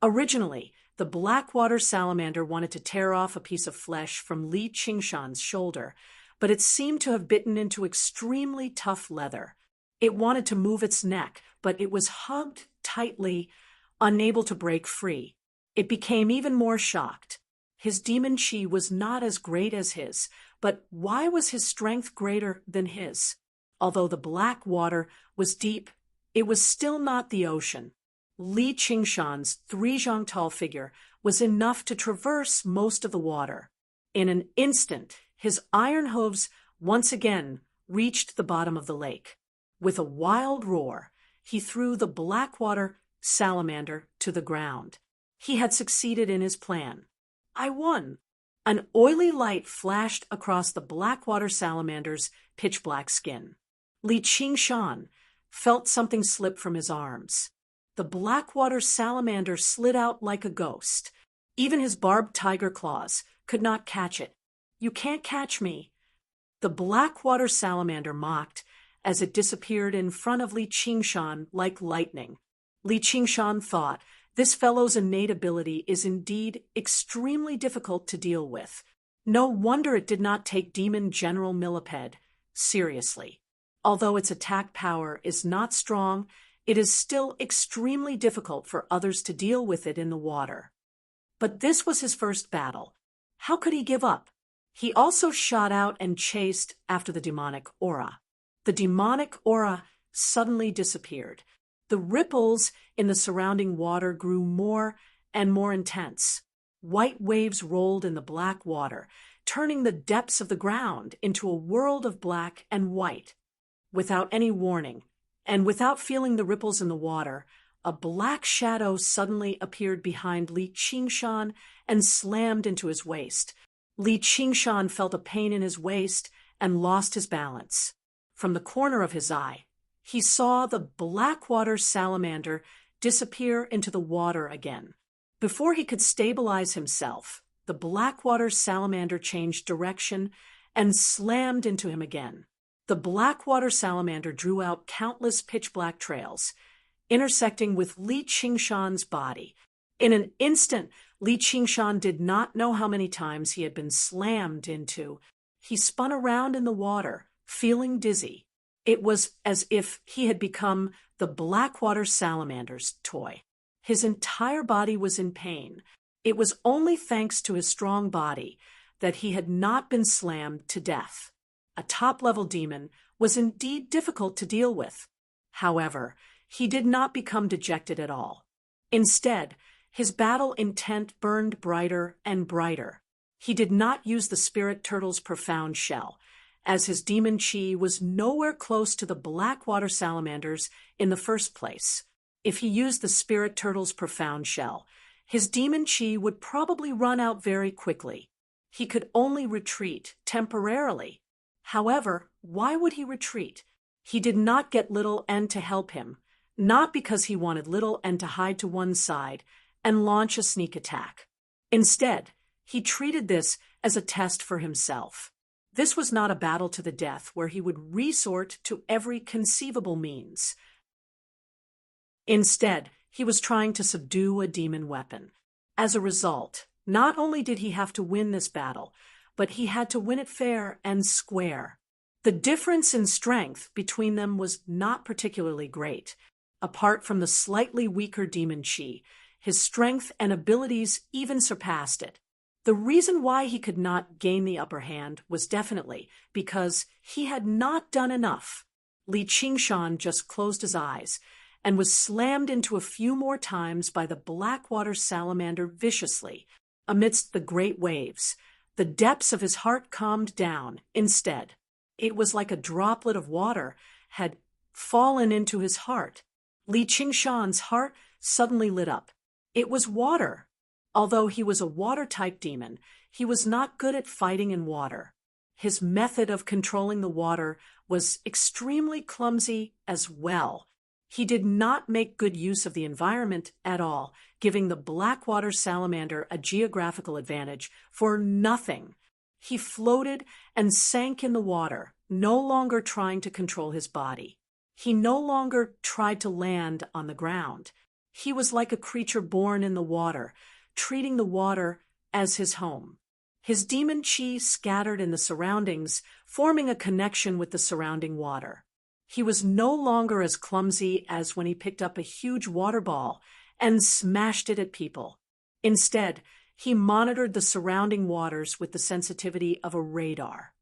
Originally, the black water salamander wanted to tear off a piece of flesh from Li Qingshan's shoulder, but it seemed to have bitten into extremely tough leather. It wanted to move its neck, but it was hugged tightly, unable to break free. It became even more shocked. His demon qi was not as great as his, but why was his strength greater than his? Although the black water was deep, it was still not the ocean. Li Qingshan's 3 tall figure was enough to traverse most of the water. In an instant, his iron hooves once again reached the bottom of the lake. With a wild roar, he threw the black water salamander to the ground. He had succeeded in his plan. I won. An oily light flashed across the black water salamander's pitch-black skin. Li Qingshan felt something slip from his arms. The black water salamander slid out like a ghost. Even his barbed tiger claws could not catch it. "You can't catch me." The black water salamander mocked as it disappeared in front of Li Qingshan like lightning. Li Qingshan thought, this fellow's innate ability is indeed extremely difficult to deal with. No wonder it did not take Demon General Millipede seriously. Although its attack power is not strong, it is still extremely difficult for others to deal with it in the water. But this was his first battle. How could he give up? He also shot out and chased after the demonic aura. The demonic aura suddenly disappeared. The ripples in the surrounding water grew more and more intense. White waves rolled in the black water, turning the depths of the ground into a world of black and white. Without any warning, and without feeling the ripples in the water, a black shadow suddenly appeared behind Li Qingshan and slammed into his waist. Li Qingshan felt a pain in his waist and lost his balance. From the corner of his eye, he saw the black water salamander disappear into the water again. Before he could stabilize himself, the black water salamander changed direction and slammed into him again. The black water salamander drew out countless pitch-black trails, intersecting with Li Qingshan's body. In an instant, Li Qingshan did not know how many times he had been slammed into. He spun around in the water, feeling dizzy. It was as if he had become the black water salamander's toy. His entire body was in pain. It was only thanks to his strong body that he had not been slammed to death. A top-level demon was indeed difficult to deal with. However, he did not become dejected at all. Instead, his battle intent burned brighter and brighter. He did not use the spirit turtle's profound shell, as his demon qi was nowhere close to the black water salamanders in the first place. If he used the spirit turtle's profound shell, his demon chi would probably run out very quickly. He could only retreat temporarily. However, why would he retreat? He did not get Little N to help him, not because he wanted Little N to hide to one side and launch a sneak attack. Instead, he treated this as a test for himself. This was not a battle to the death where he would resort to every conceivable means. Instead, he was trying to subdue a demon weapon. As a result, not only did he have to win this battle, but he had to win it fair and square. The difference in strength between them was not particularly great. Apart from the slightly weaker demon chi, his strength and abilities even surpassed it. The reason why he could not gain the upper hand was definitely because he had not done enough. Li Qingshan just closed his eyes and was slammed into a few more times by the Blackwater salamander viciously. Amidst the great waves, the depths of his heart calmed down. Instead, it was like a droplet of water had fallen into his heart. Li Qingshan's heart suddenly lit up. It was water. Although he was a water-type demon, he was not good at fighting in water. His method of controlling the water was extremely clumsy as well. He did not make good use of the environment at all, giving the Blackwater salamander a geographical advantage for nothing. He floated and sank in the water, no longer trying to control his body. He no longer tried to land on the ground. He was like a creature born in the water, treating the water as his home. His demon chi scattered in the surroundings, forming a connection with the surrounding water. He was no longer as clumsy as when he picked up a huge water ball and smashed it at people. Instead, he monitored the surrounding waters with the sensitivity of a radar.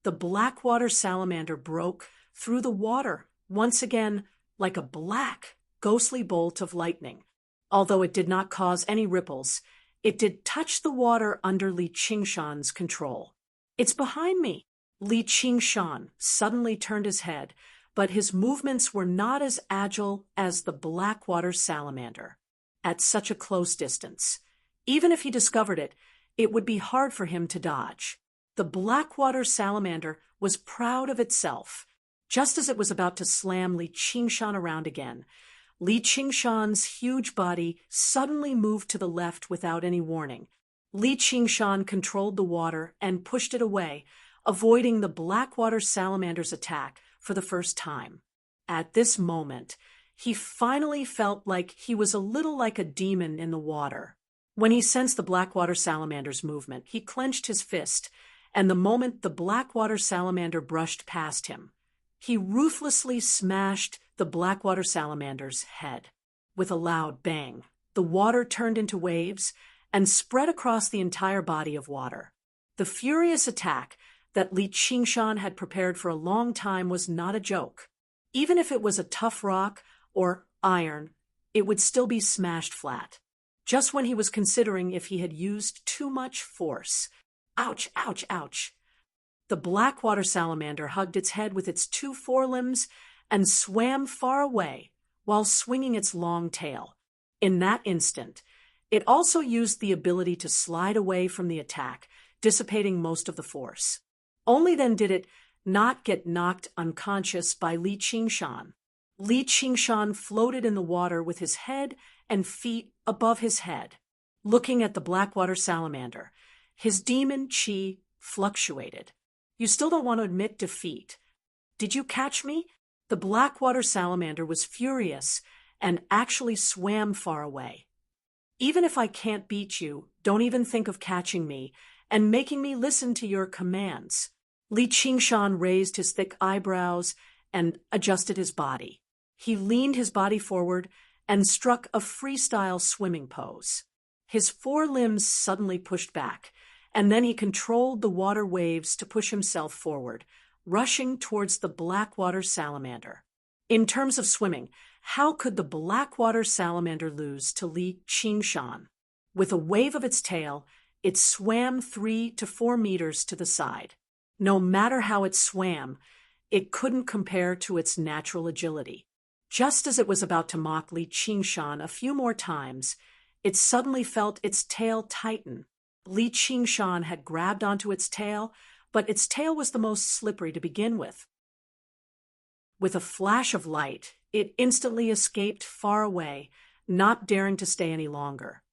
The Blackwater salamander broke through the water, once again like a black, ghostly bolt of lightning. Although it did not cause any ripples, it did touch the water under Li Qingshan's control. "It's behind me." Li Qingshan suddenly turned his head, but his movements were not as agile as the Blackwater salamander. At such a close distance, even if he discovered it, it would be hard for him to dodge. The Blackwater salamander was proud of itself. Just as it was about to slam Li Qingshan around again, Li Qingshan's huge body suddenly moved to the left without any warning. Li Qingshan controlled the water and pushed it away, avoiding the Blackwater salamander's attack for the first time. At this moment, he finally felt like he was a little like a demon in the water. When he sensed the Blackwater salamander's movement, he clenched his fist, and the moment the Blackwater salamander brushed past him, he ruthlessly smashed the Blackwater salamander's head. With a loud bang, the water turned into waves and spread across the entire body of water. The furious attack that Li Qingshan had prepared for a long time was not a joke. Even if it was a tough rock or iron, it would still be smashed flat. Just when he was considering if he had used too much force. Ouch, ouch, ouch. The Blackwater salamander hugged its head with its two forelimbs and swam far away while swinging its long tail. In that instant, it also used the ability to slide away from the attack, dissipating most of the force. Only then did it not get knocked unconscious by Li Qingshan. Li Qingshan floated in the water with his head and feet above his head. Looking at the Blackwater salamander, his demon chi fluctuated. "You still don't want to admit defeat. Did you catch me?" The Blackwater salamander was furious and actually swam far away. "Even if I can't beat you, don't even think of catching me and making me listen to your commands." Li Qingshan raised his thick eyebrows and adjusted his body. He leaned his body forward and struck a freestyle swimming pose. His forelimbs suddenly pushed back, and then he controlled the water waves to push himself forward, rushing towards the Blackwater salamander. In terms of swimming, how could the Blackwater salamander lose to Li Qingshan? With a wave of its tail, it swam 3 to 4 meters to the side. No matter how it swam, it couldn't compare to its natural agility. Just as it was about to mock Li Qingshan a few more times, it suddenly felt its tail tighten. Li Qingshan had grabbed onto its tail, but its tail was the most slippery to begin with. With a flash of light, it instantly escaped far away, not daring to stay any longer.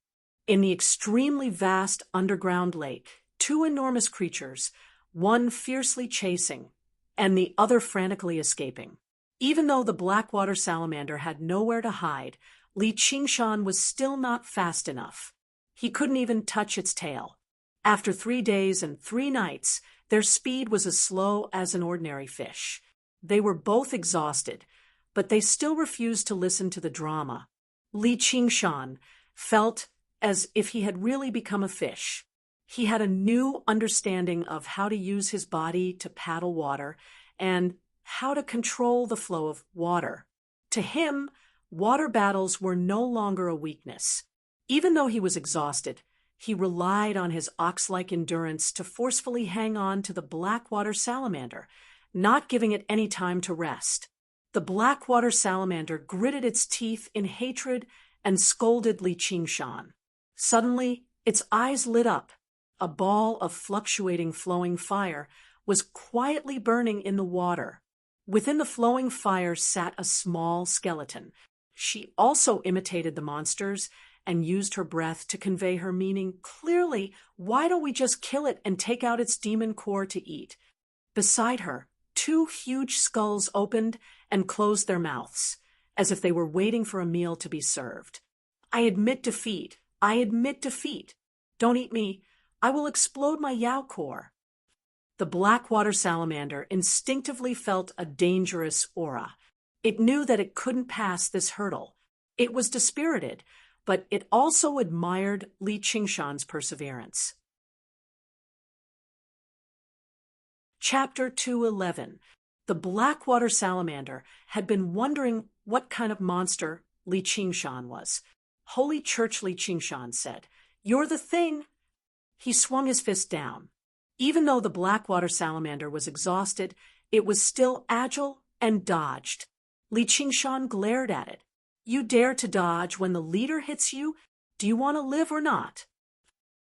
In the extremely vast underground lake, two enormous creatures, one fiercely chasing, and the other frantically escaping. Even though the Blackwater salamander had nowhere to hide, Li Qingshan was still not fast enough. He couldn't even touch its tail. After 3 days and 3 nights, their speed was as slow as an ordinary fish. They were both exhausted, but they still refused to listen to the drama. Li Qingshan felt as if he had really become a fish. He had a new understanding of how to use his body to paddle water and how to control the flow of water. To him, water battles were no longer a weakness. Even though he was exhausted, he relied on his ox-like endurance to forcefully hang on to the Blackwater salamander, not giving it any time to rest. The Blackwater salamander gritted its teeth in hatred and scolded Li Qingshan. Suddenly, its eyes lit up. A ball of fluctuating flowing fire was quietly burning in the water. Within the flowing fire sat a small skeleton. She also imitated the monsters and used her breath to convey her meaning clearly. Why don't we just kill it and take out its demon core to eat? Beside her, 2 huge skulls opened and closed their mouths, as if they were waiting for a meal to be served. I admit defeat. I admit defeat. Don't eat me. I will explode my Yao core. The Blackwater salamander instinctively felt a dangerous aura. It knew that it couldn't pass this hurdle. It was dispirited, but it also admired Li Qingshan's perseverance. Chapter 211. The Blackwater salamander had been wondering what kind of monster Li Qingshan was. Holy Church, Li Qingshan said, "You're the thing." He swung his fist down. Even though the Blackwater salamander was exhausted, it was still agile and dodged. Li Qingshan glared at it. "You dare to dodge when the leader hits you? Do you want to live or not?"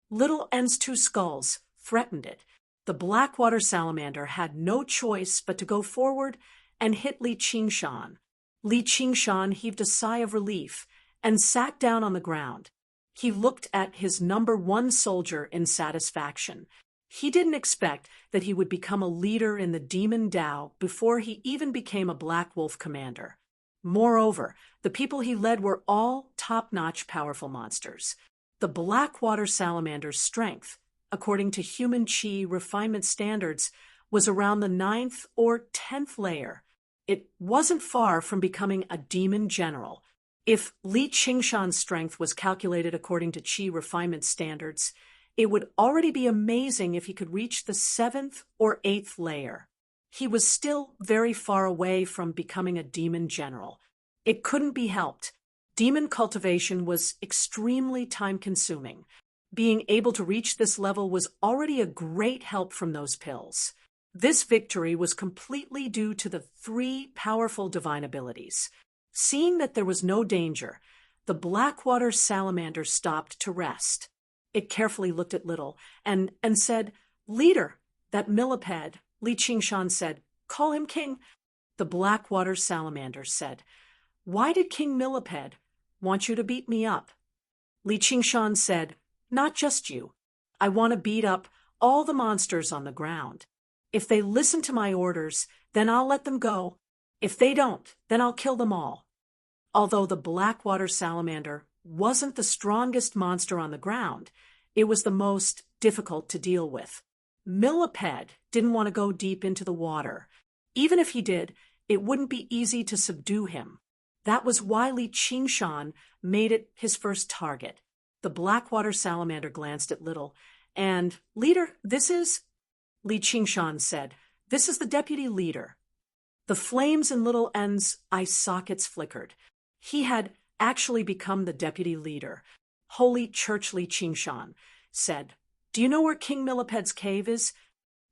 Little N's 2 skulls threatened it. The Blackwater salamander had no choice but to go forward and hit Li Qingshan. Li Qingshan heaved a sigh of relief and sat down on the ground. He looked at his number 1 soldier in satisfaction. He didn't expect that he would become a leader in the Demon Dao before he even became a Black Wolf commander. Moreover, the people he led were all top-notch powerful monsters. The Blackwater salamander's strength, according to human chi refinement standards, was around the 9th or 10th layer. It wasn't far from becoming a demon general. If Li Qingshan's strength was calculated according to chi refinement standards, it would already be amazing if he could reach the 7th or 8th layer. He was still very far away from becoming a demon general. It couldn't be helped. Demon cultivation was extremely time-consuming. Being able to reach this level was already a great help from those pills. This victory was completely due to the 3 powerful divine abilities. Seeing that there was no danger, the Blackwater salamander stopped to rest. It carefully looked at Little and said, "Leader, that millipede." Li Qingshan said, "Call him king." The Blackwater salamander said, "Why did King Millipede want you to beat me up?" Li Qingshan said, "Not just you. I want to beat up all the monsters on the ground. If they listen to my orders, then I'll let them go. If they don't, then I'll kill them all." Although the Blackwater salamander wasn't the strongest monster on the ground, it was the most difficult to deal with. Millipede didn't want to go deep into the water. Even if he did, it wouldn't be easy to subdue him. That was why Li Qingshan made it his first target. The Blackwater salamander glanced at Little, and, "Leader, this is—" Li Qingshan said, "This is the deputy leader." The flames in Little N's eye sockets flickered. He had actually become the deputy leader. Holy Church, Li Qingshan said, "Do you know where King Millipede's cave is?"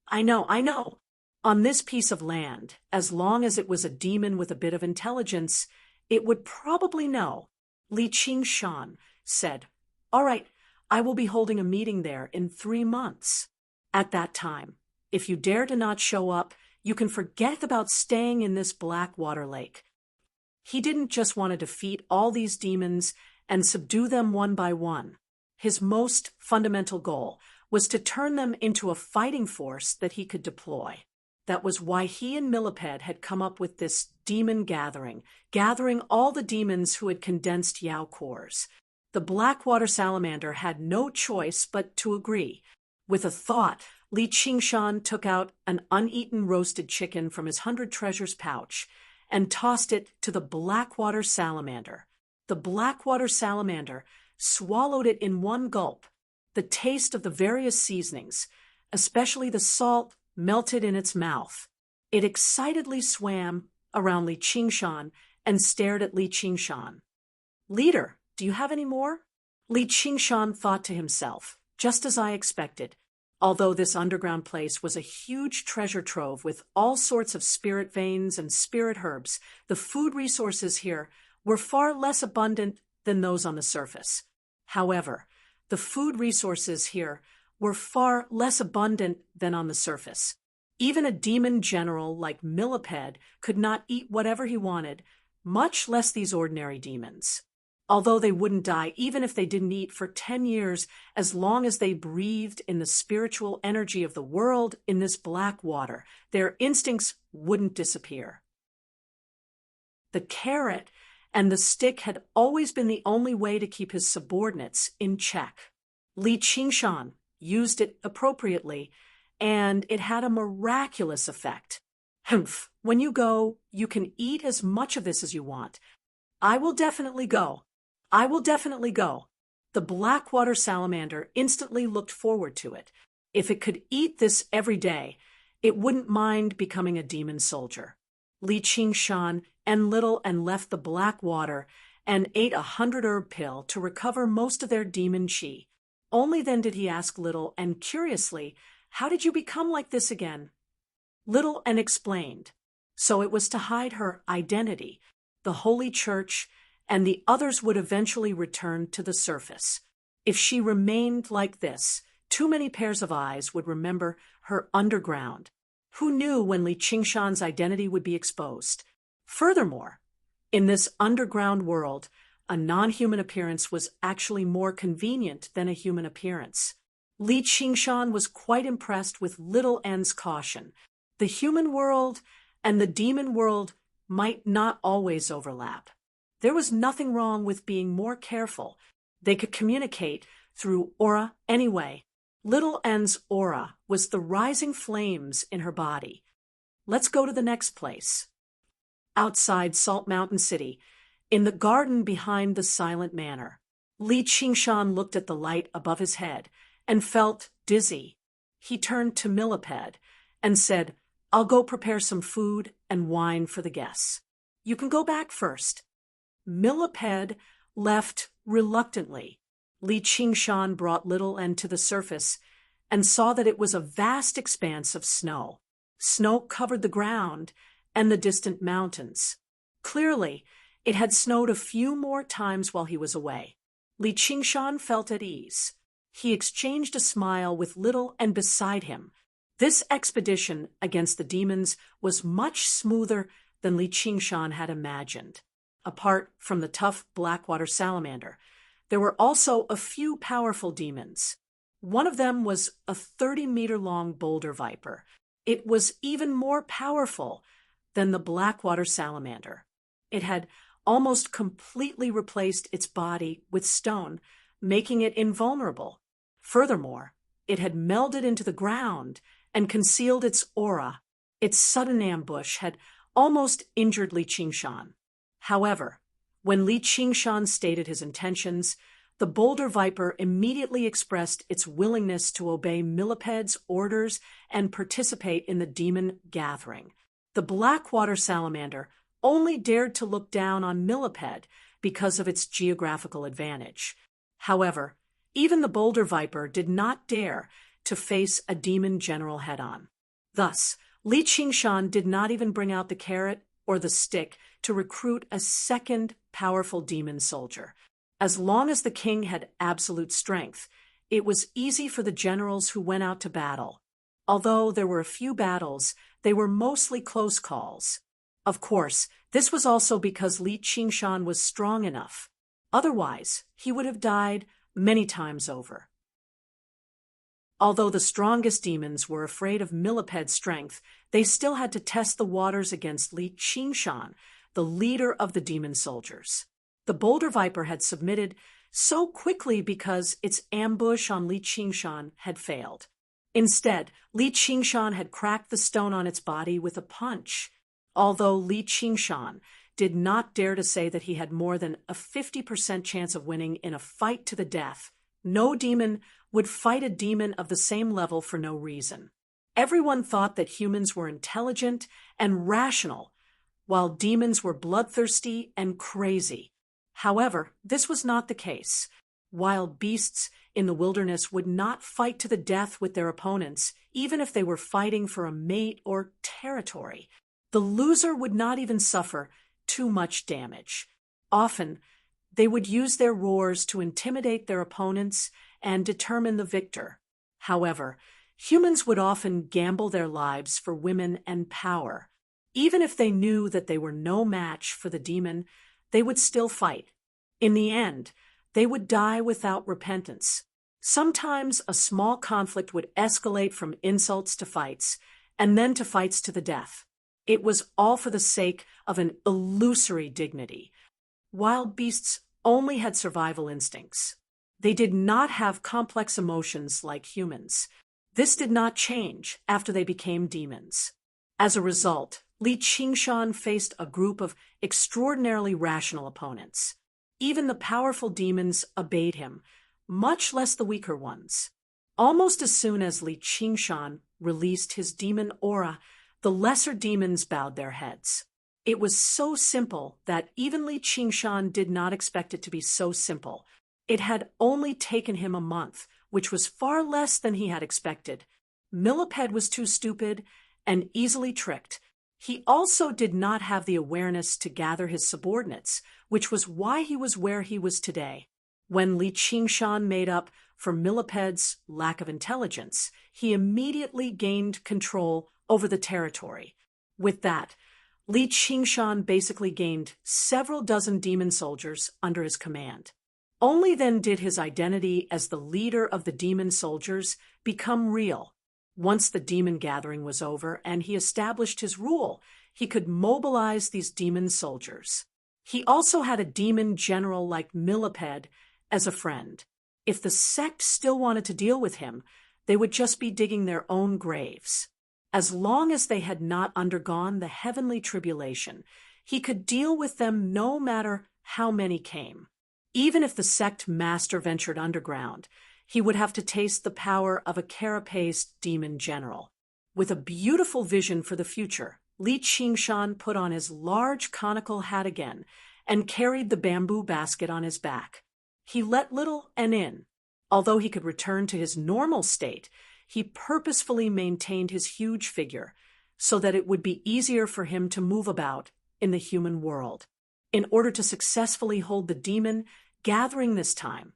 I know. On this piece of land, as long as it was a demon with a bit of intelligence, it would probably know. Li Qingshan said, "All right, I will be holding a meeting there in 3 months. At that time, if you dare to not show up, you can forget about staying in this black water lake." He didn't just want to defeat all these demons and subdue them one by one. His most fundamental goal was to turn them into a fighting force that he could deploy. That was why he and Millipede had come up with this demon gathering all the demons who had condensed Yao cores. The Blackwater Salamander had no choice but to agree. With a thought, Li Qingshan took out an uneaten roasted chicken from his 100 treasures pouch and tossed it to the Blackwater Salamander. The Blackwater Salamander swallowed it in one gulp. The taste of the various seasonings, especially the salt, melted in its mouth. It excitedly swam around Li Qingshan and stared at Li Qingshan. "Leader, do you have any more?" Li Qingshan thought to himself, just as I expected. Although this underground place was a huge treasure trove with all sorts of spirit veins and spirit herbs, the food resources here were far less abundant than those on the surface. However, the food resources here were far less abundant than on the surface. Even a demon general like Millipede could not eat whatever he wanted, much less these ordinary demons. Although they wouldn't die even if they didn't eat for 10 years, as long as they breathed in the spiritual energy of the world in this black water, their instincts wouldn't disappear. The carrot and the stick had always been the only way to keep his subordinates in check. Li Qingshan used it appropriately, and it had a miraculous effect. "Humph, when you go, you can eat as much of this as you want." "I will definitely go. I will definitely go." The Blackwater Salamander instantly looked forward to it. If it could eat this every day, it wouldn't mind becoming a demon soldier. Li Qingshan and Little and left the black water and ate a 100-herb pill to recover most of their demon chi. Only then did he ask Little and curiously, "How did you become like this again?" Little and explained. So it was to hide her identity. The Holy Church and the others would eventually return to the surface. If she remained like this, too many pairs of eyes would remember her underground. Who knew when Li Qingshan's identity would be exposed? Furthermore, in this underground world, a non-human appearance was actually more convenient than a human appearance. Li Qingshan was quite impressed with Little N's caution. The human world and the demon world might not always overlap. There was nothing wrong with being more careful. They could communicate through aura anyway. Little N's aura was the rising flames in her body. Let's go to the next place. Outside Salt Mountain City, in the garden behind the Silent Manor, Li Qingshan looked at the light above his head and felt dizzy. He turned to Millipede and said, "I'll go prepare some food and wine for the guests. You can go back first." Millipede left reluctantly. Li Qingshan brought Little N to the surface and saw that it was a vast expanse of snow. Snow covered the ground and the distant mountains. Clearly, it had snowed a few more times while he was away. Li Qingshan felt at ease. He exchanged a smile with Little and beside him. This expedition against the demons was much smoother than Li Qingshan had imagined. Apart from the tough Blackwater Salamander, there were also a few powerful demons. One of them was a 30-meter-long boulder viper. It was even more powerful than the Blackwater Salamander. It had almost completely replaced its body with stone, making it invulnerable. Furthermore, it had melded into the ground and concealed its aura. Its sudden ambush had almost injured Li Qingshan. However, when Li Qingshan stated his intentions, the boulder viper immediately expressed its willingness to obey Millipede's orders and participate in the demon gathering. The Blackwater Salamander only dared to look down on Millipede because of its geographical advantage. However, even the boulder viper did not dare to face a demon general head-on. Thus, Li Qingshan did not even bring out the carrot or the stick to recruit a second powerful demon soldier. As long as the king had absolute strength, it was easy for the generals who went out to battle. Although there were a few battles, they were mostly close calls. Of course, this was also because Li Qingshan was strong enough. Otherwise, he would have died many times over. Although the strongest demons were afraid of Milliped's strength, they still had to test the waters against Li Qingshan, the leader of the demon soldiers. The boulder viper had submitted so quickly because its ambush on Li Qingshan had failed. Instead, Li Qingshan had cracked the stone on its body with a punch. Although Li Qingshan did not dare to say that he had more than a 50% chance of winning in a fight to the death, no demon would fight a demon of the same level for no reason. Everyone thought that humans were intelligent and rational, while demons were bloodthirsty and crazy. However, this was not the case. Wild beasts in the wilderness would not fight to the death with their opponents, even if they were fighting for a mate or territory. The loser would not even suffer too much damage. Often, they would use their roars to intimidate their opponents and determine the victor. However, humans would often gamble their lives for women and power. Even if they knew that they were no match for the demon, they would still fight. In the end, they would die without repentance. Sometimes a small conflict would escalate from insults to fights, and then to fights to the death. It was all for the sake of an illusory dignity. Wild beasts only had survival instincts. They did not have complex emotions like humans. This did not change after they became demons. As a result, Li Qingshan faced a group of extraordinarily rational opponents. Even the powerful demons obeyed him, much less the weaker ones. Almost as soon as Li Qingshan released his demon aura, the lesser demons bowed their heads. It was so simple that even Li Qingshan did not expect it to be so simple. It had only taken him a month, which was far less than he had expected. Millipede was too stupid and easily tricked. He also did not have the awareness to gather his subordinates, which was why he was where he was today. When Li Qingshan made up for Millipede's lack of intelligence, he immediately gained control over the territory. With that, Li Qingshan basically gained several dozen demon soldiers under his command. Only then did his identity as the leader of the demon soldiers become real. Once the demon gathering was over and he established his rule, he could mobilize these demon soldiers. He also had a demon general like Millipede as a friend. If the sect still wanted to deal with him, they would just be digging their own graves. As long as they had not undergone the heavenly tribulation, he could deal with them no matter how many came. Even if the sect master ventured underground, he would have to taste the power of a carapaced demon general. With a beautiful vision for the future, Li Qingshan put on his large conical hat again and carried the bamboo basket on his back. He let little and in. Although he could return to his normal state, he purposefully maintained his huge figure so that it would be easier for him to move about in the human world. In order to successfully hold the demon gathering this time,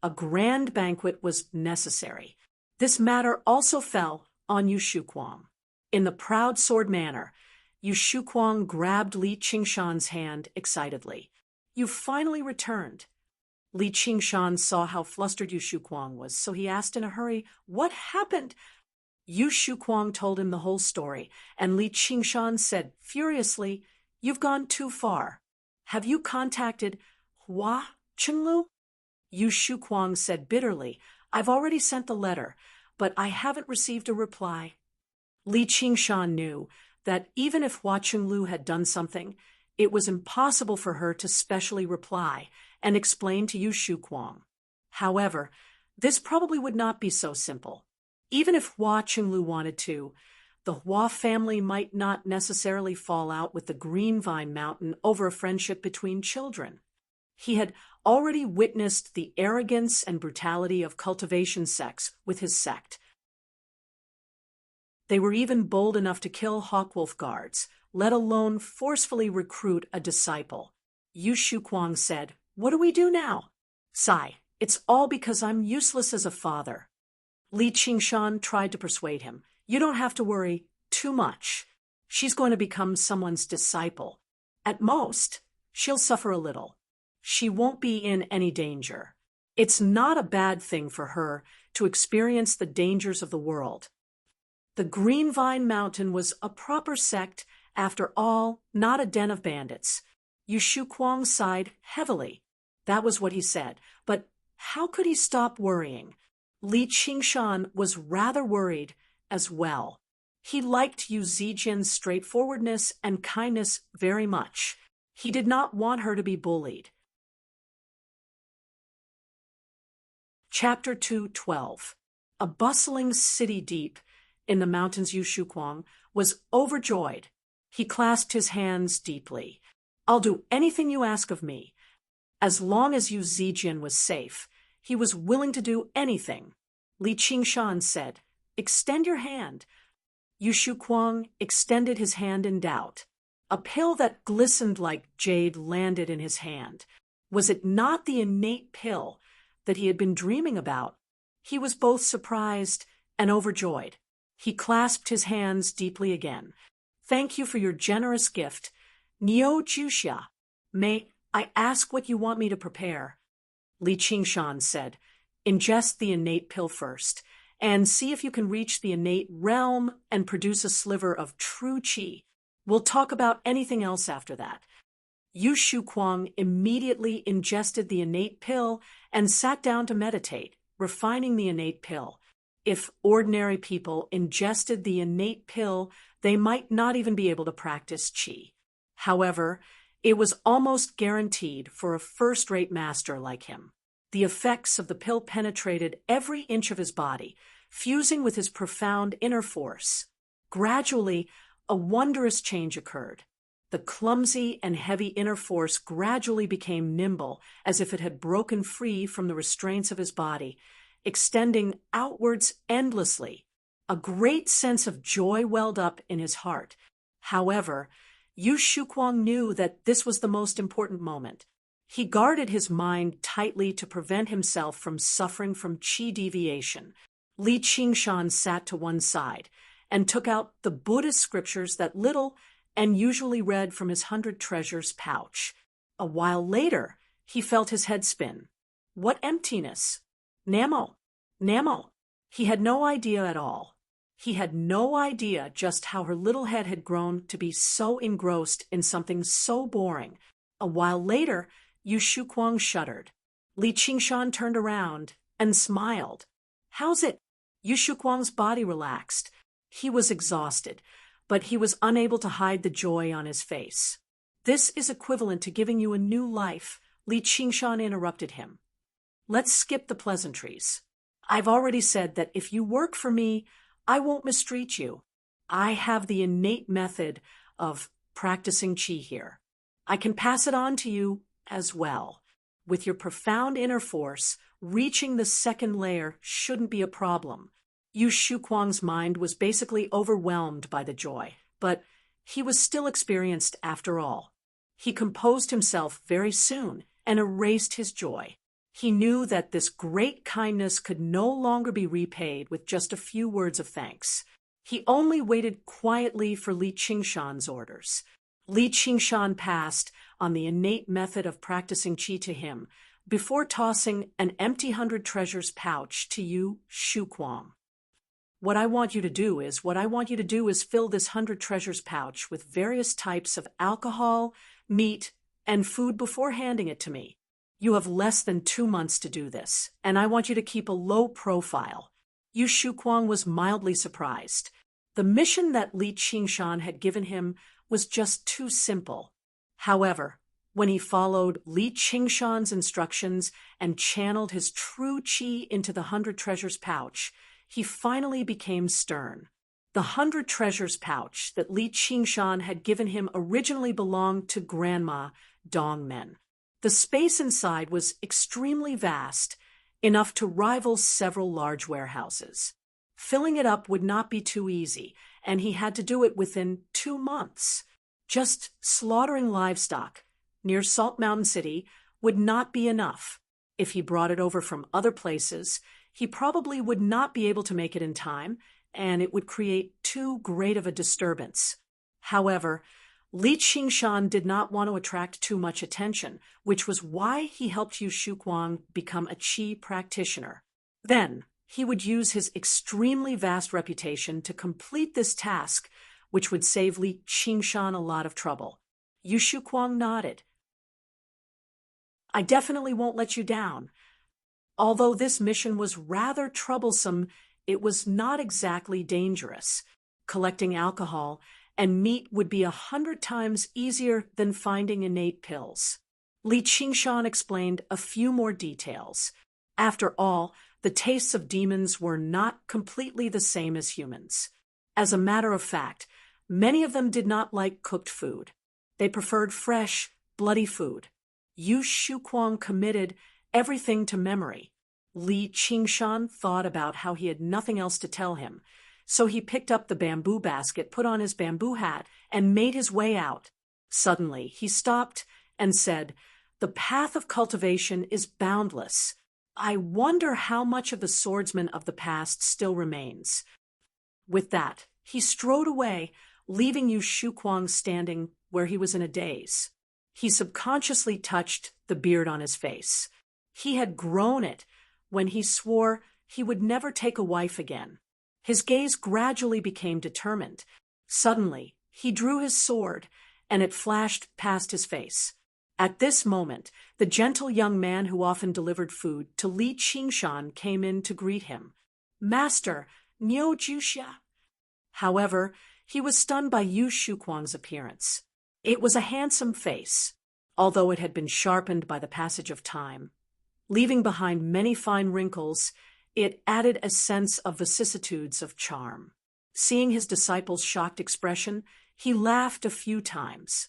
a grand banquet was necessary. This matter also fell on Yu Shuquang. In the proud sword manner, Yu Shuquang grabbed Li Qingshan's hand excitedly. "You finally returned." Li Qingshan saw how flustered Yu Shuquang was, so he asked in a hurry, "What happened?" Yu Shuquang told him the whole story, and Li Qingshan said furiously, "You've gone too far. Have you contacted Hua Chenglu?" Yu Shuquang said bitterly, "I've already sent the letter, but I haven't received a reply." Li Qingshan knew that even if Hua Chenglu had done something, it was impossible for her to specially reply and explain to Yu Shuquang. However, this probably would not be so simple. Even if Hua Chenglu wanted to, the Hua family might not necessarily fall out with the Greenvine Mountain over a friendship between children. He had already witnessed the arrogance and brutality of cultivation sects with his sect. They were even bold enough to kill Hawkwolf guards, let alone forcefully recruit a disciple. Yu Shuquang said, "What do we do now?" "Sai, it's all because I'm useless as a father." Li Qingshan tried to persuade him. "You don't have to worry too much. She's going to become someone's disciple. At most, she'll suffer a little. She won't be in any danger. It's not a bad thing for her to experience the dangers of the world." The Green Vine Mountain was a proper sect, after all, not a den of bandits. Yu Shuquang sighed heavily. That was what he said. But how could he stop worrying? Li Qingshan was rather worried as well. He liked Yu Zijian's straightforwardness and kindness very much. He did not want her to be bullied. Chapter 2:12. A bustling city deep in the mountains. Yu Shuquang was overjoyed. He clasped his hands deeply. "I'll do anything you ask of me." As long as Yu Zijian was safe, he was willing to do anything. Li Qingshan said, "Extend your hand." Yu Shuquang extended his hand in doubt. A pill that glistened like jade landed in his hand. Was it not the innate pill that he had been dreaming about? He was both surprised and overjoyed. He clasped his hands deeply again. "Thank you for your generous gift. Niu Juxia. May I ask what you want me to prepare?" Li Qingshan said, "Ingest the innate pill first, and see if you can reach the innate realm and produce a sliver of true qi. We'll talk about anything else after that." Yu Shuquang immediately ingested the innate pill and sat down to meditate, refining the innate pill. If ordinary people ingested the innate pill, they might not even be able to practice qi. However, it was almost guaranteed for a first-rate master like him. The effects of the pill penetrated every inch of his body, fusing with his profound inner force. Gradually, a wondrous change occurred. The clumsy and heavy inner force gradually became nimble, as if it had broken free from the restraints of his body, extending outwards endlessly. A great sense of joy welled up in his heart. However, Yu Shuquang knew that this was the most important moment. He guarded his mind tightly to prevent himself from suffering from qi deviation. Li Qingshan sat to one side and took out the Buddhist scriptures that little and usually read from his 100 treasures pouch. A while later, he felt his head spin. What emptiness! Namo! Namo! He had no idea at all. He had no idea just how her little head had grown to be so engrossed in something so boring. A while later, Yu Shuquang shuddered. Li Qingshan turned around and smiled. "How's it?" Yu Shuquang's body relaxed. He was exhausted, but he was unable to hide the joy on his face. "This is equivalent to giving you a new life," Li Qingshan interrupted him. "Let's skip the pleasantries. I've already said that if you work for me, I won't mistreat you. I have the innate method of practicing qi here. I can pass it on to you as well. With your profound inner force, reaching the second layer shouldn't be a problem." Yu Shuquang's mind was basically overwhelmed by the joy, but he was still experienced after all. He composed himself very soon and erased his joy. He knew that this great kindness could no longer be repaid with just a few words of thanks. He only waited quietly for Li Qingshan's orders. Li Qingshan passed on the innate method of practicing qi to him before tossing an empty 100 treasures pouch to Yu Shuquang. What I want you to do is fill this 100 treasures pouch with various types of alcohol, meat, and food before handing it to me. You have less than 2 months to do this, and I want you to keep a low profile." Yu Shuquang was mildly surprised. The mission that Li Qingshan had given him was just too simple. However, when he followed Li Qingshan's instructions and channeled his true qi into the 100 treasures pouch, he finally became stern. The 100 treasures pouch that Li Qingshan had given him originally belonged to Grandma Dongmen. The space inside was extremely vast, enough to rival several large warehouses. Filling it up would not be too easy, and he had to do it within 2 months. Just slaughtering livestock near Salt Mountain City would not be enough. If he brought it over from other places, he probably would not be able to make it in time, and it would create too great of a disturbance. However, Li Qingshan did not want to attract too much attention, which was why he helped Yu Shuquang become a qi practitioner. Then, he would use his extremely vast reputation to complete this task, which would save Li Qingshan a lot of trouble. Yu Shuquang nodded. I definitely won't let you down. Although this mission was rather troublesome, it was not exactly dangerous. Collecting alcohol and meat would be 100 times easier than finding innate pills. Li Qingshan explained a few more details. After all, the tastes of demons were not completely the same as humans. As a matter of fact, many of them did not like cooked food. They preferred fresh, bloody food. Yu Shuquang committed everything to memory. Li Qingshan thought about how he had nothing else to tell him, so he picked up the bamboo basket, put on his bamboo hat, and made his way out. Suddenly, he stopped and said, "The path of cultivation is boundless. I wonder how much of the swordsman of the past still remains." With that, he strode away, leaving Yu Shuquang standing where he was in a daze. He subconsciously touched the beard on his face. He had grown it when he swore he would never take a wife again. His gaze gradually became determined. Suddenly, he drew his sword, and it flashed past his face. At this moment, the gentle young man who often delivered food to Li Qingshan came in to greet him. "Master, Niu Juxia." However, he was stunned by Yu Shuquang's appearance. It was a handsome face, although it had been sharpened by the passage of time. Leaving behind many fine wrinkles, it added a sense of vicissitudes of charm. Seeing his disciple's shocked expression, he laughed a few times.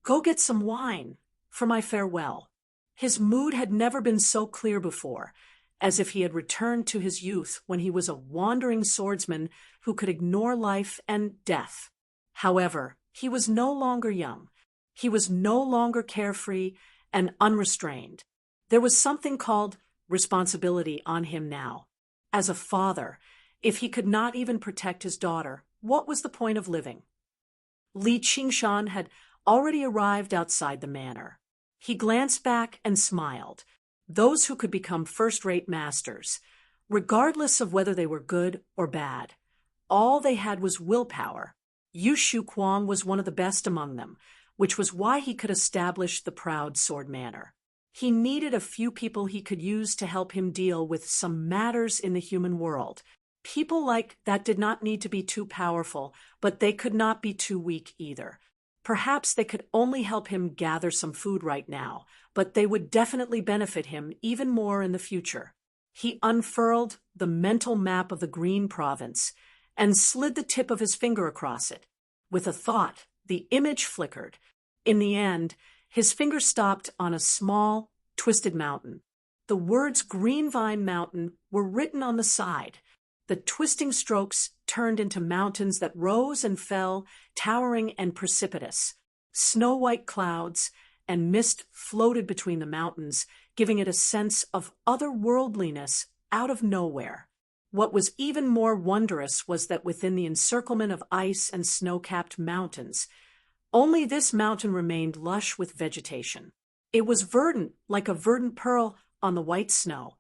"Go get some wine for my farewell." His mood had never been so clear before, as if he had returned to his youth when he was a wandering swordsman who could ignore life and death. However, he was no longer young. He was no longer carefree and unrestrained. There was something called responsibility on him now. As a father, if he could not even protect his daughter, what was the point of living? Li Qingshan had already arrived outside the manor. He glanced back and smiled. Those who could become first-rate masters, regardless of whether they were good or bad, all they had was willpower. Yu Shuquang was one of the best among them, which was why he could establish the proud sword manor. He needed a few people he could use to help him deal with some matters in the human world. People like that did not need to be too powerful, but they could not be too weak either. Perhaps they could only help him gather some food right now, but they would definitely benefit him even more in the future. He unfurled the mental map of the Green Province and slid the tip of his finger across it. With a thought, the image flickered. In the end, his finger stopped on a small, twisted mountain. The words Greenvine Mountain were written on the side. The twisting strokes turned into mountains that rose and fell, towering and precipitous. Snow-white clouds and mist floated between the mountains, giving it a sense of otherworldliness out of nowhere. What was even more wondrous was that within the encirclement of ice and snow-capped mountains, only this mountain remained lush with vegetation. It was verdant, like a verdant pearl on the white snow.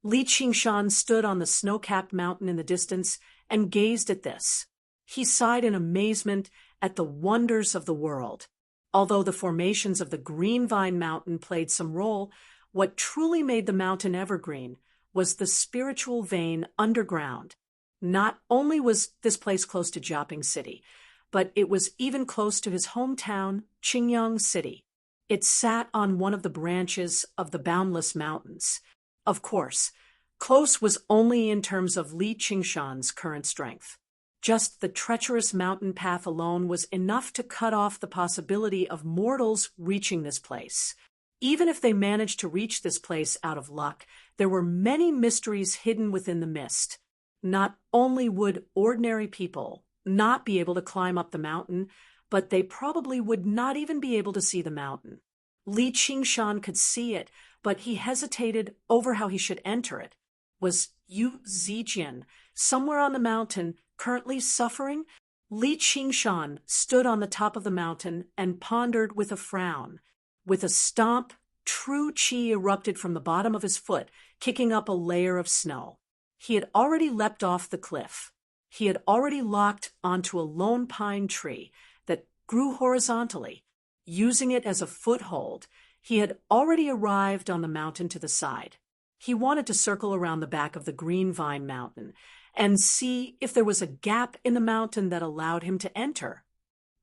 Li Qingshan stood on the snow-capped mountain in the distance and gazed at this. He sighed in amazement at the wonders of the world. Although the formations of the Greenvine Mountain played some role, what truly made the mountain evergreen was the spiritual vein underground. Not only was this place close to Jiaping City, but it was even close to his hometown, Qingyang City. It sat on one of the branches of the Boundless Mountains. Of course, close was only in terms of Li Qingshan's current strength. Just the treacherous mountain path alone was enough to cut off the possibility of mortals reaching this place. Even if they managed to reach this place out of luck, there were many mysteries hidden within the mist. Not only would ordinary people not be able to climb up the mountain, but they probably would not even be able to see the mountain. Li Qingshan could see it, but he hesitated over how he should enter it. Was Yu Zijian somewhere on the mountain, currently suffering? Li Qingshan stood on the top of the mountain and pondered with a frown. With a stomp, true qi erupted from the bottom of his foot, kicking up a layer of snow. He had already leapt off the cliff. He had already locked onto a lone pine tree that grew horizontally. Using it as a foothold, he had already arrived on the mountain to the side. He wanted to circle around the back of the Green Vine Mountain and see if there was a gap in the mountain that allowed him to enter.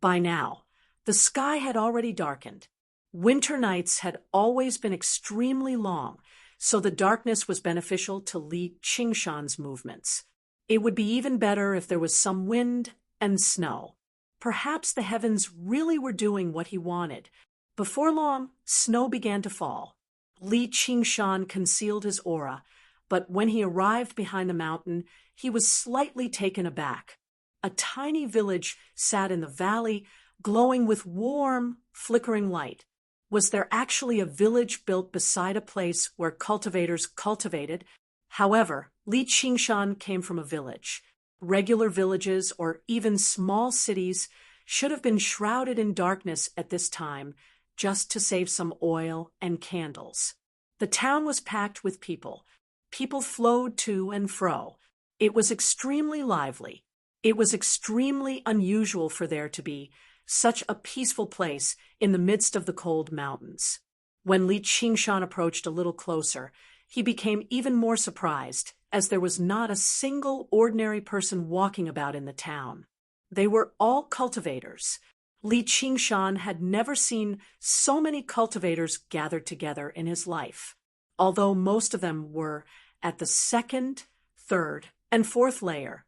By now, the sky had already darkened. Winter nights had always been extremely long, so the darkness was beneficial to Li Qingshan's movements. It would be even better if there was some wind and snow. Perhaps the heavens really were doing what he wanted. Before long, snow began to fall. Li Qingshan concealed his aura, but when he arrived behind the mountain, he was slightly taken aback. A tiny village sat in the valley, glowing with warm, flickering light. Was there actually a village built beside a place where cultivators cultivated? However, Li Qingshan came from a village. Regular villages, or even small cities, should have been shrouded in darkness at this time, just to save some oil and candles. The town was packed with people. People flowed to and fro. It was extremely lively. It was extremely unusual for there to be such a peaceful place in the midst of the cold mountains. When Li Qingshan approached a little closer, he became even more surprised, as there was not a single ordinary person walking about in the town. They were all cultivators. Li Qingshan had never seen so many cultivators gathered together in his life, although most of them were at the second, third, and fourth layer.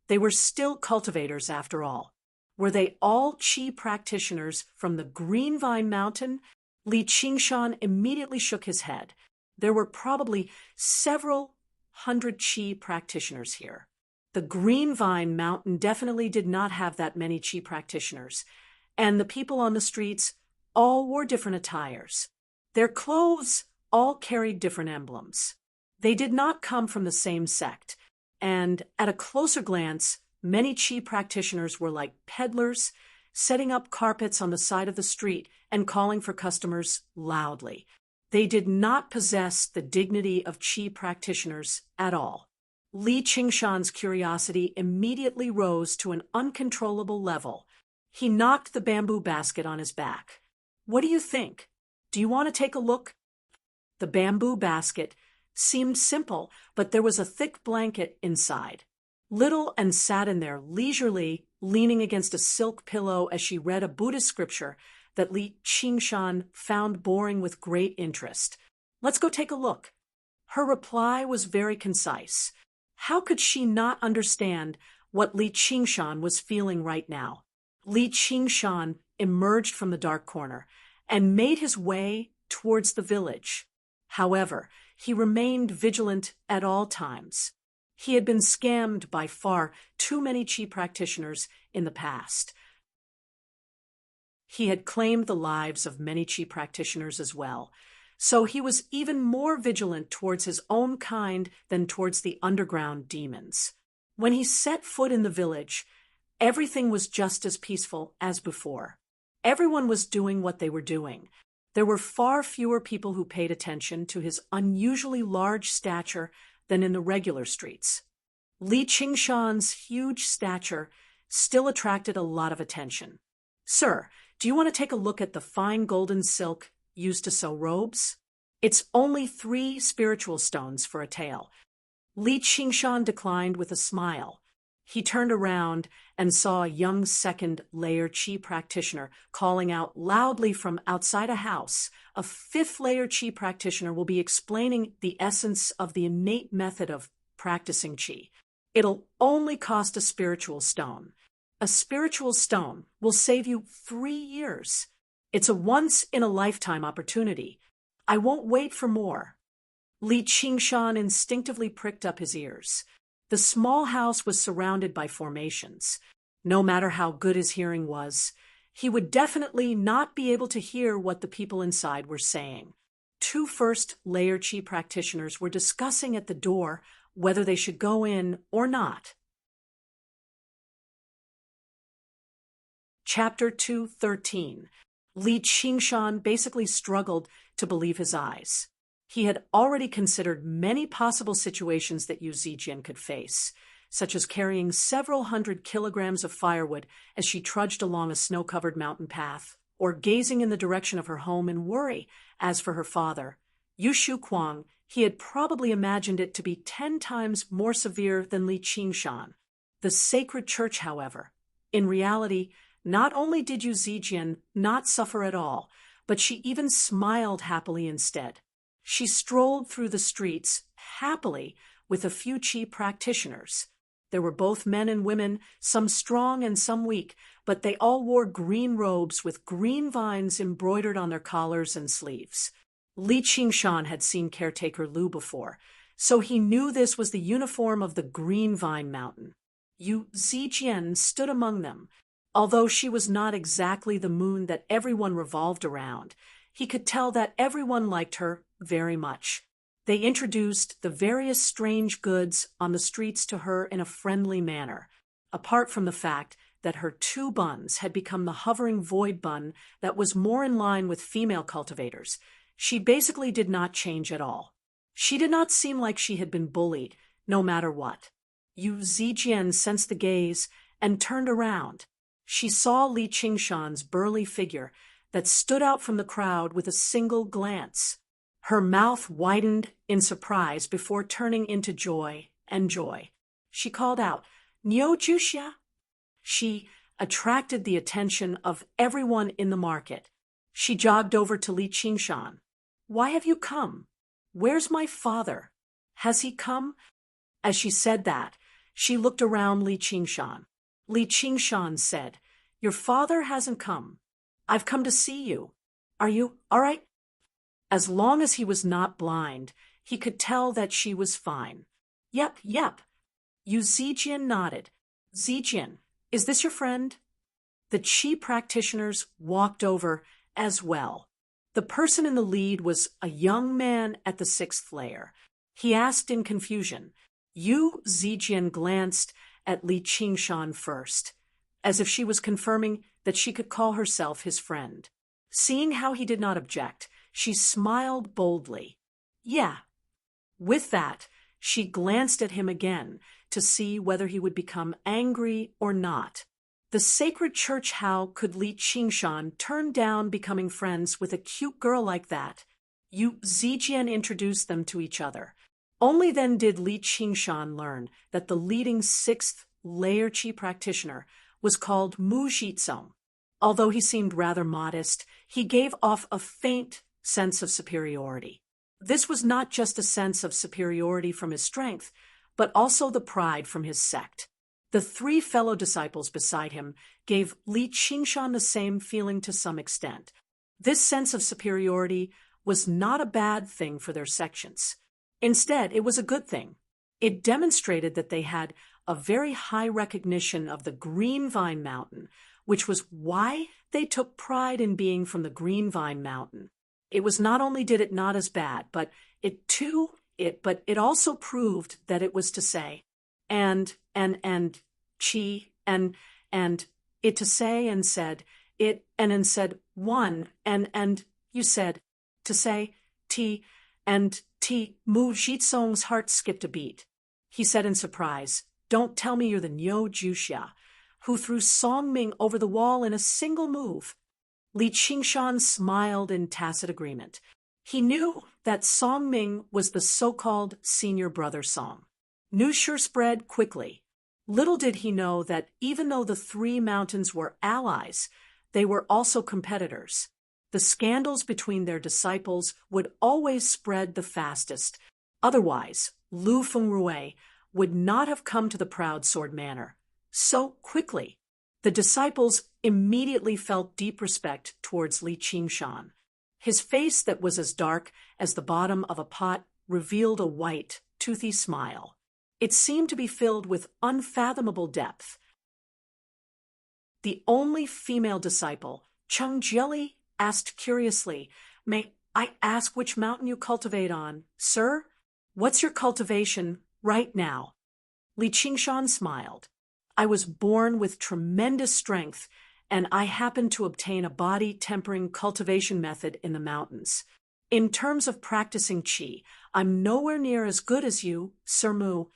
They were still cultivators after all. Were they all qi practitioners from the Green Vine Mountain? Li Qingshan immediately shook his head. There were probably several hundred qi practitioners here. The Green Vine Mountain definitely did not have that many qi practitioners, and the people on the streets all wore different attires. Their clothes all carried different emblems. They did not come from the same sect, and at a closer glance, many qi practitioners were like peddlers, setting up carpets on the side of the street and calling for customers loudly. They did not possess the dignity of qi practitioners at all. Li Qingshan's curiosity immediately rose to an uncontrollable level. He knocked the bamboo basket on his back. "What do you think? Do you want to take a look?" The bamboo basket seemed simple, but there was a thick blanket inside. Little Anne sat in there leisurely, leaning against a silk pillow as she read a Buddhist scripture that Li Qingshan found boring with great interest. "Let's go take a look." Her reply was very concise. How could she not understand what Li Qingshan was feeling right now? Li Qingshan emerged from the dark corner and made his way towards the village. However, he remained vigilant at all times. He had been scammed by far too many qi practitioners in the past. He had claimed the lives of many qi practitioners as well, so he was even more vigilant towards his own kind than towards the underground demons. When he set foot in the village, everything was just as peaceful as before. Everyone was doing what they were doing. There were far fewer people who paid attention to his unusually large stature than in the regular streets. Li Qingshan's huge stature still attracted a lot of attention. "Sir, do you want to take a look at the fine golden silk used to sew robes? It's only 3 spiritual stones for a tael." Li Qingshan declined with a smile. He turned around and saw a young second-layer qi practitioner calling out loudly from outside a house. A 5th-layer qi practitioner will be explaining the essence of the innate method of practicing qi. It'll only cost a spiritual stone. A spiritual stone will save you 3 years. It's a once-in-a-lifetime opportunity. I won't wait for more. Li Qingshan instinctively pricked up his ears. The small house was surrounded by formations. No matter how good his hearing was, he would definitely not be able to hear what the people inside were saying. Two first layer chi practitioners were discussing at the door whether they should go in or not. Chapter 2:13. Li Qingshan basically struggled to believe his eyes. He had already considered many possible situations that Yu Zijian could face, such as carrying several hundred kilograms of firewood as she trudged along a snow-covered mountain path, or gazing in the direction of her home in worry. As for her father, Yu Shuquang, he had probably imagined it to be 10 times more severe than Li Qingshan. The sacred church, however, in reality, not only did Yu Zijian not suffer at all, but she even smiled happily instead. She strolled through the streets happily with a few chi practitioners. There were both men and women, some strong and some weak, but they all wore green robes with green vines embroidered on their collars and sleeves. Li Qingshan had seen caretaker Lu before, so he knew this was the uniform of the Green Vine Mountain. Yu Zijian stood among them. Although she was not exactly the moon that everyone revolved around, he could tell that everyone liked her very much. They introduced the various strange goods on the streets to her in a friendly manner, apart from the fact that her two buns had become the hovering void bun that was more in line with female cultivators. She basically did not change at all. She did not seem like she had been bullied, no matter what. Yu Zijian sensed the gaze and turned around. She saw Li Qingshan's burly figure that stood out from the crowd with a single glance. Her mouth widened in surprise before turning into joy and joy. She called out, "Niu Juxia!" She attracted the attention of everyone in the market. She jogged over to Li Qingshan. "Why have you come? Where's my father? Has he come?" As she said that, she looked around Li Qingshan. Li Qingshan said, "Your father hasn't come. I've come to see you. Are you all right?" As long as he was not blind, he could tell that she was fine. Yep. Yu Zijian nodded. "Zijian, is this your friend?" The chi practitioners walked over as well. The person in the lead was a young man at the 6th layer. He asked in confusion. Yu Zijian glanced at Li Qingshan first, as if she was confirming that she could call herself his friend. Seeing how he did not object, she smiled boldly. "Yeah." With that, she glanced at him again to see whether he would become angry or not. The sacred church, how could Li Qingshan turn down becoming friends with a cute girl like that? Yu Zijian introduced them to each other. Only then did Li Qingshan learn that the leading 6th layer chi practitioner was called Mu Jitsong. Although he seemed rather modest, he gave off a faint sense of superiority. This was not just a sense of superiority from his strength, but also the pride from his sect. The 3 fellow disciples beside him gave Li Qingshan the same feeling to some extent. This sense of superiority was not a bad thing for their sections. Instead, it was a good thing. It demonstrated that they had a very high recognition of the Green Vine Mountain, which was why they took pride in being from the Green Vine Mountain. It was not only did it not as bad, but it also proved that it was to say, and chi, and it to say and said, it, and said, one, and you said, to say, ti, and ti. Mu Jitsong's heart skipped a beat. He said in surprise, "Don't tell me you're the Niu Juxia, who threw Song Ming over the wall in a single move." Li Qingshan smiled in tacit agreement. He knew that Song Ming was the so-called senior brother Song. News sure spread quickly. Little did he know that even though the 3 mountains were allies, they were also competitors. The scandals between their disciples would always spread the fastest. Otherwise, Lu Fengrui would not have come to the Proud Sword Manor so quickly. The disciples immediately felt deep respect towards Li Qingshan. His face that was as dark as the bottom of a pot revealed a white, toothy smile. It seemed to be filled with unfathomable depth. the only female disciple, Chung Jelly asked curiously, "May I ask which mountain you cultivate on, sir? What's your cultivation right now?" Li Qingshan smiled. "I was born with tremendous strength, and I happened to obtain a body-tempering cultivation method in the mountains. In terms of practicing qi, I'm nowhere near as good as you, Sir Mu.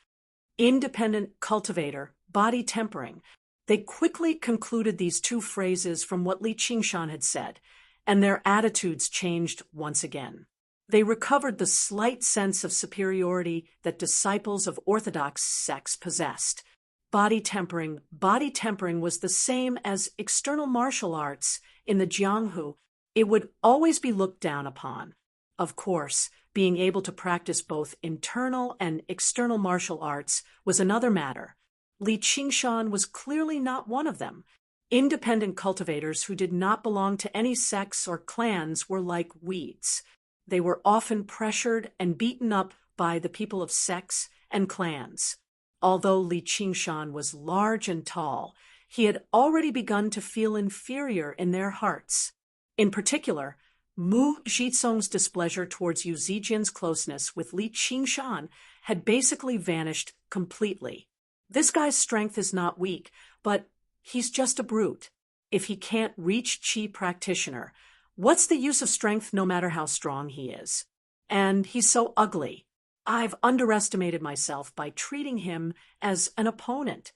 Independent cultivator, body tempering." They quickly concluded these two phrases from what Li Qingshan had said, and their attitudes changed once again. They recovered the slight sense of superiority that disciples of orthodox sects possessed. Body tempering was the same as external martial arts in the Jianghu. It would always be looked down upon. Of course, being able to practice both internal and external martial arts was another matter. Li Qingshan was clearly not one of them. Independent cultivators who did not belong to any sects or clans were like weeds. They were often pressured and beaten up by the people of sects and clans. Although Li Qingshan was large and tall, he had already begun to feel inferior in their hearts. In particular, Mu Zhizong's displeasure towards Yu Zijian's closeness with Li Qingshan had basically vanished completely. This guy's strength is not weak, but he's just a brute. If he can't reach Qi practitioner, what's the use of strength no matter how strong he is? And he's so ugly. I've underestimated myself by treating him as an opponent.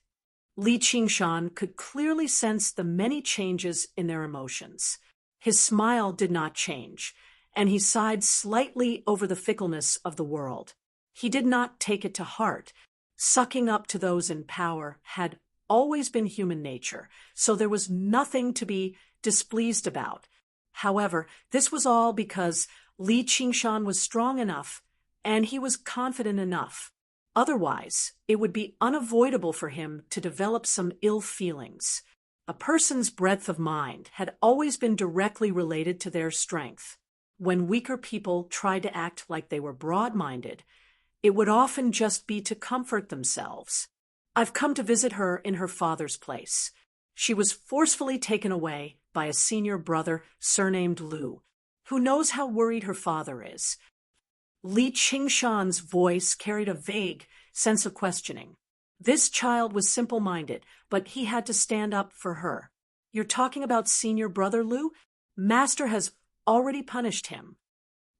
Li Qingshan could clearly sense the many changes in their emotions. His smile did not change, and he sighed slightly over the fickleness of the world. He did not take it to heart. Sucking up to those in power had always been human nature, so there was nothing to be displeased about. However, this was all because Li Qingshan was strong enough, and he was confident enough. Otherwise, it would be unavoidable for him to develop some ill feelings. A person's breadth of mind had always been directly related to their strength. When weaker people tried to act like they were broad-minded, it would often just be to comfort themselves. I've come to visit her in her father's place. She was forcefully taken away by a senior brother surnamed Lu, who knows how worried her father is. Li Qingshan's voice carried a vague sense of questioning. This child was simple-minded, but he had to stand up for her. "You're talking about senior brother Lu? Master has already punished him."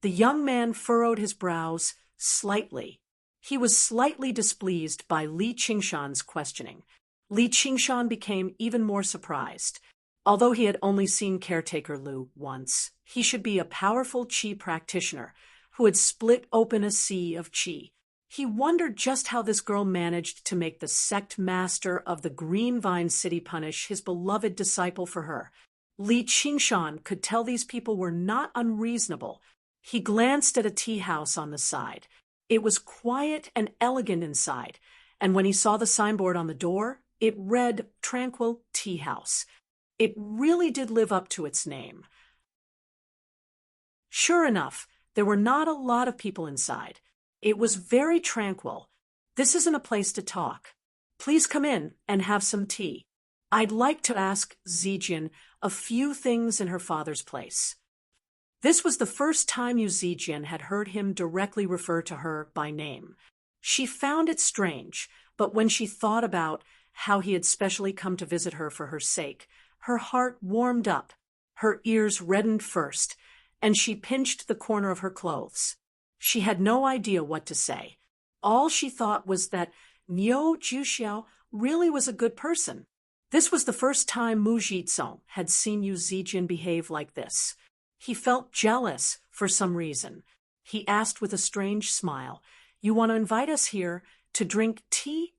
The young man furrowed his brows slightly. He was slightly displeased by Li Qingshan's questioning. Li Qingshan became even more surprised. Although he had only seen caretaker Lu once, he should be a powerful Qi practitioner who had split open a sea of Qi. He wondered just how this girl managed to make the sect master of the Green Vine City punish his beloved disciple for her. Li Qingshan could tell these people were not unreasonable. He glanced at a tea house on the side. It was quiet and elegant inside, and when he saw the signboard on the door, it read Tranquil Tea House. It really did live up to its name. Sure enough, there were not a lot of people inside. It was very tranquil. "This isn't a place to talk. Please come in and have some tea. I'd like to ask Zijian a few things in her father's place." This was the first time Yu Zijian had heard him directly refer to her by name. She found it strange, but when she thought about how he had specially come to visit her for her sake, her heart warmed up. Her ears reddened first, and she pinched the corner of her clothes. She had no idea what to say. All she thought was that Niu Juxiao really was a good person. This was the first time Mu Zhizong had seen Yu Zijian behave like this. He felt jealous for some reason. He asked with a strange smile, "You want to invite us here to drink tea?"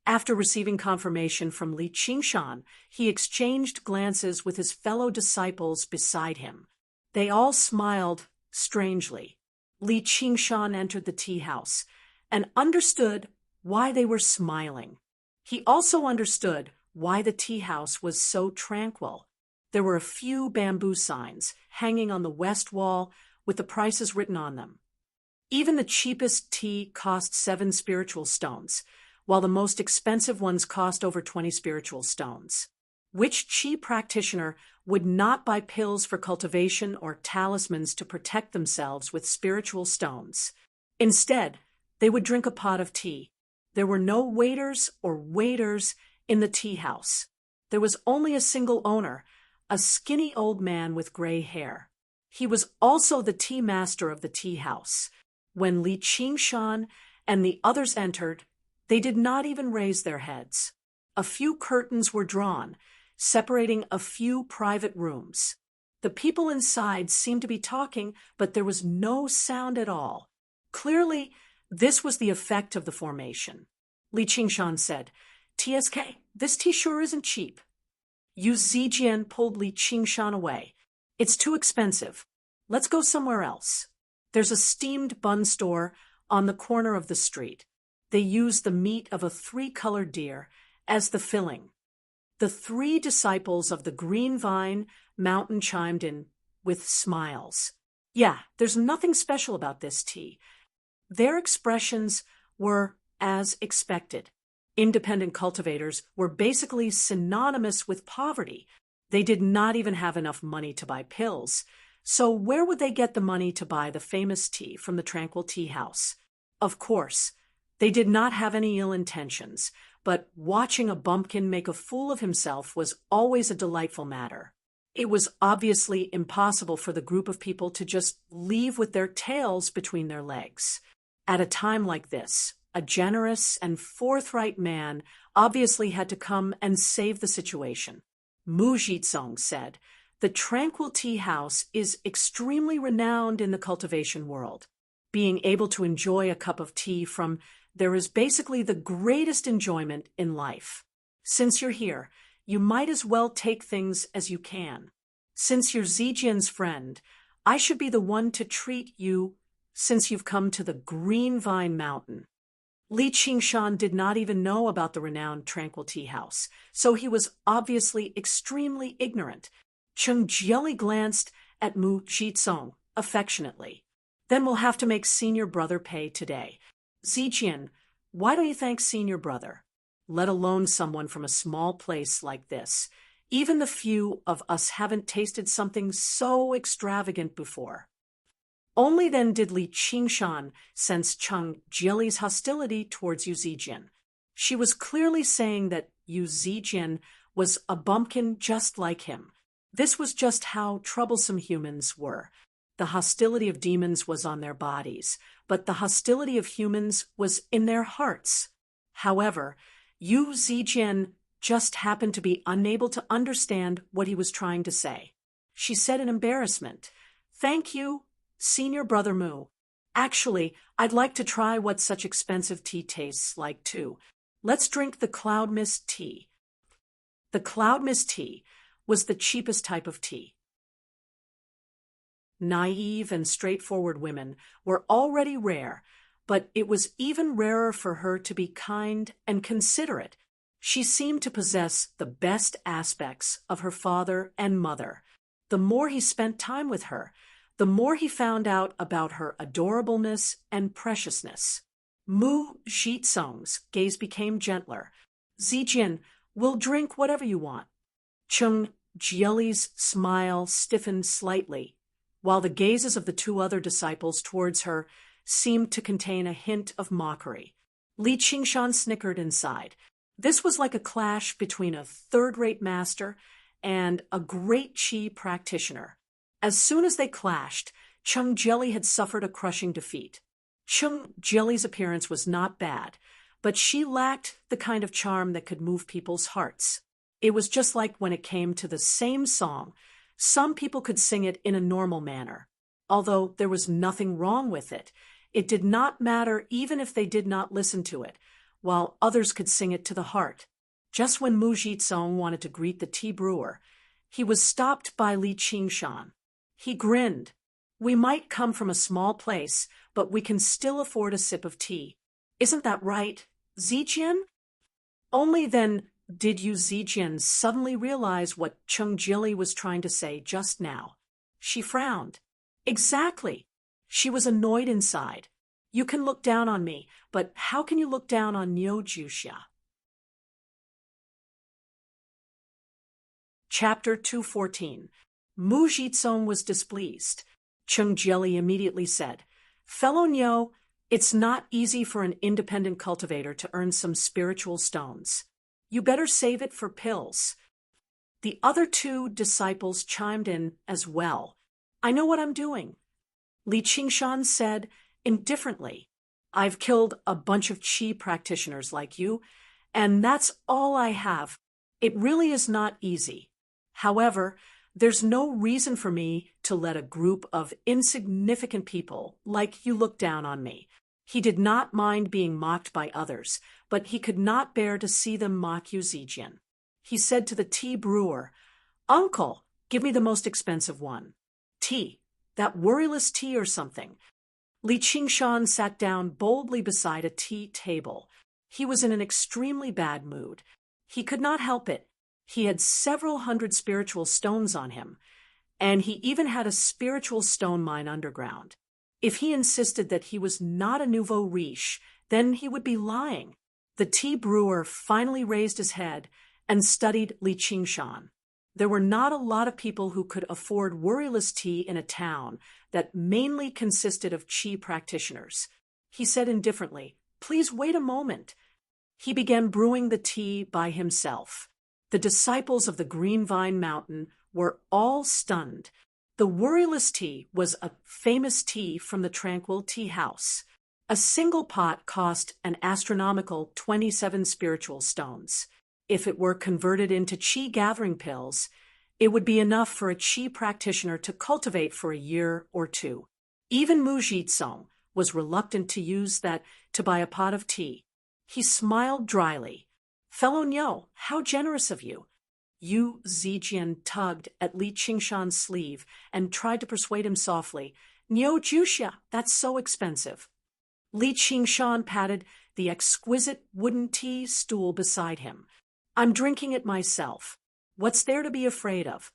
After receiving confirmation from Li Qingshan, he exchanged glances with his fellow disciples beside him. They all smiled strangely. Li Qingshan entered the tea house and understood why they were smiling. He also understood why the tea house was so tranquil. There were a few bamboo signs hanging on the west wall with the prices written on them. Even the cheapest tea cost 7 spiritual stones, while the most expensive ones cost over 20 spiritual stones. Which qi practitioner would not buy pills for cultivation or talismans to protect themselves with spiritual stones? Instead, they would drink a pot of tea. There were no waiters or waiters in the tea house. There was only a single owner, a skinny old man with gray hair. He was also the tea master of the tea house. When Li Qingshan and the others entered, they did not even raise their heads. A few curtains were drawn, separating a few private rooms. The people inside seemed to be talking, but there was no sound at all. Clearly, this was the effect of the formation. Li Qingshan said, "TSK, this tea sure isn't cheap." Yu Zijian pulled Li Qingshan away. "It's too expensive. Let's go somewhere else. There's a steamed bun store on the corner of the street. They use the meat of a 3-colored deer as the filling." The 3 disciples of the Green Vine Mountain chimed in with smiles. "Yeah, there's nothing special about this tea." Their expressions were as expected. Independent cultivators were basically synonymous with poverty. They did not even have enough money to buy pills. So where would they get the money to buy the famous tea from the Tranquil Tea House? Of course, they did not have any ill intentions, but watching a bumpkin make a fool of himself was always a delightful matter. It was obviously impossible for the group of people to just leave with their tails between their legs. At a time like this, a generous and forthright man obviously had to come and save the situation. Mu Jizong said, "The Tranquil Tea House is extremely renowned in the cultivation world. Being able to enjoy a cup of tea from there is basically the greatest enjoyment in life. Since you're here, you might as well take things as you can. Since you're Zijian's friend, I should be the one to treat you since you've come to the Green Vine Mountain." Li Qingshan did not even know about the renowned Tranquil Tea House, so he was obviously extremely ignorant. Cheng Jieli glanced at Mu Jizong affectionately. "Then we'll have to make senior brother pay today. Zijian, why don't you thank senior brother? Let alone someone from a small place like this. Even the few of us haven't tasted something so extravagant before." Only then did Li Qingshan sense Cheng Jieli's hostility towards Yu Zijian. She was clearly saying that Yu Zijian was a bumpkin just like him. This was just how troublesome humans were. The hostility of demons was on their bodies, but the hostility of humans was in their hearts. However, Yu Zijian just happened to be unable to understand what he was trying to say. She said in embarrassment, "Thank you, Senior Brother Mu. Actually, I'd like to try what such expensive tea tastes like too. Let's drink the Cloud Mist tea." The Cloud Mist tea was the cheapest type of tea. Naive and straightforward women were already rare, but it was even rarer for her to be kind and considerate. She seemed to possess the best aspects of her father and mother. The more he spent time with her, the more he found out about her adorableness and preciousness. Mu Jizong's gaze became gentler. "Zijian, we'll drink whatever you want." Cheng Jieli's smile stiffened slightly, while the gazes of the 2 other disciples towards her seemed to contain a hint of mockery. Li Qingshan snickered inside. This was like a clash between a third-rate master and a great qi practitioner. As soon as they clashed, Cheng Jieli had suffered a crushing defeat. Cheng Jieli's appearance was not bad, but she lacked the kind of charm that could move people's hearts. It was just like when it came to the same song. Some people could sing it in a normal manner. Although there was nothing wrong with it, it did not matter even if they did not listen to it, while others could sing it to the heart. Just when Mu Jizong wanted to greet the tea brewer, he was stopped by Li Qingshan. He grinned. "We might come from a small place, but we can still afford a sip of tea. Isn't that right, Zijian?" Only then did Yu Zijian suddenly realize what Cheng Jieli was trying to say just now. She frowned. Exactly. She was annoyed inside. "You can look down on me, but how can you look down on Niu Juxia?" Chapter 214. Mu Jitsong was displeased. Chung Jieli immediately said, "Fellow Niu, it's not easy for an independent cultivator to earn some spiritual stones. You better save it for pills." The other two disciples chimed in as well. "I know what I'm doing," Li Qingshan said indifferently. "I've killed a bunch of qi practitioners like you, and that's all I have. It really is not easy. However, there's no reason for me to let a group of insignificant people like you look down on me." He did not mind being mocked by others, but he could not bear to see them mock Yu Zijian. He said to the tea brewer, "Uncle, give me the most expensive one. Tea, that worryless tea or something." Li Qingshan sat down boldly beside a tea table. He was in an extremely bad mood. He could not help it. He had several hundred spiritual stones on him, and he even had a spiritual stone mine underground. If he insisted that he was not a nouveau riche, then he would be lying. The tea brewer finally raised his head and studied Li Qingshan. There were not a lot of people who could afford worryless tea in a town that mainly consisted of qi practitioners. He said indifferently, "Please wait a moment." He began brewing the tea by himself. The disciples of the Green Vine Mountain were all stunned. The worryless tea was a famous tea from the Tranquil Tea House. A single pot cost an astronomical 27 spiritual stones. If it were converted into qi gathering pills, it would be enough for a qi practitioner to cultivate for a year or two. Even Mu Jitsong was reluctant to use that to buy a pot of tea. He smiled dryly. "Fellow Niu, how generous of you." Yu Zijian tugged at Li Qingshan's sleeve and tried to persuade him softly, "Niu Juxia, that's so expensive." Li Qingshan patted the exquisite wooden tea stool beside him. "I'm drinking it myself. What's there to be afraid of?"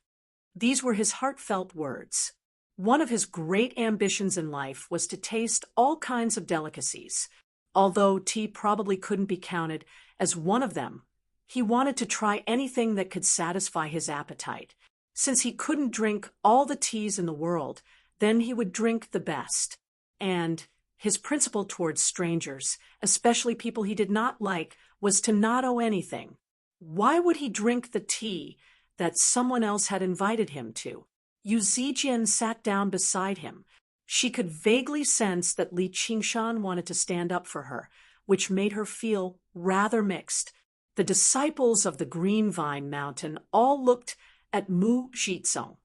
These were his heartfelt words. One of his great ambitions in life was to taste all kinds of delicacies. Although tea probably couldn't be counted as one of them, he wanted to try anything that could satisfy his appetite. Since he couldn't drink all the teas in the world, then he would drink the best. And his principle towards strangers, especially people he did not like, was to not owe anything. Why would he drink the tea that someone else had invited him to? Yu Zijian sat down beside him. She could vaguely sense that Li Qingshan wanted to stand up for her, which made her feel rather mixed. The disciples of the Green Vine Mountain all looked at Mu Jitsong,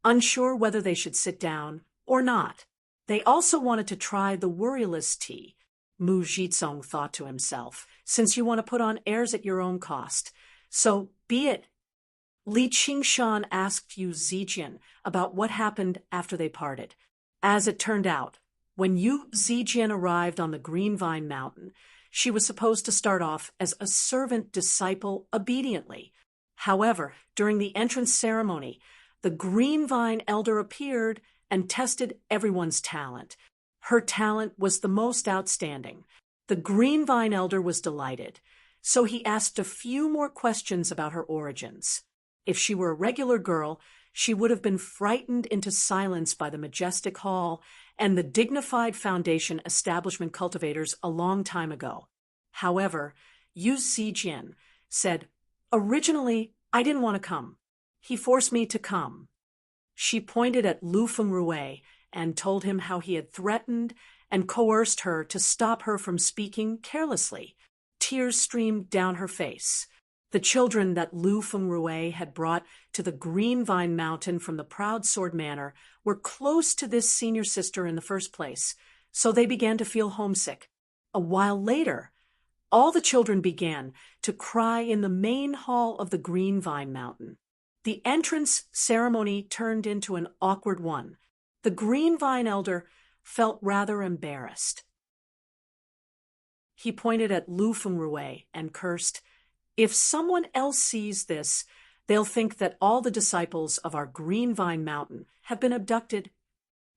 unsure whether they should sit down or not. They also wanted to try the worryless tea. Mu Jitsong thought to himself, "Since you want to put on airs at your own cost, so be it." Li Qingshan asked Yu Zijian about what happened after they parted. As it turned out, when Yu Zijian arrived on the Green Vine Mountain, she was supposed to start off as a servant disciple obediently. However, during the entrance ceremony, the Green Vine elder appeared and tested everyone's talent. Her talent was the most outstanding. The Green Vine elder was delighted, so he asked a few more questions about her origins. If she were a regular girl, she would have been frightened into silence by the majestic hall and the dignified foundation establishment cultivators a long time ago. However, Yu Zijian said, "Originally, I didn't want to come. He forced me to come." She pointed at Lu Fengrui and told him how he had threatened and coerced her to stop her from speaking carelessly. Tears streamed down her face. The children that Lu Fengrui had brought to the Green Vine Mountain from the Proud Sword Manor were close to this senior sister in the first place, so they began to feel homesick. A while later, all the children began to cry in the main hall of the Green Vine Mountain. The entrance ceremony turned into an awkward one. The Green Vine elder felt rather embarrassed. He pointed at Lu Fengrui and cursed, "If someone else sees this, they'll think that all the disciples of our Green Vine Mountain have been abducted."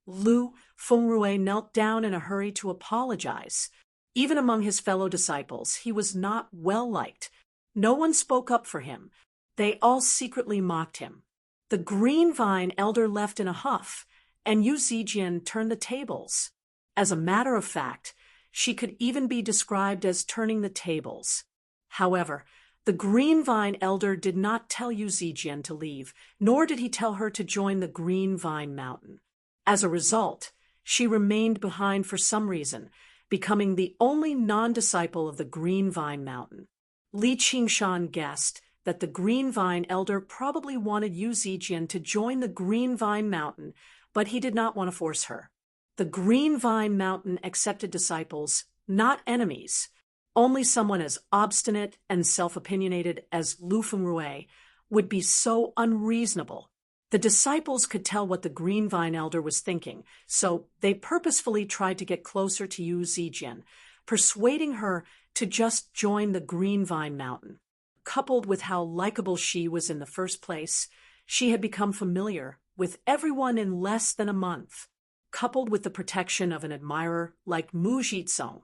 Lu Fengrui knelt down in a hurry to apologize. Even among his fellow disciples, he was not well liked. No one spoke up for him. They all secretly mocked him. The green vine elder left in a huff, and Yu Zijian turned the tables. As a matter of fact, she could even be described as turning the tables. However, the green vine elder did not tell Yu Zijian to leave, nor did he tell her to join the green vine mountain. As a result, she remained behind for some reason, becoming the only non-disciple of the green vine mountain. Li Qingshan guessed that the green vine elder probably wanted Yu Zijian to join the green vine mountain, but he did not want to force her. The green vine mountain accepted disciples, not enemies. Only someone as obstinate and self-opinionated as Lu Fengrui would be so unreasonable. The disciples could tell what the green vine elder was thinking, so they purposefully tried to get closer to Yu Zijian, persuading her to just join the green vine mountain. Coupled with how likable she was in the first place, she had become familiar with everyone in less than a month. Coupled with the protection of an admirer like Mu Jitsong,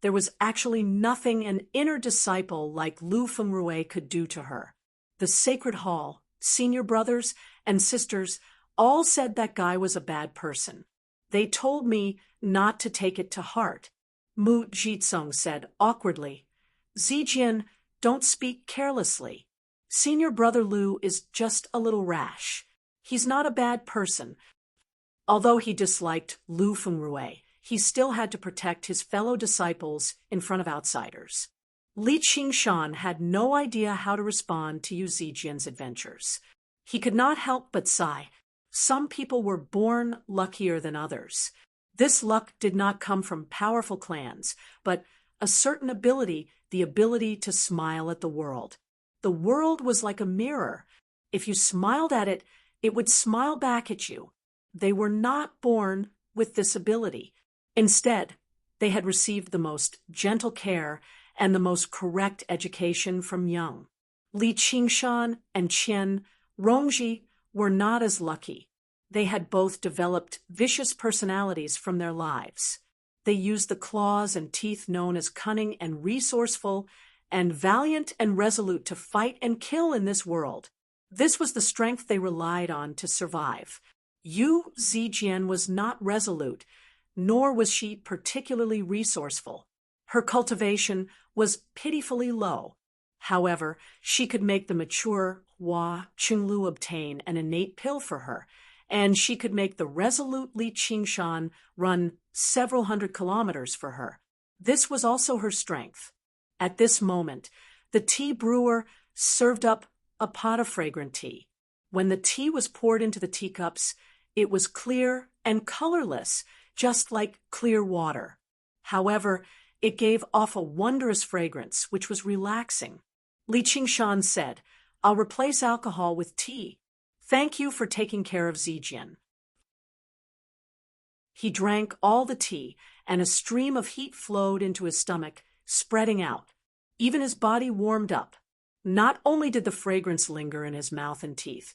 there was actually nothing an inner disciple like Lu Fengrui could do to her. The Sacred Hall, senior brothers and sisters all said that guy was a bad person. They told me not to take it to heart. Mu Jitsong said awkwardly, "Zijian, don't speak carelessly. Senior brother Lu is just a little rash. He's not a bad person." Although he disliked Lu Fengrui, he still had to protect his fellow disciples in front of outsiders. Li Qingshan had no idea how to respond to Yu Zijian's adventures. He could not help but sigh. Some people were born luckier than others. This luck did not come from powerful clans, but a certain ability, the ability to smile at the world. The world was like a mirror. If you smiled at it, it would smile back at you. They were not born with this ability. Instead, they had received the most gentle care and the most correct education from young. Li Qingshan and Qian Rongji were not as lucky. They had both developed vicious personalities from their lives. They used the claws and teeth known as cunning and resourceful, and valiant and resolute to fight and kill in this world. This was the strength they relied on to survive. Yu Zijian was not resolute, nor was she particularly resourceful. Her cultivation was pitifully low. However, she could make the mature Hua Qinglu obtain an innate pill for her, and she could make the resolute Li Qingshan run several hundred kilometers for her. This was also her strength. At this moment, the tea brewer served up a pot of fragrant tea. When the tea was poured into the teacups, it was clear and colorless, just like clear water. However, it gave off a wondrous fragrance, which was relaxing. Li Qingshan said, "I'll replace alcohol with tea. Thank you for taking care of Zijian." He drank all the tea, and a stream of heat flowed into his stomach, spreading out. Even his body warmed up. Not only did the fragrance linger in his mouth and teeth,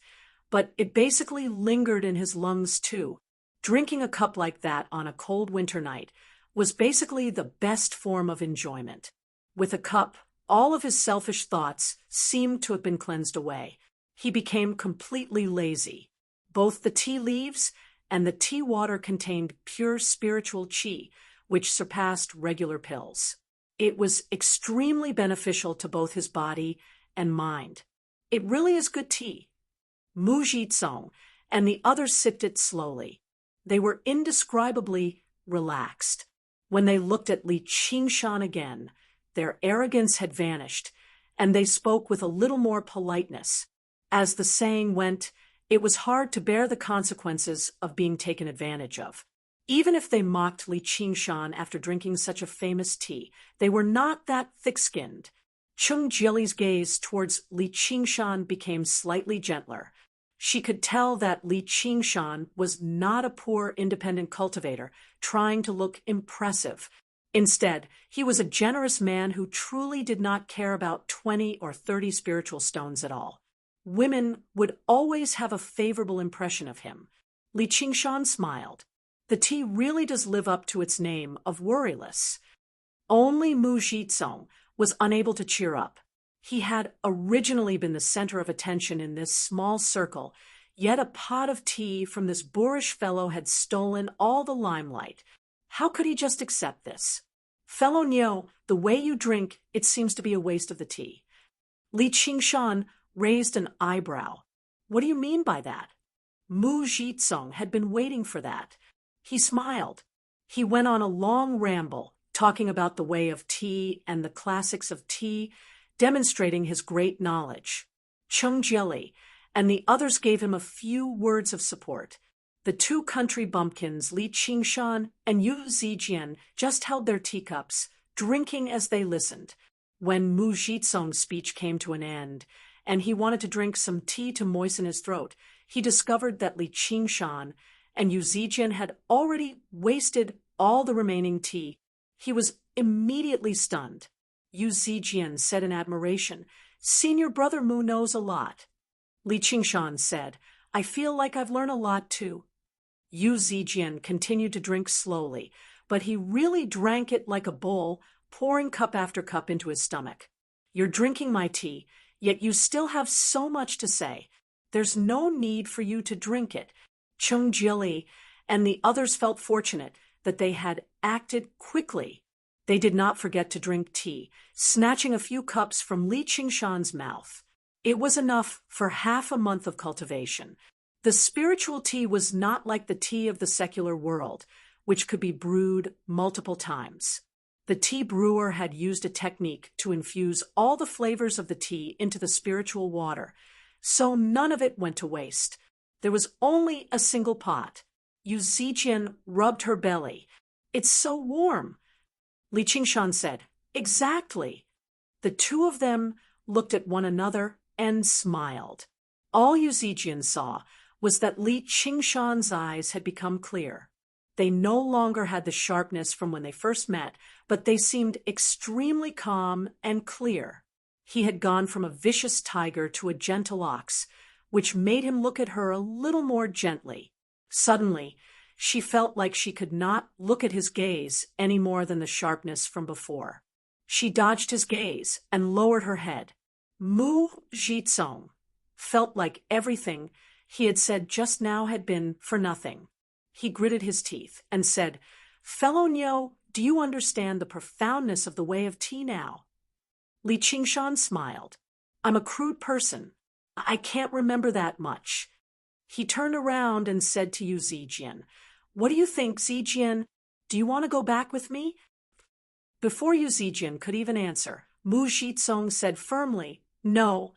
but it basically lingered in his lungs too. Drinking a cup like that on a cold winter night was basically the best form of enjoyment. With a cup, all of his selfish thoughts seemed to have been cleansed away. He became completely lazy. Both the tea leaves and the tea water contained pure spiritual qi, which surpassed regular pills. It was extremely beneficial to both his body and mind. It really is good tea. Mu Jitsong and the others sipped it slowly. They were indescribably relaxed. When they looked at Li Qingshan again, their arrogance had vanished, and they spoke with a little more politeness. As the saying went, it was hard to bear the consequences of being taken advantage of. Even if they mocked Li Qingshan after drinking such a famous tea, they were not that thick-skinned. Cheng Jieli's gaze towards Li Qingshan became slightly gentler. She could tell that Li Qingshan was not a poor independent cultivator trying to look impressive. Instead, he was a generous man who truly did not care about 20 or 30 spiritual stones at all. Women would always have a favorable impression of him. Li Qingshan smiled. The tea really does live up to its name of worryless. Only Mu Jitsong was unable to cheer up. He had originally been the center of attention in this small circle, yet a pot of tea from this boorish fellow had stolen all the limelight. How could he just accept this? Fellow Niu, the way you drink, it seems to be a waste of the tea. Li Qingshan raised an eyebrow. What do you mean by that? Mu Zhitsong had been waiting for that. He smiled. He went on a long ramble, talking about the way of tea and the classics of tea, demonstrating his great knowledge. Cheng Jie and the others gave him a few words of support. The two country bumpkins, Li Qingshan and Yu Zijian, just held their teacups, drinking as they listened. When Mu Zhitsong's speech came to an end, and he wanted to drink some tea to moisten his throat, he discovered that Li Qingshan and Yu Zijian had already wasted all the remaining tea. He was immediately stunned. Yu Zijian said in admiration, "Senior brother Mu knows a lot." Li Qingshan said, "I feel like I've learned a lot too." Yu Zijian continued to drink slowly, but he really drank it like a bull, pouring cup after cup into his stomach. "You're drinking my tea, yet you still have so much to say. There's no need for you to drink it." Cheng Jie and the others felt fortunate that they had acted quickly. They did not forget to drink tea, snatching a few cups from Li Qingshan's mouth. It was enough for half a month of cultivation. The spiritual tea was not like the tea of the secular world, which could be brewed multiple times. The tea brewer had used a technique to infuse all the flavors of the tea into the spiritual water, so none of it went to waste. There was only a single pot. Yu Zijian rubbed her belly. "It's so warm." Li Qingshan said, "Exactly." The two of them looked at one another and smiled. All Yu Zijian saw was that Li Qingshan's eyes had become clear. They no longer had the sharpness from when they first met, but they seemed extremely calm and clear. He had gone from a vicious tiger to a gentle ox, which made him look at her a little more gently. Suddenly, she felt like she could not look at his gaze any more than the sharpness from before. She dodged his gaze and lowered her head. Mu Zhitsong felt like everything he had said just now had been for nothing. He gritted his teeth and said, "Fellow Niu, do you understand the profoundness of the way of tea now?" Li Qingshan smiled. "I'm a crude person. I can't remember that much." He turned around and said to Yu Zijian, "What do you think, Zijian? Do you want to go back with me?" Before Yu Zijian could even answer, Mu Zhitsong said firmly, "No."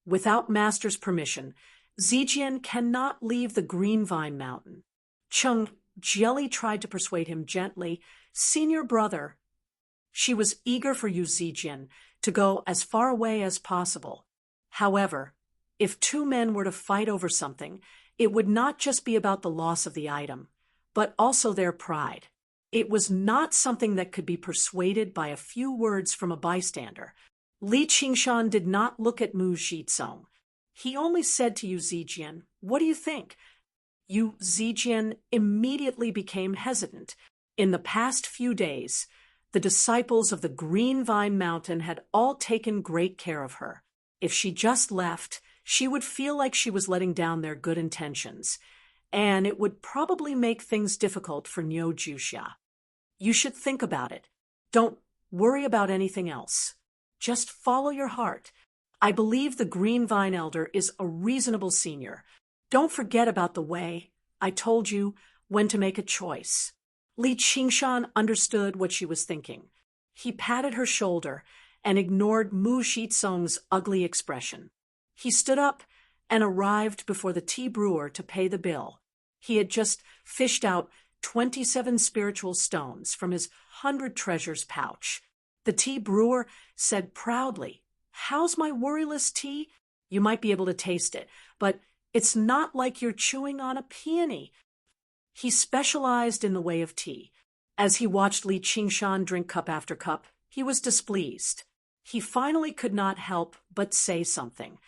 Without Master's permission, Zijian cannot leave the Green Vine Mountain. Cheng Jie tried to persuade him gently, "Senior brother." She was eager for Yu Zijian to go as far away as possible. However, if two men were to fight over something, it would not just be about the loss of the item, but also their pride. It was not something that could be persuaded by a few words from a bystander. Li Qingshan did not look at Mu Zhitsong. He only said to Yu Zijian, "What do you think?" Yu Zijian immediately became hesitant. In the past few days, the disciples of the Green Vine Mountain had all taken great care of her. If she just left, she would feel like she was letting down their good intentions, and it would probably make things difficult for Niu Juxia. You should think about it. Don't worry about anything else. Just follow your heart. I believe the Green Vine Elder is a reasonable senior. Don't forget about the way I told you when to make a choice. Li Qingshan understood what she was thinking. He patted her shoulder and ignored Mu Zhitsong's ugly expression. He stood up and arrived before the tea brewer to pay the bill. He had just fished out 27 spiritual stones from his 100 treasures pouch. The tea brewer said proudly, "How's my worryless tea? You might be able to taste it, but it's not like you're chewing on a peony." He specialized in the way of tea. As he watched Li Qingshan drink cup after cup, he was displeased. He finally could not help but say something.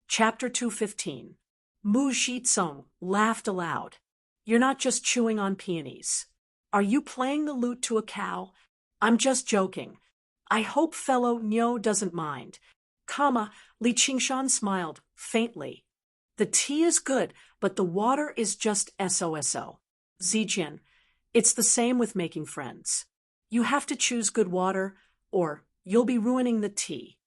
Chapter 215. Mu Zhitsong laughed aloud. "You're not just chewing on peonies. Are you playing the lute to a cow? I'm just joking. I hope fellow Nyo doesn't mind. Li Qingshan smiled, faintly. The tea is good, but the water is just SOSO. Zijin, it's the same with making friends. You have to choose good water, or you'll be ruining the tea.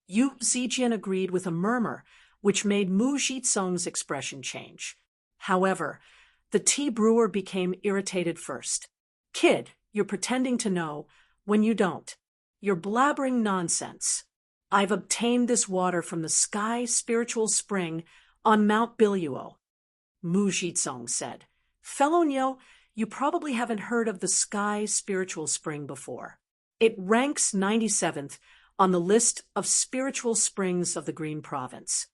Yu Zijian agreed with a murmur, which made Mu Jitsong's expression change. However, the tea brewer became irritated first. Kid, you're pretending to know, when you don't. You're blabbering nonsense. I've obtained this water from the Sky Spiritual Spring on Mount Biluo, Mu Jitsong said. Fellow Nyo, you probably haven't heard of the Sky Spiritual Spring before. It ranks 97th on the list of spiritual springs of the Green Province.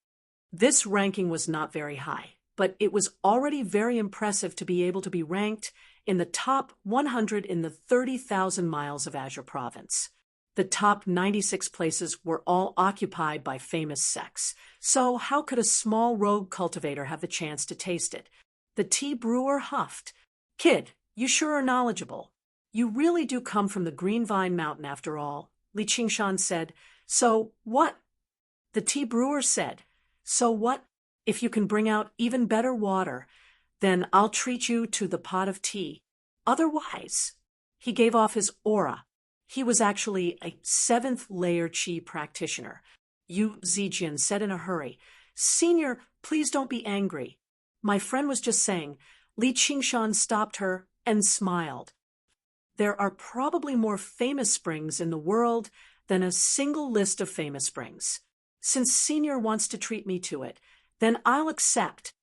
This ranking was not very high, but it was already very impressive to be able to be ranked in the top 100 in the 30,000 miles of Azure Province. The top 96 places were all occupied by famous sects, so how could a small rogue cultivator have the chance to taste it? The tea brewer huffed. Kid, you sure are knowledgeable. You really do come from the Green Vine Mountain after all, Li Qingshan said. So what? The tea brewer said. So what? If you can bring out even better water, then I'll treat you to the pot of tea. Otherwise, he gave off his aura. He was actually a 7th layer Qi practitioner. Yu Zijian said in a hurry, Senior, please don't be angry. My friend was just saying. Li Qingshan stopped her and smiled. There are probably more famous springs in the world than a single list of famous springs. Since Senior wants to treat me to it, then I'll accept.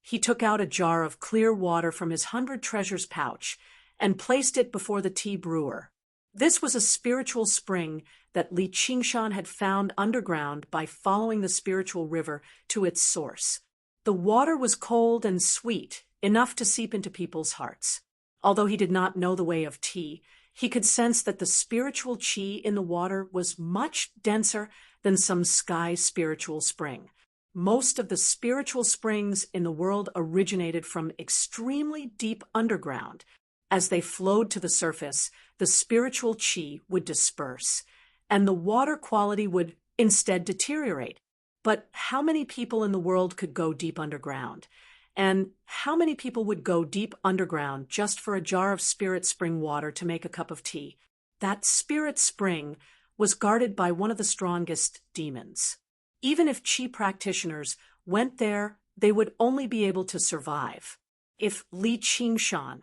He took out a jar of clear water from his 100 treasures pouch and placed it before the tea brewer. This was a spiritual spring that Li Qingshan had found underground by following the spiritual river to its source. The water was cold and sweet, enough to seep into people's hearts. Although he did not know the way of tea, he could sense that the spiritual qi in the water was much denser than some sky spiritual spring. Most of the spiritual springs in the world originated from extremely deep underground. As they flowed to the surface, the spiritual qi would disperse, and the water quality would instead deteriorate. But how many people in the world could go deep underground? And how many people would go deep underground just for a jar of spirit spring water to make a cup of tea? That spirit spring was guarded by one of the strongest demons. Even if Qi practitioners went there, they would only be able to survive. If Li Qingshan,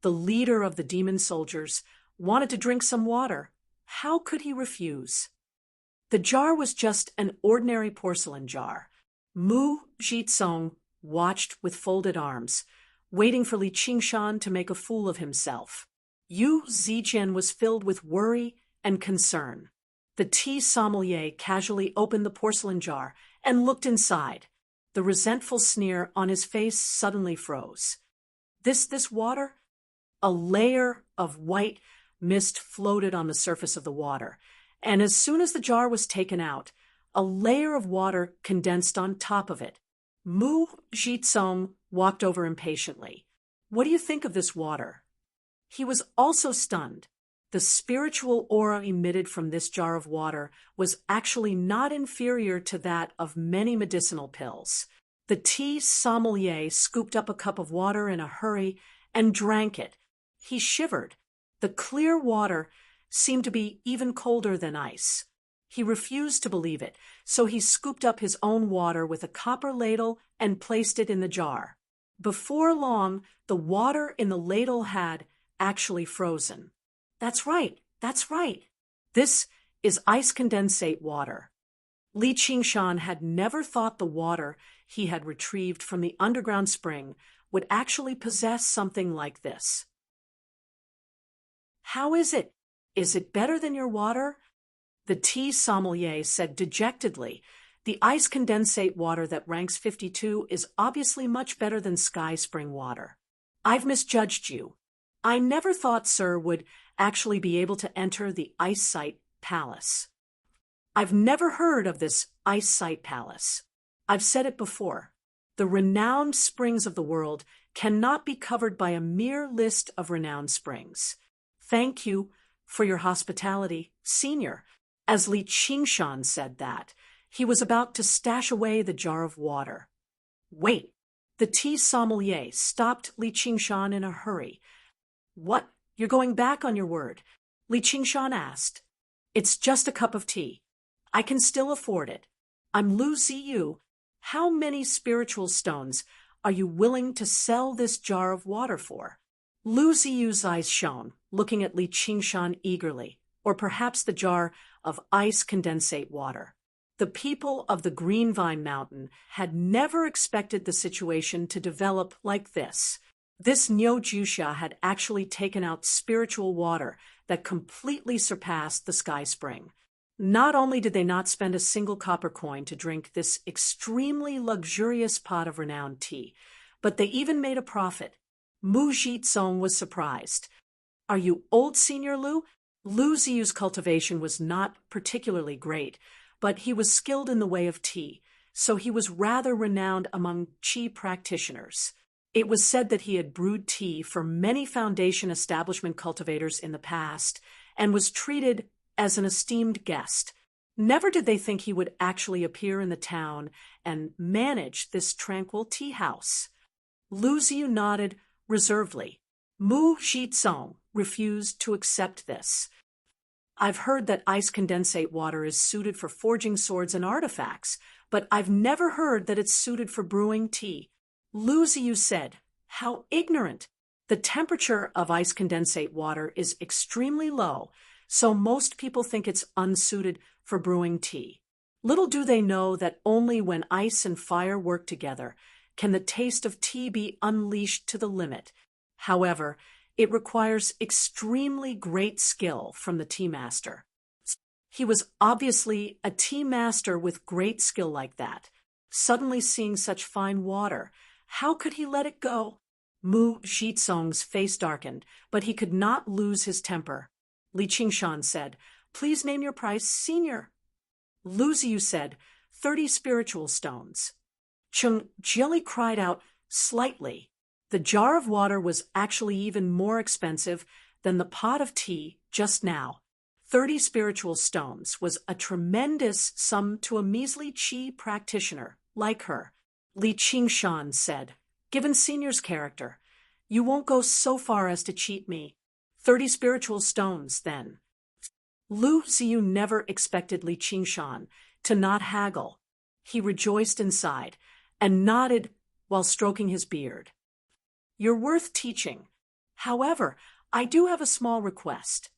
the leader of the demon soldiers, wanted to drink some water, how could he refuse? The jar was just an ordinary porcelain jar. Mu Jitsong watched with folded arms, waiting for Li Qingshan to make a fool of himself. Yu Zijian was filled with worry and concern. The tea sommelier casually opened the porcelain jar and looked inside. The resentful sneer on his face suddenly froze. This water? A layer of white mist floated on the surface of the water, and as soon as the jar was taken out, a layer of water condensed on top of it. Mu Jitsong walked over impatiently. What do you think of this water? He was also stunned. The spiritual aura emitted from this jar of water was actually not inferior to that of many medicinal pills. The tea sommelier scooped up a cup of water in a hurry and drank it. He shivered. The clear water seemed to be even colder than ice. He refused to believe it, so he scooped up his own water with a copper ladle and placed it in the jar. Before long, the water in the ladle had actually frozen. That's right. This is ice condensate water. Li Qingshan had never thought the water he had retrieved from the underground spring would actually possess something like this. How is it? Is it better than your water? The tea sommelier said dejectedly. The ice condensate water that ranks 52 is obviously much better than sky spring water. I've misjudged you. I never thought Sir would actually be able to enter the Ice Sight Palace. I've never heard of this Ice Sight Palace. I've said it before. The renowned springs of the world cannot be covered by a mere list of renowned springs. Thank you for your hospitality, senior. As Li Qingshan said that, he was about to stash away the jar of water. Wait! The tea sommelier stopped Li Qingshan in a hurry. What? You're going back on your word? Li Qingshan asked. It's just a cup of tea. I can still afford it. I'm Lu Ziyu. How many spiritual stones are you willing to sell this jar of water for? Lu Ziyu's eyes shone, looking at Li Qingshan eagerly, or perhaps the jar of ice condensate water. The people of the Green Vine Mountain had never expected the situation to develop like this. This Niujusha had actually taken out spiritual water that completely surpassed the Sky Spring. Not only did they not spend a single copper coin to drink this extremely luxurious pot of renowned tea, but they even made a profit. Mu Jitsong was surprised. Are you old, Senior Lu? Lu Ziyu's cultivation was not particularly great, but he was skilled in the way of tea, so he was rather renowned among qi practitioners. It was said that he had brewed tea for many foundation establishment cultivators in the past and was treated as an esteemed guest. Never did they think he would actually appear in the town and manage this tranquil tea house. Lu Ziyu nodded reservedly. Mu Jitsong refused to accept this. I've heard that ice condensate water is suited for forging swords and artifacts, but I've never heard that it's suited for brewing tea. Lu Ziyu said, How ignorant! The temperature of ice condensate water is extremely low, so most people think it's unsuited for brewing tea. Little do they know that only when ice and fire work together can the taste of tea be unleashed to the limit. However, it requires extremely great skill from the tea master. He was obviously a tea master with great skill like that. Suddenly seeing such fine water, how could he let it go? Mu Jitsong's face darkened, but he could not lose his temper. Li Qingshan said, Please name your price, senior. Lu Ziyu said, 30 spiritual stones. Chung Jili cried out slightly. The jar of water was actually even more expensive than the pot of tea just now. 30 spiritual stones was a tremendous sum to a measly qi practitioner like her. Li Qingshan said, Given senior's character, you won't go so far as to cheat me. 30 spiritual stones, then. Lu Ziyu never expected Li Qingshan to not haggle. He rejoiced inside and nodded while stroking his beard. You're worth teaching. However, I do have a small request.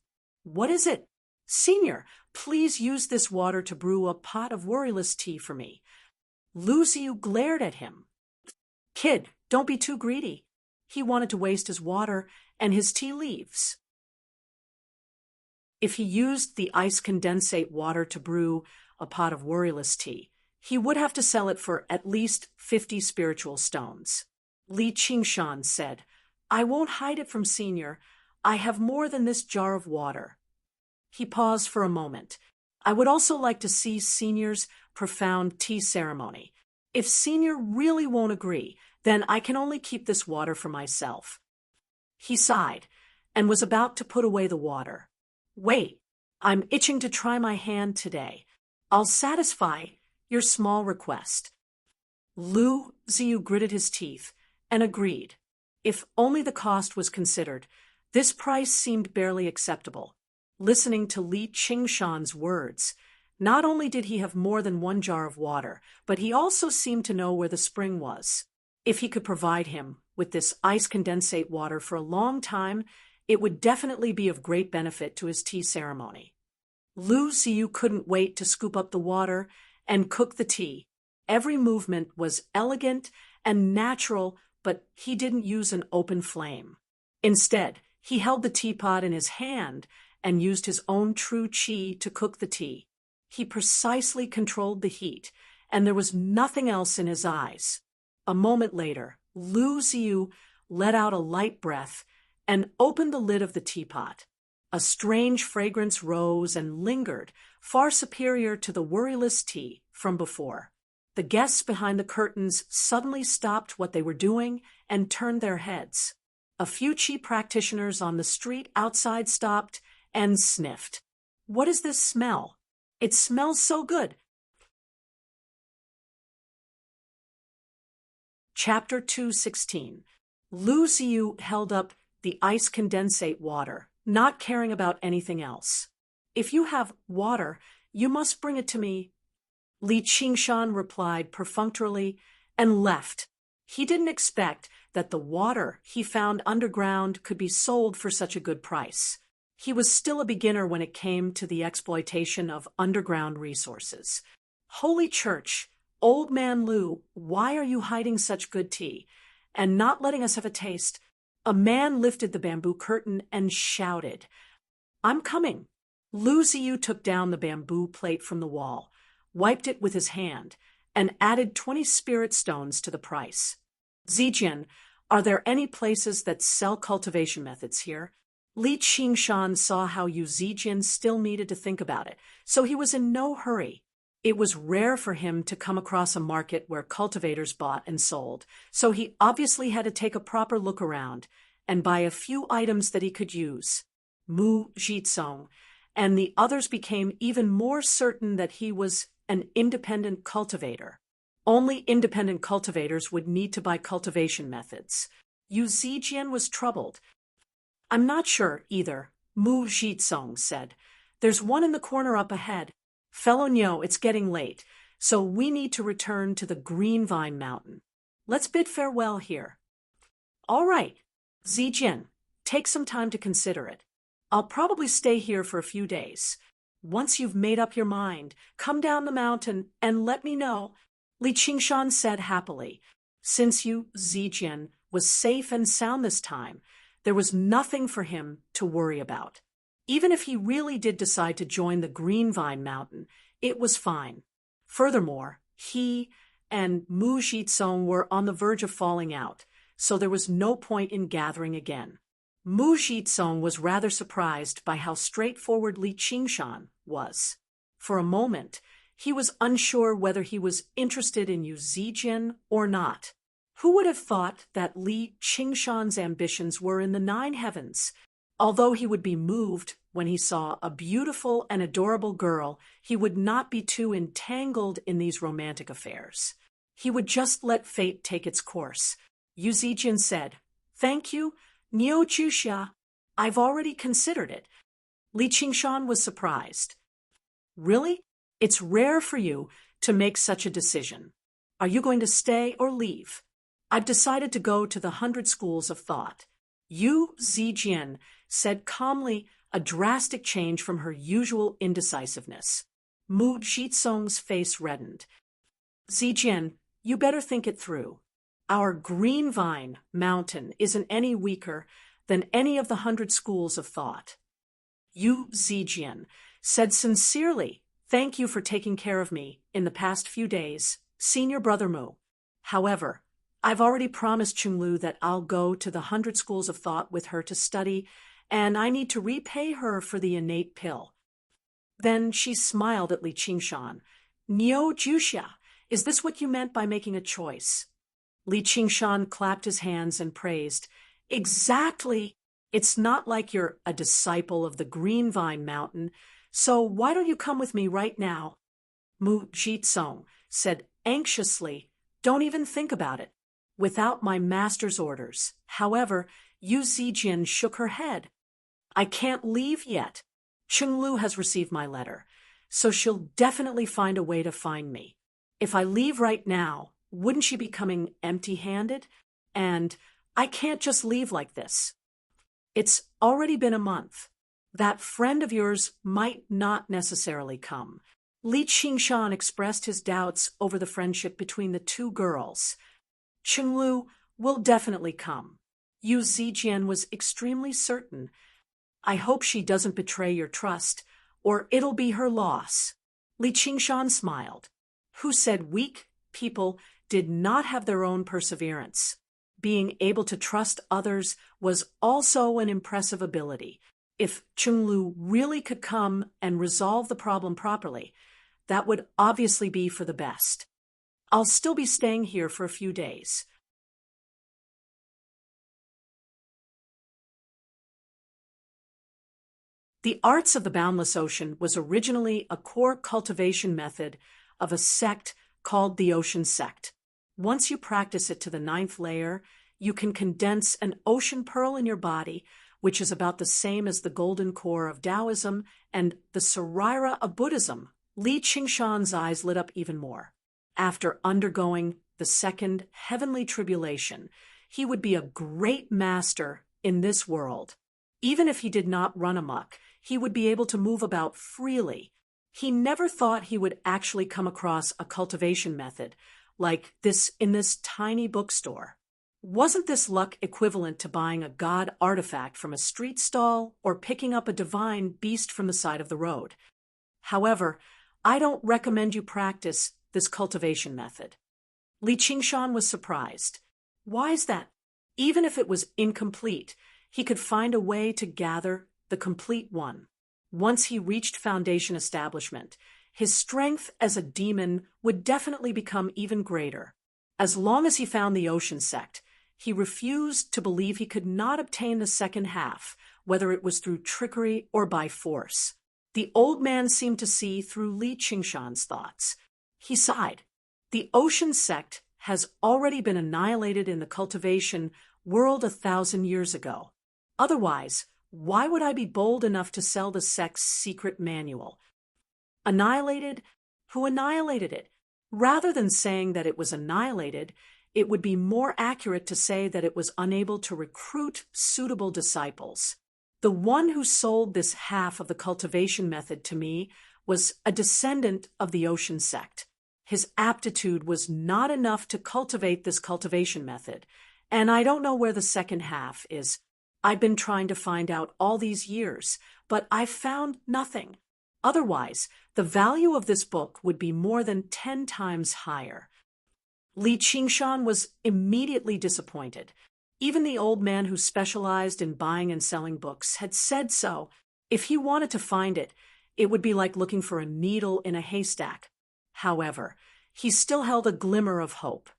What is it? Senior, please use this water to brew a pot of worryless tea for me. Lu Ziyu glared at him. Kid, don't be too greedy. He wanted to waste his water and his tea leaves. If he used the ice condensate water to brew a pot of worryless tea, he would have to sell it for at least 50 spiritual stones. Li Qingshan said, I won't hide it from Senior. I have more than this jar of water. He paused for a moment. I would also like to see Senior's profound tea ceremony. If Senior really won't agree, then I can only keep this water for myself. He sighed and was about to put away the water. Wait, I'm itching to try my hand today. I'll satisfy your small request. Lu Ziyu gritted his teeth and agreed. If only the cost was considered, this price seemed barely acceptable. Listening to Li Qingshan's words, not only did he have more than one jar of water, but he also seemed to know where the spring was. If he could provide him with this ice condensate water for a long time, it would definitely be of great benefit to his tea ceremony. Lu Ziyu couldn't wait to scoop up the water and cook the tea. Every movement was elegant and natural, but he didn't use an open flame. Instead, he held the teapot in his hand and used his own true qi to cook the tea. He precisely controlled the heat, and there was nothing else in his eyes. A moment later, Lu Ziyu let out a light breath and opened the lid of the teapot. A strange fragrance rose and lingered, far superior to the worryless tea from before. The guests behind the curtains suddenly stopped what they were doing and turned their heads. A few cheap practitioners on the street outside stopped and sniffed. What is this smell? It smells so good. Chapter 2:16. Lu Ziyu held up the ice condensate water, not caring about anything else. If you have water, you must bring it to me. Li Qingshan replied perfunctorily and left. He didn't expect that the water he found underground could be sold for such a good price. He was still a beginner when it came to the exploitation of underground resources. Holy Church! Old man Lu, why are you hiding such good tea and not letting us have a taste? A man lifted the bamboo curtain and shouted, I'm coming. Lu Ziyu took down the bamboo plate from the wall, wiped it with his hand, and added 20 spirit stones to the price. Zijian, are there any places that sell cultivation methods here? Li Qingshan saw how Yu Zijian still needed to think about it, so he was in no hurry. It was rare for him to come across a market where cultivators bought and sold, so he obviously had to take a proper look around and buy a few items that he could use. Mu Jitsong and the others became even more certain that he was an independent cultivator. Only independent cultivators would need to buy cultivation methods. Yu Zijian was troubled. I'm not sure either, Mu Jitsong said. There's one in the corner up ahead. Fellow Nyo, it's getting late, so we need to return to the Green Vine Mountain. Let's bid farewell here. All right, Zijian, take some time to consider it. I'll probably stay here for a few days. Once you've made up your mind, come down the mountain and let me know, Li Qingshan said happily. Since Yu Zijian was safe and sound this time, there was nothing for him to worry about. Even if he really did decide to join the Green Vine Mountain, it was fine. Furthermore, he and Mu Jitsong were on the verge of falling out, so there was no point in gathering again. Mu Jitsong was rather surprised by how straightforward Li Qingshan was. For a moment, he was unsure whether he was interested in Yu Zijian or not. Who would have thought that Li Qingshan's ambitions were in the 9 heavens? Although he would be moved when he saw a beautiful and adorable girl, he would not be too entangled in these romantic affairs. He would just let fate take its course. Yu Zijian said, Thank you, Niu Juxia. I've already considered it. Li Qingshan was surprised. Really? It's rare for you to make such a decision. Are you going to stay or leave? I've decided to go to the 100 schools of thought. Yu Zijian said calmly, a drastic change from her usual indecisiveness. Mu Jitsong's face reddened. Zijian, you better think it through. Our Green Vine Mountain isn't any weaker than any of the 100 schools of thought. Yu Zijian said sincerely, Thank you for taking care of me in the past few days, Senior Brother Mu. However, I've already promised Chunglu that I'll go to the 100 schools of thought with her to study, and I need to repay her for the innate pill. Then she smiled at Li Qingshan. Niu Juxia, is this what you meant by making a choice? Li Qingshan clapped his hands and praised. Exactly. It's not like you're a disciple of the Green Vine Mountain, so why don't you come with me right now? Mu Jitsong said anxiously, Don't even think about it. Without my master's orders. However, Yu Zijian shook her head. I can't leave yet. Chenglu has received my letter, so she'll definitely find a way to find me. If I leave right now, wouldn't she be coming empty-handed? And I can't just leave like this. It's already been a month. That friend of yours might not necessarily come. Li Qingshan expressed his doubts over the friendship between the two girls. Chenglu will definitely come. Yu Zijian was extremely certain. I hope she doesn't betray your trust, or it'll be her loss. Li Qingshan smiled. Who said weak people did not have their own perseverance? Being able to trust others was also an impressive ability. If Chenglu really could come and resolve the problem properly, that would obviously be for the best. I'll still be staying here for a few days. The arts of the boundless ocean was originally a core cultivation method of a sect called the Ocean Sect. Once you practice it to the 9th layer, you can condense an ocean pearl in your body, which is about the same as the golden core of Taoism and the Sarira of Buddhism. Li Qingshan's eyes lit up even more. After undergoing the second heavenly tribulation, he would be a great master in this world. Even if he did not run amok, he would be able to move about freely. He never thought he would actually come across a cultivation method like this in this tiny bookstore. Wasn't this luck equivalent to buying a god artifact from a street stall or picking up a divine beast from the side of the road? However, I don't recommend you practice this cultivation method. Li Qingshan was surprised. Why is that? Even if it was incomplete, he could find a way to gather the complete one. Once he reached foundation establishment, his strength as a demon would definitely become even greater. As long as he found the Ocean Sect, he refused to believe he could not obtain the second half, whether it was through trickery or by force. The old man seemed to see through Li Qingshan's thoughts. He sighed. The Ocean Sect has already been annihilated in the cultivation world 1,000 years ago. Otherwise, why would I be bold enough to sell the sect's secret manual? Annihilated? Who annihilated it? Rather than saying that it was annihilated, it would be more accurate to say that it was unable to recruit suitable disciples. The one who sold this half of the cultivation method to me was a descendant of the Ocean Sect. His aptitude was not enough to cultivate this cultivation method, and I don't know where the second half is. I've been trying to find out all these years, but I've found nothing. Otherwise, the value of this book would be more than 10 times higher. Li Qingshan was immediately disappointed. Even the old man who specialized in buying and selling books had said so. If he wanted to find it, it would be like looking for a needle in a haystack. However, he still held a glimmer of hope.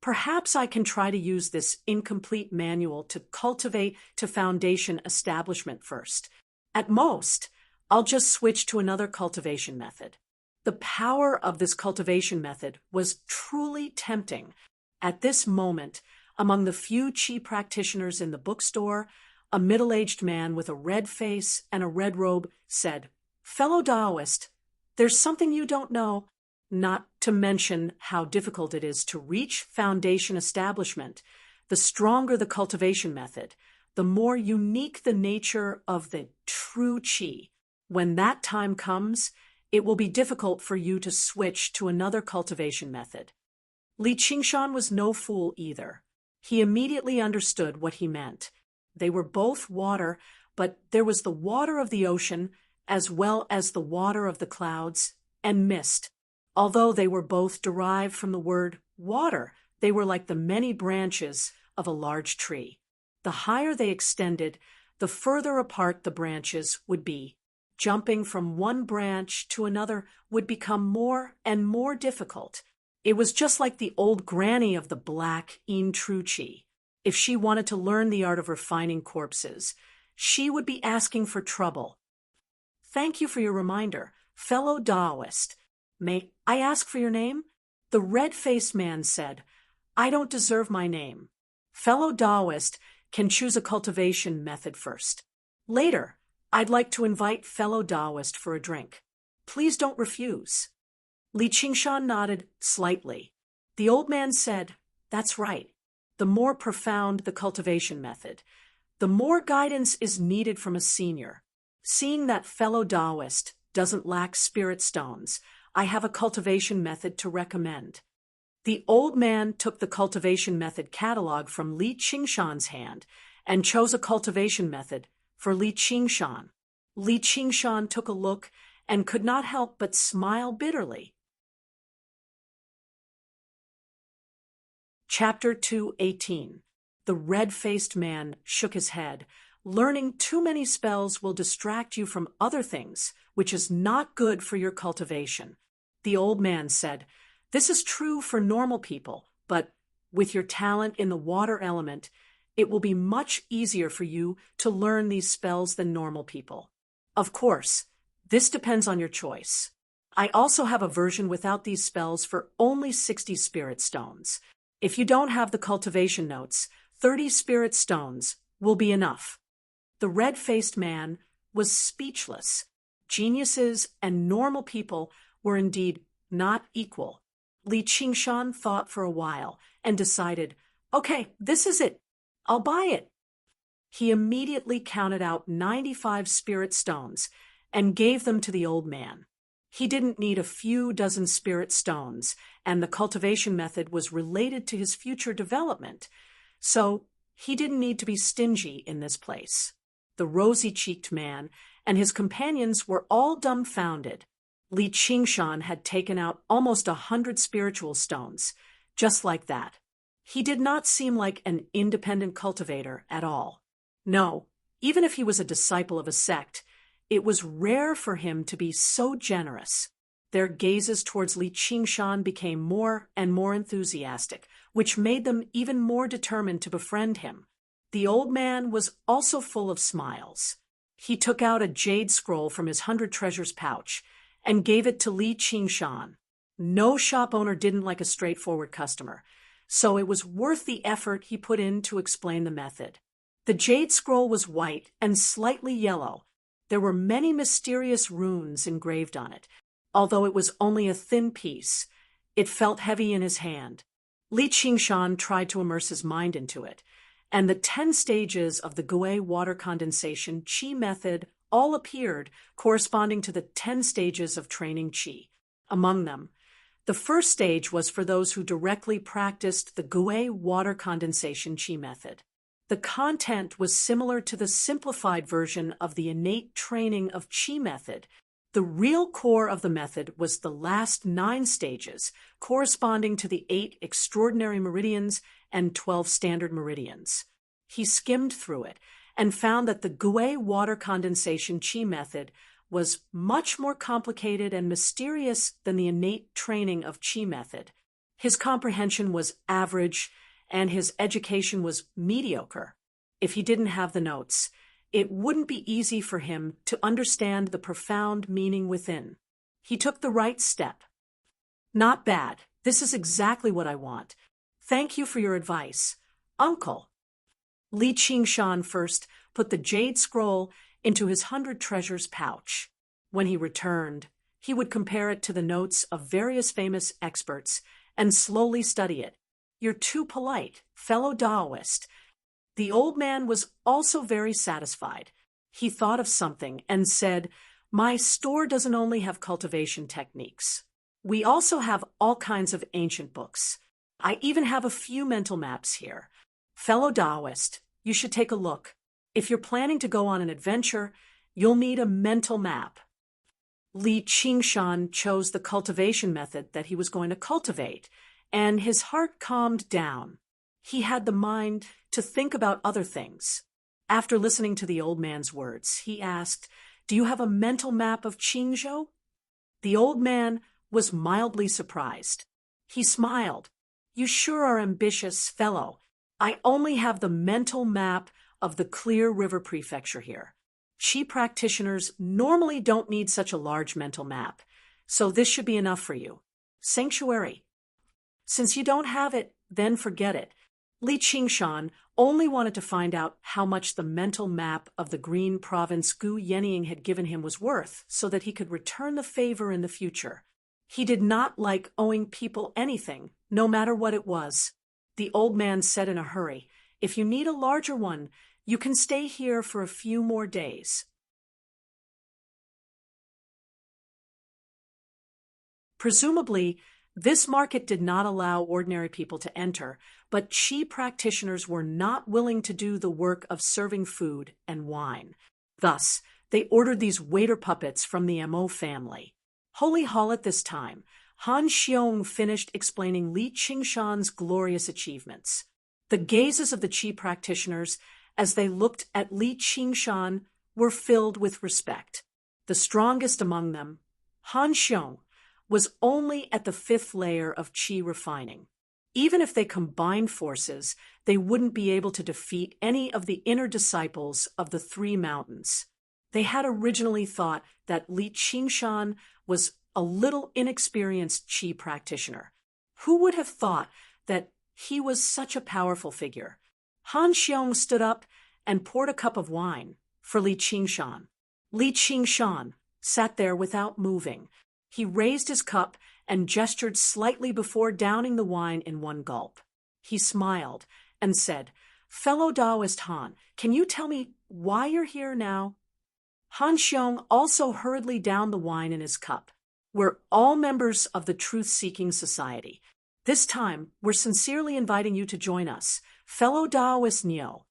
Perhaps I can try to use this incomplete manual to cultivate to foundation establishment first. At most, I'll just switch to another cultivation method. The power of this cultivation method was truly tempting. At this moment, among the few Qi practitioners in the bookstore, a middle-aged man with a red face and a red robe said, "Fellow Taoist, there's something you don't know, not to mention how difficult it is to reach foundation establishment. The stronger the cultivation method, the more unique the nature of the true Qi. When that time comes, it will be difficult for you to switch to another cultivation method." Li Qingshan was no fool either. He immediately understood what he meant. They were both water, but there was the water of the ocean as well as the water of the clouds and mist. Although they were both derived from the word water, they were like the many branches of a large tree. The higher they extended, the further apart the branches would be. Jumping from one branch to another would become more and more difficult. It was just like the old granny of the black Yin Tru Chi. If she wanted to learn the art of refining corpses, she would be asking for trouble. "Thank you for your reminder, fellow Taoist. May I ask for your name?" The red-faced man said, "I don't deserve my name. Fellow Taoist can choose a cultivation method first. Later, I'd like to invite fellow Taoist for a drink. Please don't refuse." Li Qingshan nodded slightly. The old man said, "That's right. The more profound the cultivation method, the more guidance is needed from a senior. Seeing that fellow Taoist doesn't lack spirit stones, I have a cultivation method to recommend." The old man took the cultivation method catalog from Li Qingshan's hand and chose a cultivation method for Li Qingshan. Li Qingshan took a look and could not help but smile bitterly. Chapter 218. The red-faced man shook his head. "Learning too many spells will distract you from other things, which is not good for your cultivation." The old man said, This is true for normal people, but with your talent in the water element, it will be much easier for you to learn these spells than normal people. Of course, this depends on your choice. I also have a version without these spells for only 60 spirit stones. If you don't have the cultivation notes, 30 spirit stones will be enough. The red-faced man was speechless. Geniuses and normal people were indeed not equal. Li Qingshan thought for a while and decided, okay, this is it. I'll buy it. He immediately counted out 95 spirit stones and gave them to the old man. He didn't need a few dozen spirit stones, and the cultivation method was related to his future development, so he didn't need to be stingy in this place. The rosy-cheeked man and his companions were all dumbfounded. Li Qingshan had taken out almost 100 spiritual stones, just like that. He did not seem like an independent cultivator at all. No, even if he was a disciple of a sect, it was rare for him to be so generous. Their gazes towards Li Qingshan became more and more enthusiastic, which made them even more determined to befriend him. The old man was also full of smiles. He took out a jade scroll from his 100 treasures pouch and gave it to Li Qingshan. No shop owner didn't like a straightforward customer, so it was worth the effort he put in to explain the method. The jade scroll was white and slightly yellow. There were many mysterious runes engraved on it. Although it was only a thin piece, it felt heavy in his hand. Li Qingshan tried to immerse his mind into it, and the 10 stages of the Gui water condensation Qi method all appeared, corresponding to the 10 stages of training Qi. Among them, the first stage was for those who directly practiced the Gui water condensation Qi method. The content was similar to the simplified version of the innate training of Qi method. The real core of the method was the last 9 stages, corresponding to the 8 extraordinary meridians and 12 standard meridians. He skimmed through it and found that the Gui water condensation Qi method was much more complicated and mysterious than the innate training of Qi method. His comprehension was average, and his education was mediocre. If he didn't have the notes, it wouldn't be easy for him to understand the profound meaning within. He took the right step. Not bad. This is exactly what I want. Thank you for your advice, Uncle. Li Qingshan first put the jade scroll into his 100 treasures pouch. When he returned, he would compare it to the notes of various famous experts and slowly study it. You're too polite, fellow Taoist. The old man was also very satisfied. He thought of something and said, my store doesn't only have cultivation techniques. We also have all kinds of ancient books. I even have a few mental maps here. Fellow Taoist, you should take a look. If you're planning to go on an adventure, you'll need a mental map. Li Qingshan chose the cultivation method that he was going to cultivate, and his heart calmed down. He had the mind to think about other things. After listening to the old man's words, he asked, do you have a mental map of Qingzhou? The old man was mildly surprised. He smiled. You sure are ambitious, fellow. I only have the mental map of the Clear River Prefecture here. Qi practitioners normally don't need such a large mental map, so this should be enough for you. Sanctuary. Since you don't have it, then forget it. Li Qingshan only wanted to find out how much the mental map of the Green Province Gu Yenying had given him was worth, so that he could return the favor in the future. He did not like owing people anything, no matter what it was. The old man said in a hurry, if you need a larger one, you can stay here for a few more days. Presumably, this market did not allow ordinary people to enter, but Qi practitioners were not willing to do the work of serving food and wine. Thus, they ordered these waiter puppets from the Mo family. Holy Hall at this time, Han Xiong finished explaining Li Qingshan's glorious achievements. The gazes of the Qi practitioners, as they looked at Li Qingshan, were filled with respect. The strongest among them, Han Xiong, was only at the 5th layer of qi refining. Even if they combined forces, they wouldn't be able to defeat any of the inner disciples of the 3 mountains. They had originally thought that Li Qingshan was a little inexperienced qi practitioner. Who would have thought that he was such a powerful figure? Han Xiong stood up and poured a cup of wine for Li Qingshan. Li Qingshan sat there without moving. He raised his cup and gestured slightly before downing the wine in one gulp. He smiled and said, "Fellow Taoist Han, can you tell me why you're here now?" Han Xiong also hurriedly downed the wine in his cup. "We're all members of the Truth-Seeking Society. This time, we're sincerely inviting you to join us, fellow Taoist Neo."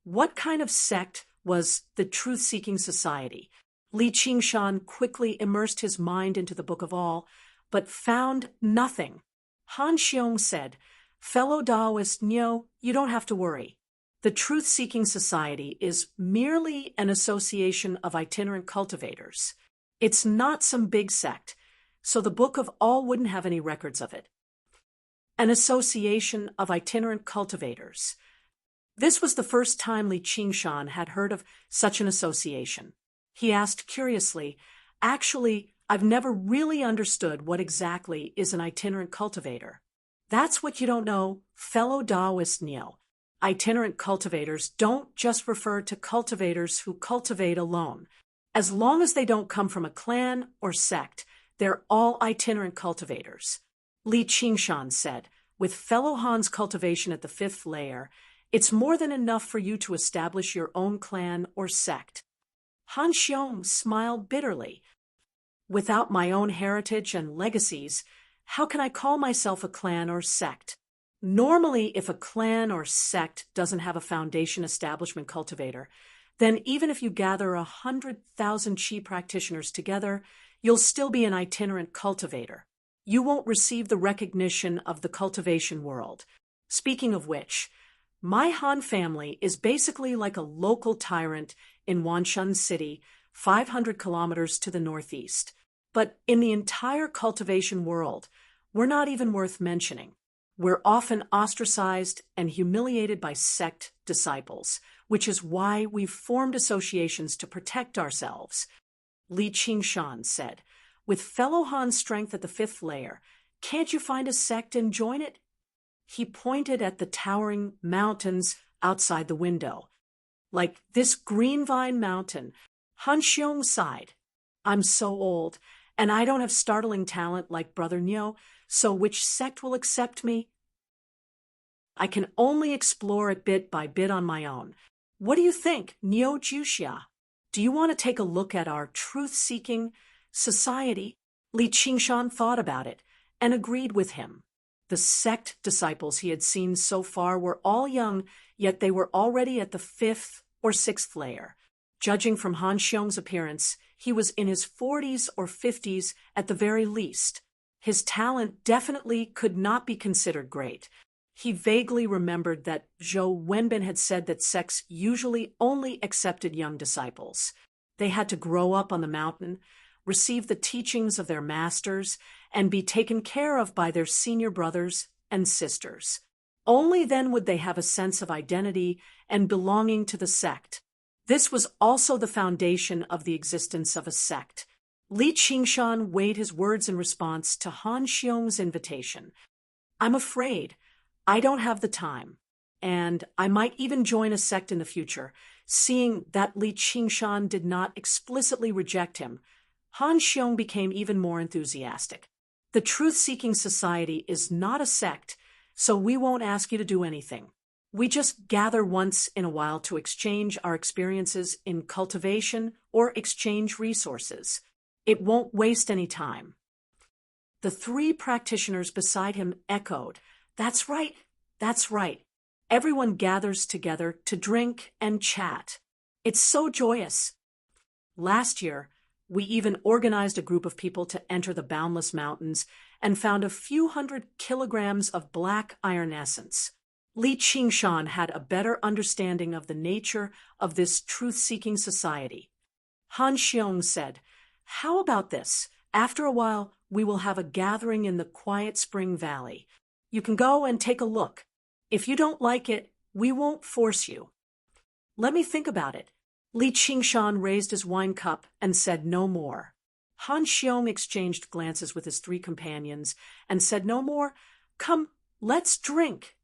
What kind of sect was the Truth-Seeking Society? Li Qingshan quickly immersed his mind into the Book of All, but found nothing. Han Xiong said, "Fellow Taoist Neo, you don't have to worry. The Truth-Seeking Society is merely an association of itinerant cultivators. It's not some big sect, so the Book of All wouldn't have any records of it. An association of itinerant cultivators." This was the first time Li Qingshan had heard of such an association. He asked curiously, "Actually, I've never really understood what exactly is an itinerant cultivator." "That's what you don't know, fellow Taoist Neo. Itinerant cultivators don't just refer to cultivators who cultivate alone. As long as they don't come from a clan or sect, they're all itinerant cultivators." Li Qingshan said, "With fellow Han's cultivation at the 5th layer, it's more than enough for you to establish your own clan or sect." Han Xiong smiled bitterly. "Without my own heritage and legacies, how can I call myself a clan or sect? Normally, if a clan or sect doesn't have a foundation establishment cultivator, then even if you gather 100,000 qi practitioners together, you'll still be an itinerant cultivator. You won't receive the recognition of the cultivation world. Speaking of which, my Han family is basically like a local tyrant in Wanshan City, 500 kilometers to the northeast. But in the entire cultivation world, we're not even worth mentioning. We're often ostracized and humiliated by sect disciples, which is why we've formed associations to protect ourselves." Li Qingshan said, "With fellow Han's strength at the 5th layer, can't you find a sect and join it?" He pointed at the towering mountains outside the window. "Like this green vine mountain." Han Xiong sighed. "I'm so old, and I don't have startling talent like Brother Neo, so which sect will accept me? I can only explore it bit by bit on my own. What do you think, Neo Juxia? Do you want to take a look at our truth-seeking society?" Li Qingshan thought about it and agreed with him. The sect disciples he had seen so far were all young, yet they were already at the 5th or 6th layer. Judging from Han Xiong's appearance, he was in his 40s or 50s at the very least. His talent definitely could not be considered great. He vaguely remembered that Zhou Wenbin had said that sects usually only accepted young disciples. They had to grow up on the mountain, receive the teachings of their masters, and be taken care of by their senior brothers and sisters. Only then would they have a sense of identity and belonging to the sect. This was also the foundation of the existence of a sect. Li Qingshan weighed his words in response to Han Xiong's invitation. "I'm afraid I don't have the time, and I might even join a sect in the future." Seeing that Li Qingshan did not explicitly reject him, Han Xiong became even more enthusiastic. "The Truth-Seeking Society is not a sect, so we won't ask you to do anything. We just gather once in a while to exchange our experiences in cultivation or exchange resources. It won't waste any time." The 3 practitioners beside him echoed, "That's right, that's right. Everyone gathers together to drink and chat. It's so joyous. Last year, we even organized a group of people to enter the boundless mountains and found a few hundred kilograms of black iron essence." Li Qingshan had a better understanding of the nature of this truth-seeking society. Han Xiong said, "How about this? After a while, we will have a gathering in the quiet spring valley. You can go and take a look. If you don't like it, we won't force you. Let me think about it. Li Qingshan raised his wine cup and said no more. Han Xiong exchanged glances with his three companions and said no more. Come, let's drink.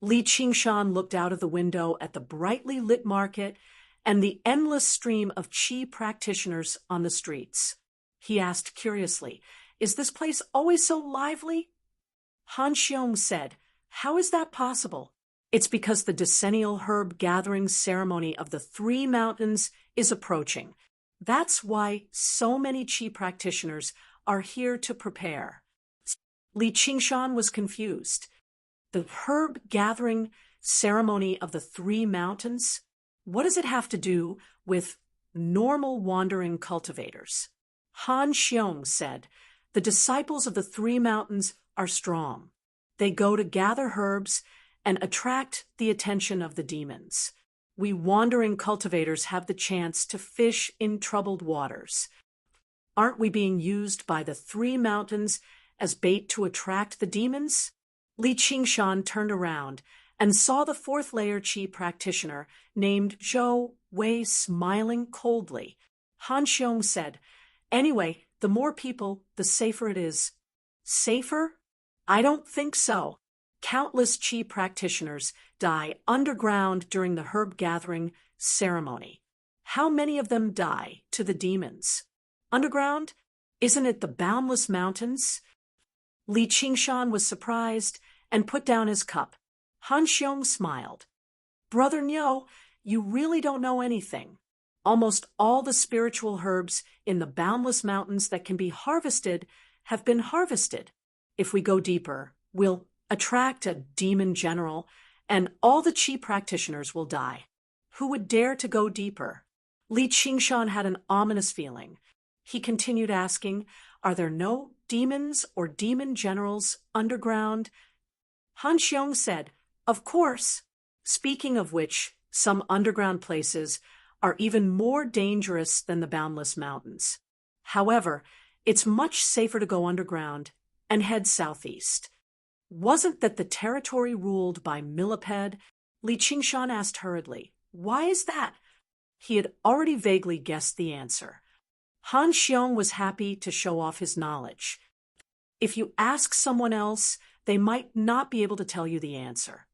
Li Qingshan looked out of the window at the brightly lit market and the endless stream of qi practitioners on the streets. He asked curiously, "Is this place always so lively?" Han Xiong said, "How is that possible?" "It's because the decennial herb gathering ceremony of the Three Mountains is approaching. That's why so many qi practitioners are here to prepare." Li Qingshan was confused. The herb gathering ceremony of the Three Mountains? What does it have to do with normal wandering cultivators? Han Xiong said, "The disciples of the Three Mountains are strong. They go to gather herbs and attract the attention of the demons. We wandering cultivators have the chance to fish in troubled waters. Aren't we being used by the Three Mountains as bait to attract the demons?" Li Qingshan turned around and saw the fourth layer qi practitioner named Zhou Wei smiling coldly. Han Xiong said, "Anyway, the more people, the safer it is." "Safer? I don't think so. Countless qi practitioners die underground during the herb gathering ceremony. How many of them die to the demons? Underground? Isn't it the boundless mountains?" Li Qingshan was surprised and put down his cup. Han Xiong smiled. "Brother Niu, you really don't know anything. Almost all the spiritual herbs in the boundless mountains that can be harvested have been harvested. If we go deeper, we'll attract a demon general, and all the qi practitioners will die. Who would dare to go deeper?" Li Qingshan had an ominous feeling. He continued asking, "Are there no demons or demon generals underground?" Han Xiong said, "Of course. Speaking of which, some underground places are even more dangerous than the boundless mountains. However, it's much safer to go underground and head southeast." "Wasn't that the territory ruled by Millipede?" Li Qingshan asked hurriedly. "Why is that?" He had already vaguely guessed the answer. Han Xiong was happy to show off his knowledge. If you ask someone else, they might not be able to tell you the answer.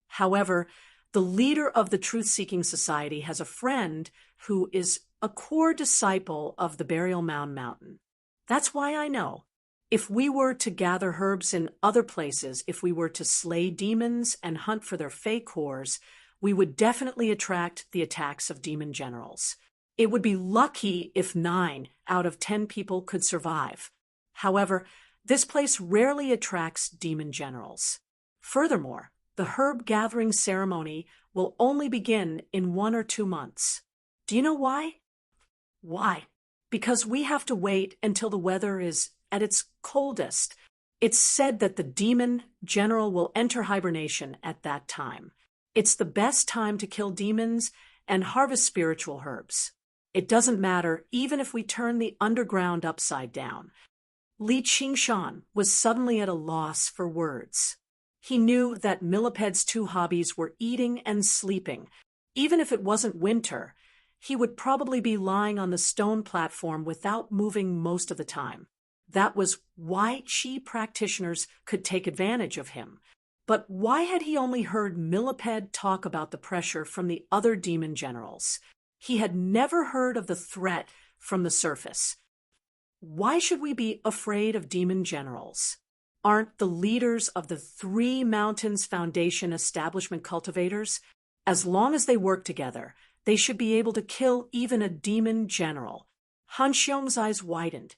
However, the leader of the Truth-Seeking Society has a friend who is a core disciple of the Burial Mound Mountain. That's why I know. If we were to gather herbs in other places, if we were to slay demons and hunt for their fey cores, we would definitely attract the attacks of demon generals. It would be lucky if 9 out of 10 people could survive. However, this place rarely attracts demon generals. Furthermore, the herb gathering ceremony will only begin in 1 or 2 months. Do you know why? Why? Because we have to wait until the weather is at its coldest. It's said that the demon general will enter hibernation at that time. It's the best time to kill demons and harvest spiritual herbs. It doesn't matter even if we turn the underground upside down. Li Qingshan was suddenly at a loss for words. He knew that Millipede's 2 hobbies were eating and sleeping. Even if it wasn't winter, he would probably be lying on the stone platform without moving most of the time. That was why qi practitioners could take advantage of him. But why had he only heard Millipede talk about the pressure from the other demon generals? He had never heard of the threat from the surface. Why should we be afraid of demon generals? Aren't the leaders of the Three Mountains Foundation establishment cultivators? As long as they work together, they should be able to kill even a demon general. Han Xiong's eyes widened.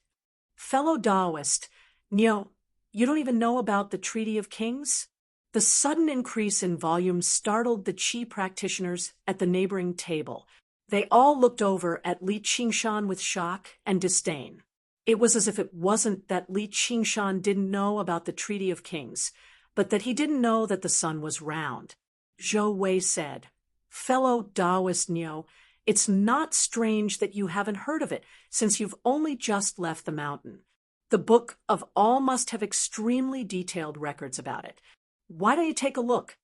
"Fellow Taoist, Niu, you don't even know about the Treaty of Kings?" The sudden increase in volume startled the qi practitioners at the neighboring table. They all looked over at Li Qingshan with shock and disdain. It was as if it wasn't that Li Qingshan didn't know about the Treaty of Kings, but that he didn't know that the sun was round. Zhou Wei said, "Fellow Taoist Niu, it's not strange that you haven't heard of it, since you've only just left the mountain. The Book of All must have extremely detailed records about it. Why don't you take a look?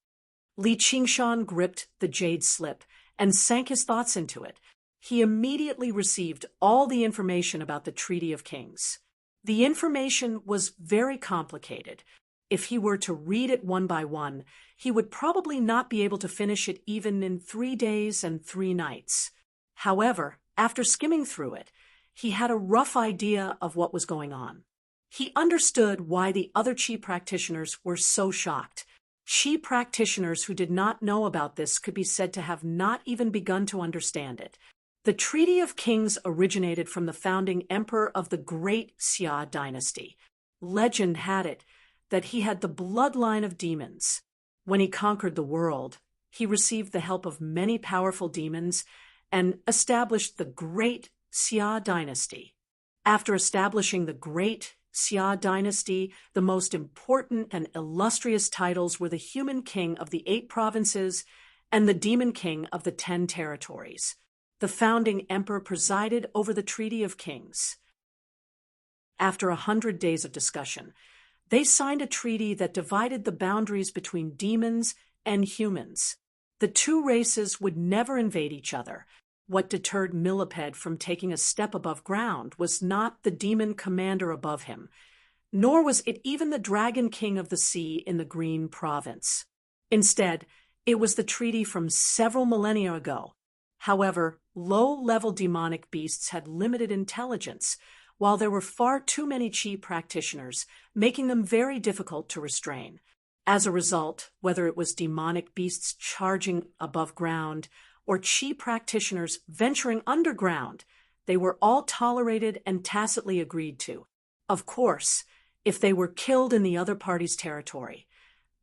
Li Qingshan gripped the jade slip and sank his thoughts into it. He immediately received all the information about the Treaty of Kings. The information was very complicated. If he were to read it one by one, he would probably not be able to finish it even in 3 days and 3 nights. However, after skimming through it, he had a rough idea of what was going on. He understood why the other Qi practitioners were so shocked. Qi practitioners who did not know about this could be said to have not even begun to understand it. The Treaty of Kings originated from the founding emperor of the Great Xia dynasty. Legend had it that he had the bloodline of demons. When he conquered the world, he received the help of many powerful demons and established the Great Xia dynasty. After establishing the Great Xia dynasty, the most important and illustrious titles were the human king of the 8 provinces and the demon king of the 10 territories. The founding emperor presided over the Treaty of Kings. After 100 days of discussion, they signed a treaty that divided the boundaries between demons and humans. The 2 races would never invade each other. What deterred Millipede from taking a step above ground was not the demon commander above him, nor was it even the dragon king of the sea in the Green Province. Instead, it was the treaty from several millennia ago. However, low-level demonic beasts had limited intelligence, while there were far too many Qi practitioners, making them very difficult to restrain. As a result, whether it was demonic beasts charging above ground or Qi practitioners venturing underground, they were all tolerated and tacitly agreed to. Of course, if they were killed in the other party's territory,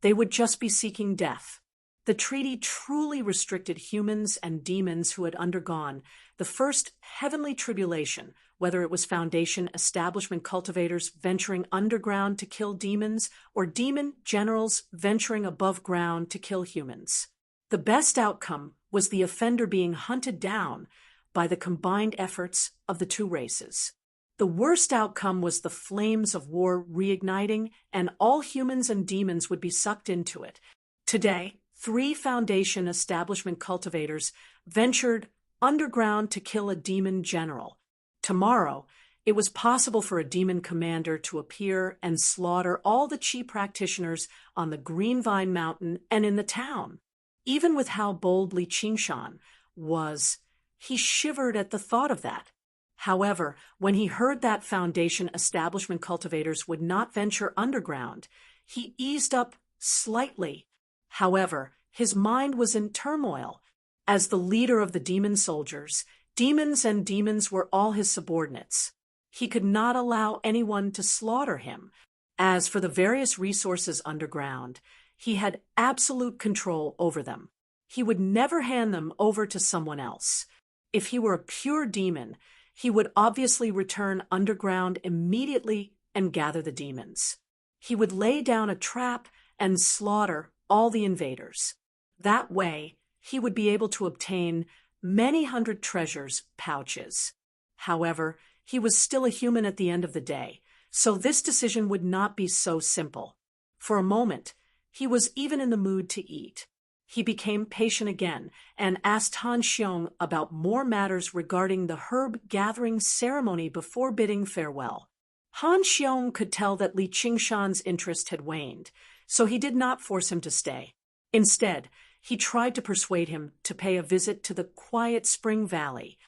they would just be seeking death. The treaty truly restricted humans and demons who had undergone the first heavenly tribulation, whether it was Foundation establishment cultivators venturing underground to kill demons or demon generals venturing above ground to kill humans. The best outcome was the offender being hunted down by the combined efforts of the 2 races. The worst outcome was the flames of war reigniting, and all humans and demons would be sucked into it. Today, 3 Foundation establishment cultivators ventured underground to kill a demon general. Tomorrow, it was possible for a demon commander to appear and slaughter all the Qi practitioners on the Green Vine Mountain and in the town. Even with how bold Li Qingshan was, he shivered at the thought of that. However, when he heard that Foundation establishment cultivators would not venture underground, he eased up slightly. However, his mind was in turmoil. As the leader of the demon soldiers, demons and demons were all his subordinates. He could not allow anyone to slaughter him. As for the various resources underground, he had absolute control over them. He would never hand them over to someone else. If he were a pure demon, he would obviously return underground immediately and gather the demons. He would lay down a trap and slaughter all the invaders. That way, he would be able to obtain many hundred treasures pouches. However, he was still a human at the end of the day, so this decision would not be so simple. For a moment, he was even in the mood to eat. He became patient again and asked Han Xiong about more matters regarding the herb gathering ceremony before bidding farewell. Han Xiong could tell that Li Qingshan's interest had waned, so he did not force him to stay. Instead, he tried to persuade him to pay a visit to the quiet Spring Valley.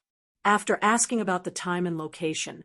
After asking about the time and location,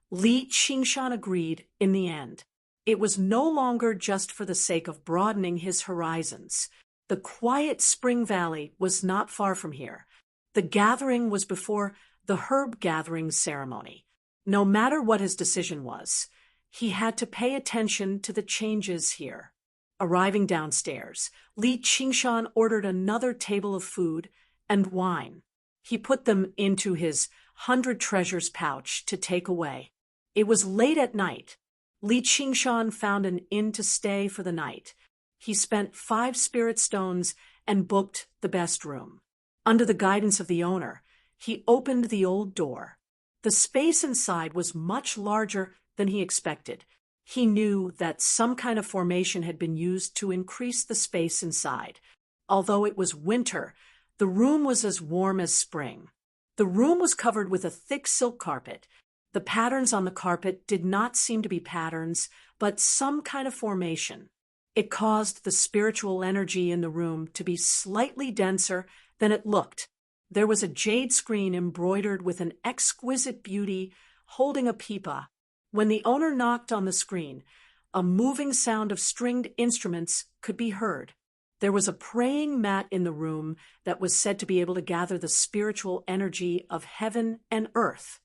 Li Qingshan agreed in the end. It was no longer just for the sake of broadening his horizons. The quiet Spring Valley was not far from here. The gathering was before the herb gathering ceremony. No matter what his decision was, he had to pay attention to the changes here. Arriving downstairs, Li Qingshan ordered another table of food and wine. He put them into his 100 treasures pouch to take away. It was late at night. Li Qingshan found an inn to stay for the night. He spent 5 spirit stones and booked the best room. Under the guidance of the owner, he opened the old door. The space inside was much larger than he expected. He knew that some kind of formation had been used to increase the space inside. Although it was winter, the room was as warm as spring. The room was covered with a thick silk carpet. The patterns on the carpet did not seem to be patterns, but some kind of formation. It caused the spiritual energy in the room to be slightly denser than it looked. There was a jade screen embroidered with an exquisite beauty holding a pipa. When the owner knocked on the screen, a moving sound of stringed instruments could be heard. There was a praying mat in the room that was said to be able to gather the spiritual energy of heaven and earth.